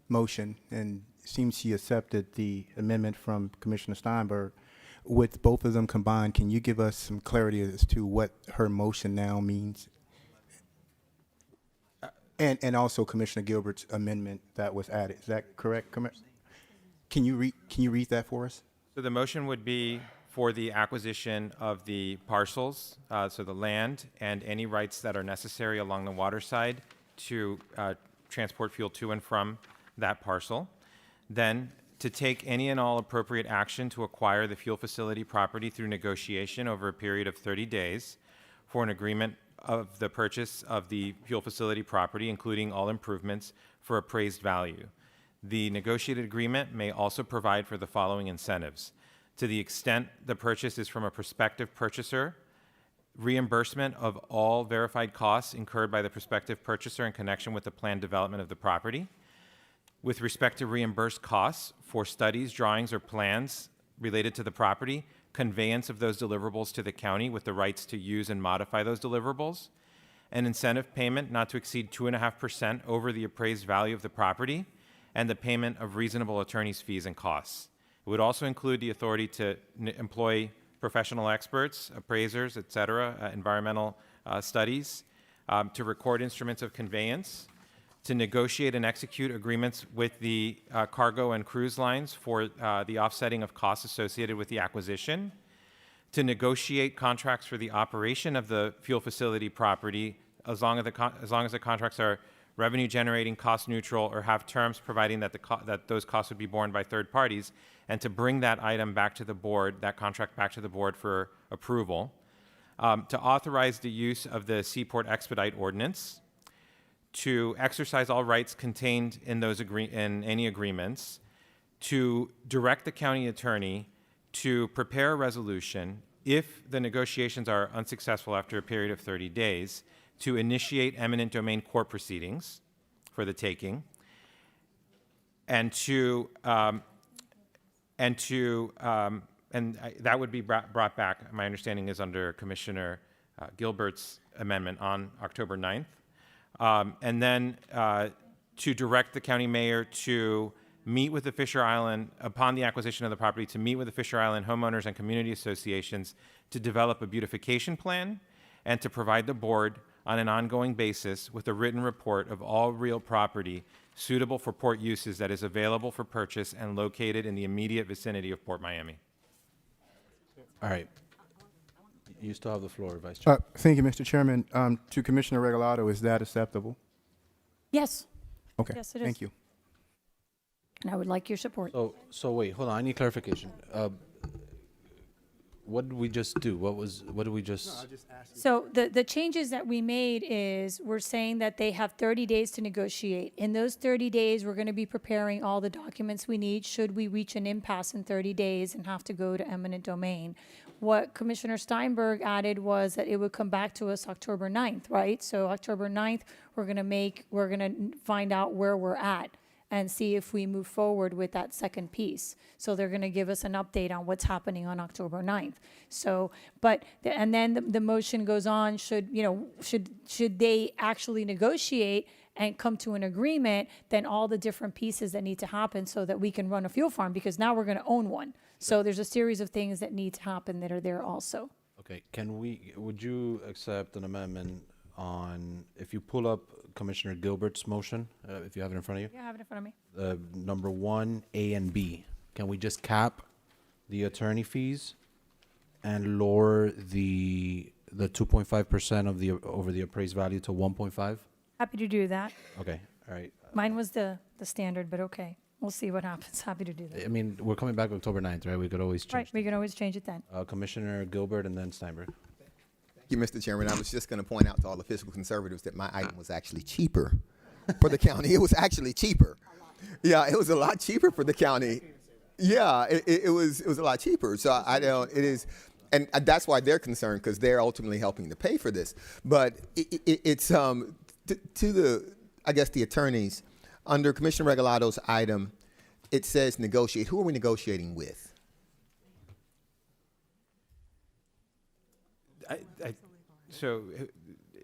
motion, and it seems she accepted the amendment from Commissioner Steinberg. With both of them combined, can you give us some clarity as to what her motion now means? And also Commissioner Gilbert's amendment that was added. Is that correct? Can you read that for us? So the motion would be for the acquisition of the parcels, so the land and any rights that are necessary along the water side to transport fuel to and from that parcel. Then to take any and all appropriate action to acquire the fuel facility property through negotiation over a period of 30 days for an agreement of the purchase of the fuel facility property, including all improvements, for appraised value. The negotiated agreement may also provide for the following incentives: to the extent the purchase is from a prospective purchaser, reimbursement of all verified costs incurred by the prospective purchaser in connection with the planned development of the property. With respect to reimbursed costs for studies, drawings, or plans related to the property, conveyance of those deliverables to the county with the rights to use and modify those deliverables, an incentive payment not to exceed 2.5% over the appraised value of the property, and the payment of reasonable attorney's fees and costs. It would also include the authority to employ professional experts, appraisers, et cetera, environmental studies, to record instruments of conveyance, to negotiate and execute agreements with the cargo and cruise lines for the offsetting of costs associated with the acquisition, to negotiate contracts for the operation of the fuel facility property as long as the contracts are revenue generating, cost neutral, or have terms providing that that those costs would be borne by third parties, and to bring that item back to the board, that contract back to the board for approval, to authorize the use of the Seaport Expedite Ordinance, to exercise all rights contained in those in any agreements, to direct the county attorney to prepare a resolution if the negotiations are unsuccessful after a period of 30 days, to initiate eminent domain court proceedings for the taking, that would be brought back, my understanding is under Commissioner Gilbert's amendment on October 9th. And then to direct the county mayor to meet with the Fisher Island, upon the acquisition of the property, to meet with the Fisher Island homeowners and community associations to develop a beautification plan and to provide the board on an ongoing basis with a written report of all real property suitable for port uses that is available for purchase and located in the immediate vicinity of Port Miami. All right. You still have the floor, Vice Chair. Thank you, Mr. Chairman. To Commissioner Regalado, is that acceptable? Yes. Okay. Yes, it is. Thank you. And I would like your support. So wait, hold on. I need clarification. What did we just do? What did we just? So the changes that we made is we're saying that they have 30 days to negotiate. In those 30 days, we're going to be preparing all the documents we need should we reach an impasse in 30 days and have to go to eminent domain. What Commissioner Steinberg added was that it would come back to us October 9th, right? So October 9th, we're going to find out where we're at and see if we move forward with that second piece. So they're going to give us an update on what's happening on October 9th. So, and then the motion goes on, should they actually negotiate and come to an agreement, then all the different pieces that need to happen so that we can run a fuel farm, because now we're going to own one. So there's a series of things that need to happen that are there also. Okay. Would you accept an amendment on, if you pull up Commissioner Gilbert's motion, if you have it in front of you? Yeah, I have it in front of me. Number 1, A and B. Can we just cap the attorney fees and lower the 2.5% of the over the appraised value to 1.5? Happy to do that. Okay. All right. Mine was the standard, but okay. We'll see what happens. Happy to do that. I mean, we're coming back October 9th, right? We could always change. Right, we can always change it then. Commissioner Gilbert and then Steinberg. Thank you, Mr. Chairman. I was just going to point out to all the fiscal conservatives that my item was actually cheaper for the county. It was actually cheaper. Yeah, it was a lot cheaper for the county. Yeah, it was a lot cheaper. So I don't. It is, and that's why they're concerned, because they're ultimately helping to pay for this. But it's to the, I guess, the attorneys under Commissioner Regalado's item. It says negotiate. Who are we negotiating with? So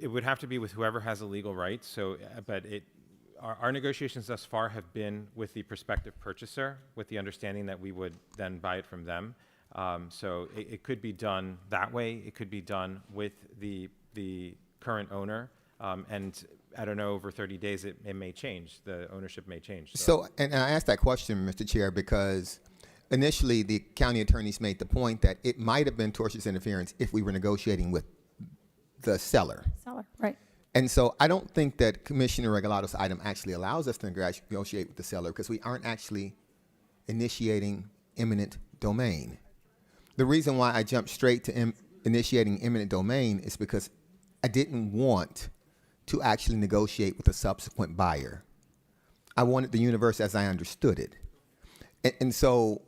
it would have to be with whoever has a legal right. So, but our negotiations thus far have been with the prospective purchaser, with the understanding that we would then buy it from them. So it could be done that way. It could be done with the current owner. And I don't know, over 30 days, it may change. The ownership may change. So, and I asked that question, Mr. Chair, because initially the county attorneys made the point that it might have been tortious interference if we were negotiating with the seller. Seller, right. And so I don't think that Commissioner Regalado's item actually allows us to negotiate with the seller, because we aren't actually initiating eminent domain. The reason why I jumped straight to initiating eminent domain is because I didn't want to actually negotiate with a subsequent buyer. I wanted the universe as I understood it. And so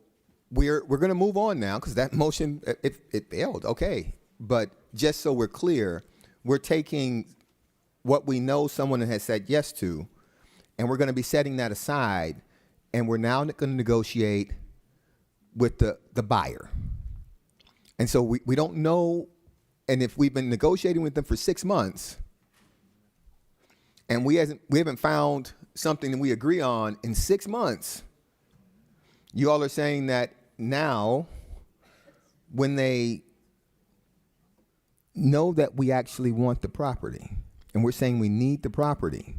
we're going to move on now, because that motion, it failed. Okay. But just so we're clear, we're taking what we know someone has said yes to, and we're going to be setting that aside, and we're now going to negotiate with the buyer. And so we don't know, and if we've been negotiating with them for 6 months, and we haven't found something that we agree on in 6 months, you all are saying that now, when they know that we actually want the property, and we're saying we need the property,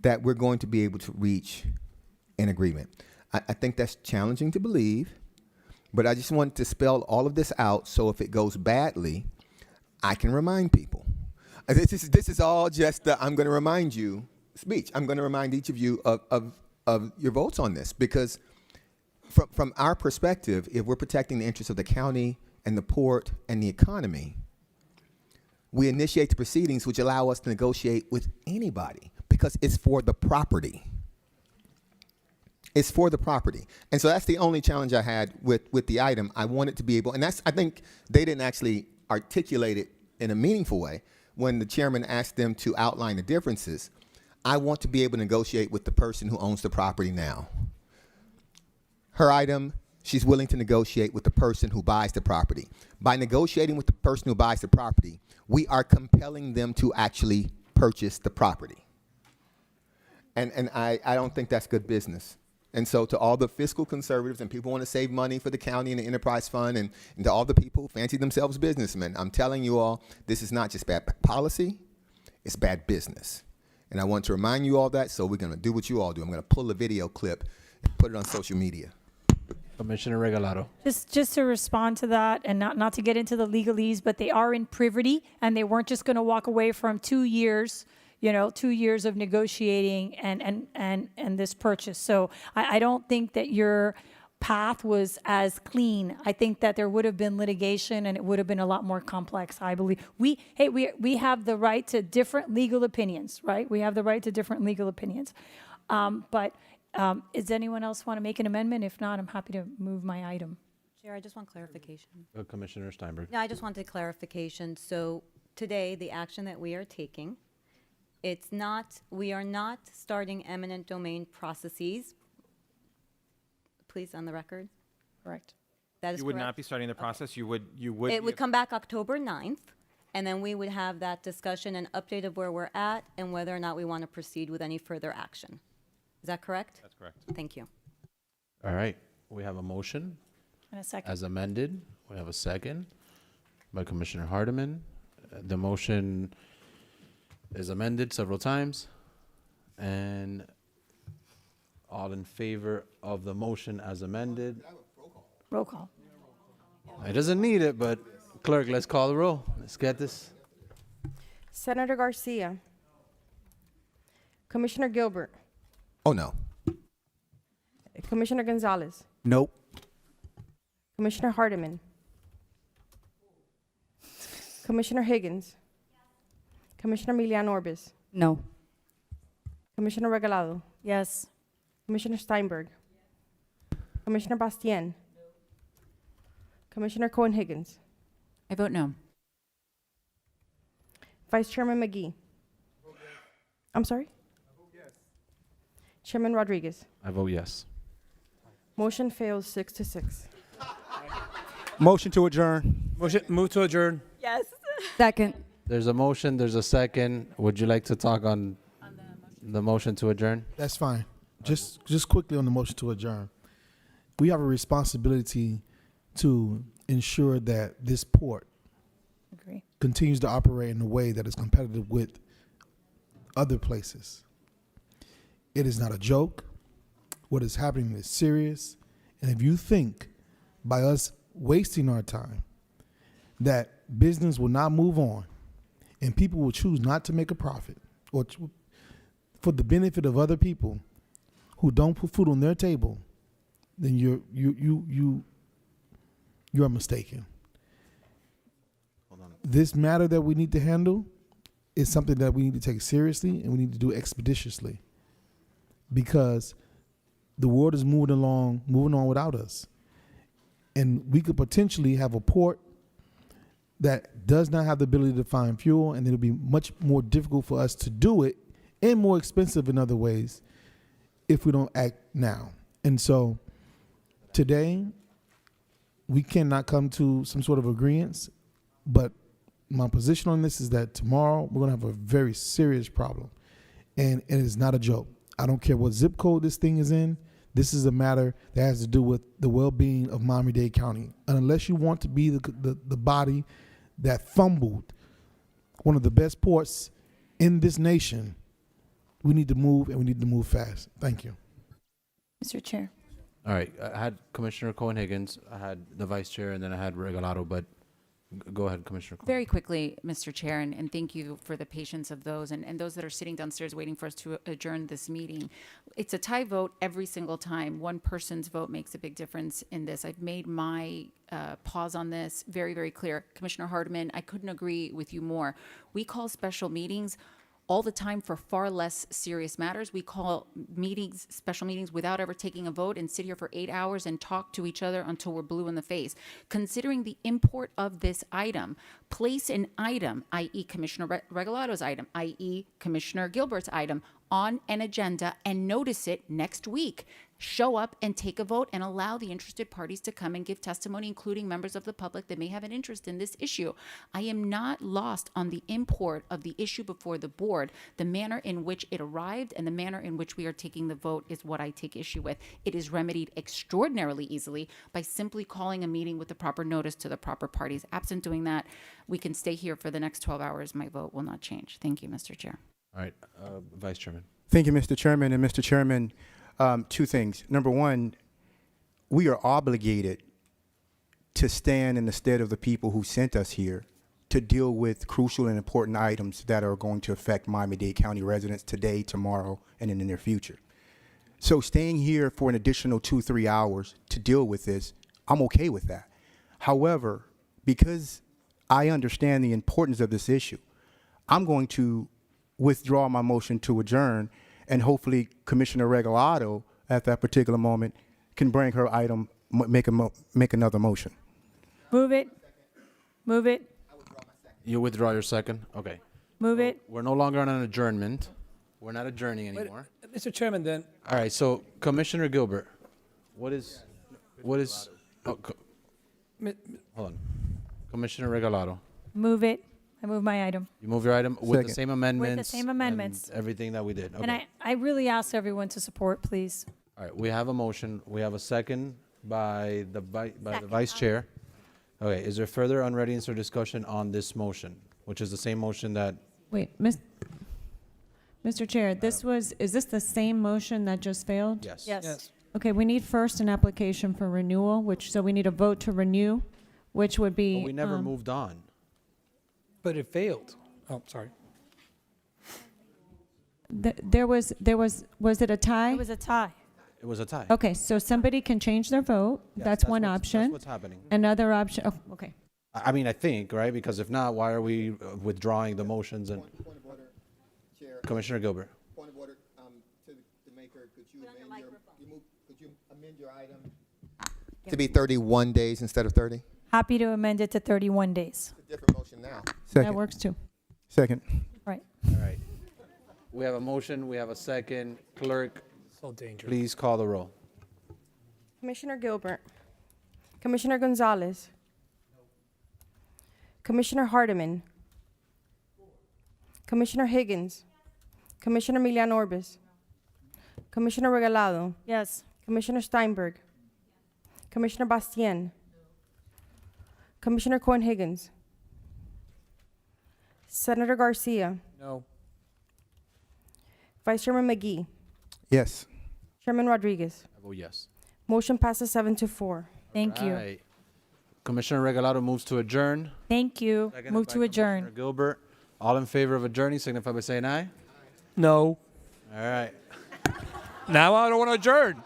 that we're going to be able to reach an agreement. I think that's challenging to believe, but I just want to spell all of this out so if it goes badly, I can remind people. This is all just the I'm going to remind you speech. I'm going to remind each of you of your votes on this, because from our perspective, if we're protecting the interests of the county and the port and the economy, we initiate the proceedings which allow us to negotiate with anybody, because it's for the property. It's for the property. And so that's the only challenge I had with the item. I wanted to be able, and I think they didn't actually articulate it in a meaningful way when the chairman asked them to outline the differences. I want to be able to negotiate with the person who owns the property now. Her item, she's willing to negotiate with the person who buys the property. By negotiating with the person who buys the property, we are compelling them to actually purchase the property. And I don't think that's good business. And so to all the fiscal conservatives and people who want to save money for the county and the enterprise fund, and to all the people who fancy themselves businessmen, I'm telling you all, this is not just bad policy, it's bad business. And I want to remind you all that, so we're going to do what you all do. I'm going to pull a video clip and put it on social media. Commissioner Regalado. Just to respond to that, and not to get into the legalese, but they are in privity, and they weren't just going to walk away from 2 years, 2 years of negotiating and this purchase. So I don't think that your path was as clean. I think that there would have been litigation, and it would have been a lot more complex, I believe. We have the right to different legal opinions, right? We have the right to different legal opinions. Does anyone else want to make an amendment? If not, I'm happy to move my item. Chair, I just want clarification. Commissioner Steinberg. No, I just wanted clarification. So today, the action that we are taking, we are not starting eminent domain processes. Please, on the record. Correct. That is You would correct? not be starting the process. You would. It would come back October 9th, and then we would have that discussion and update of where we're at and whether or not we want to proceed with any further action. Is that correct? That's correct. Thank you. All right. We have a motion And a second. as amended. We have a second by Commissioner Hardiman. The motion is amended several times. And all in favor of the motion as amended? Roll call. It doesn't need it, but clerk, let's call the roll. Let's get this. Senator Garcia. Commissioner Gilbert. Oh, no. Commissioner Gonzalez. Nope. Commissioner Hardiman. Commissioner Higgins. Commissioner Milian Orbis. No. Commissioner Regalado. Yes. Commissioner Steinberg. Commissioner Bastien. Commissioner Cohen-Higgins. I vote no. Vice Chairman McGee. I'm sorry? Chairman Rodriguez. I vote yes. Motion fails 6-6. Motion to adjourn. Move to adjourn. Yes. Second. There's a motion, there's a second. Would you like to talk on the motion to adjourn? That's fine. Just quickly on the motion to adjourn. We have a responsibility to ensure that this port Agree. continues to operate in a way that is competitive with other places. It is not a joke. What is happening is serious. And if you think by us wasting our time that business will not move on and people will choose not to make a profit or for the benefit of other people who don't put food on their table, then you're mistaken. This matter that we need to handle is something that we need to take seriously and we need to do expeditiously, because the world is moving on without us. And we could potentially have a port that does not have the ability to find fuel, and it'll be much more difficult for us to do it and more expensive in other ways if we don't act now. And so today, we cannot come to some sort of agreement, but my position on this is that tomorrow we're going to have a very serious problem, and it is not a joke. I don't care what zip code this thing is in. This is a matter that has to do with the well-being of Miami-Dade County. And unless you want to be the body that fumbled one of the best ports in this nation, we need to move, and we need to move fast. Thank you. Mr. Chair. All right, I had Commissioner Cohen-Higgins, I had the vice chair, and then I had Regalado, but go ahead, Commissioner Cohen. Very quickly, Mr. Chair, and thank you for the patience of those and those that are sitting downstairs waiting for us to adjourn this meeting. It's a tie vote every single time. One person's vote makes a big difference in this. I've made my pause on this very, very clear. Commissioner Hardiman, I couldn't agree with you more. We call special meetings all the time for far less serious matters. We call meetings, special meetings, without ever taking a vote and sit here for 8 hours and talk to each other until we're blue in the face. Considering the import of this item, place an item, i.e. Commissioner Regalado's item, i.e. Commissioner Gilbert's item, on an agenda and notice it next week. Show up and take a vote and allow the interested parties to come and give testimony, including members of the public that may have an interest in this issue. I am not lost on the import of the issue before the board. The manner in which it arrived and the manner in which we are taking the vote is what I take issue with. It is remedied extraordinarily easily by simply calling a meeting with the proper notice to the proper parties. Absent doing that, we can stay here for the next 12 hours. My vote will not change. Thank you, Mr. Chair. All right, Vice Chairman. Thank you, Mr. Chairman. And Mr. Chairman, two things. Number one, we are obligated to stand in the stead of the people who sent us here to deal with crucial and important items that are going to affect Miami-Dade County residents today, tomorrow, and in the near future. So staying here for an additional 2-3 hours to deal with this, I'm okay with that. However, because I understand the importance of this issue, I'm going to withdraw my motion to adjourn, and hopefully Commissioner Regalado at that particular moment can bring her item, make another motion. Move it. Move it. You withdraw your second? Okay. Move it. We're no longer on an adjournment. We're not adjourning anymore. Mr. Chairman, then, All right, so Commissioner Gilbert, what is, oh, hold on. Commissioner Regalado, Move it. I move my item. you move your item with the Second. same amendments? With the same amendments. and everything that we did, okay. And I really ask everyone to support, please. All right, we have a motion. We have a second by the vice chair. Okay, is there further unreadiness or discussion on this motion, which is the same motion that, Wait, Mr. Chair, is this the same motion that just failed? yes? Yes. Okay, we need first an application for renewal, so we need a vote to renew, which would be. But we never moved on. but it failed. Oh, sorry. Was it a tie? It was a tie. It was a tie. Okay, so somebody can change their vote. Yes, That's one option. That's what's happening. Another option, oh, okay. I mean, I think, right? Because if not, why are we withdrawing the motions and? Point of order, Chair. Commissioner Gilbert. Point of order, to the maker, could you amend your item to be 31 days instead of 30? Happy to amend it to 31 days. Different motion now. That works too. Second. Right. All right. We have a motion, we have a second. Clerk, So dangerous. please call the roll. Commissioner Gilbert. Commissioner Gonzalez. Commissioner Hardiman. Commissioner Higgins. Commissioner Milian Orbis. Commissioner Regalado. Yes. Commissioner Steinberg. Commissioner Bastien. Commissioner Cohen-Higgins. Senator Garcia. No. Vice Chairman McGee. Yes. Chairman Rodriguez. I vote yes. Motion passes 7-4. Thank you. Right. Commissioner Regalado moves to adjourn. Thank you. Seconded Move by to adjourn. Commissioner Gilbert. All in favor of adjourning, signify by saying aye. No. All right. Now I don't want to adjourn.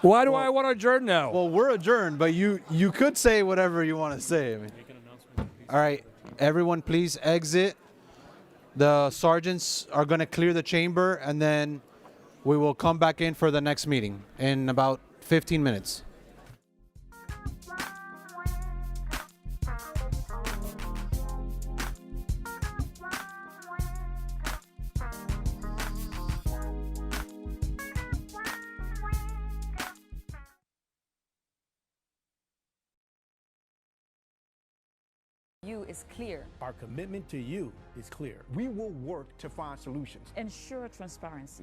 Why do I want to adjourn now? Well, we're adjourned, but you could say whatever you want to say. I mean. All right, everyone, please exit. The sergeants are going to clear the chamber, and then we will come back in for the next meeting in about 15 minutes. You is clear. Our commitment to you is clear. We will work to find solutions. Ensure transparency.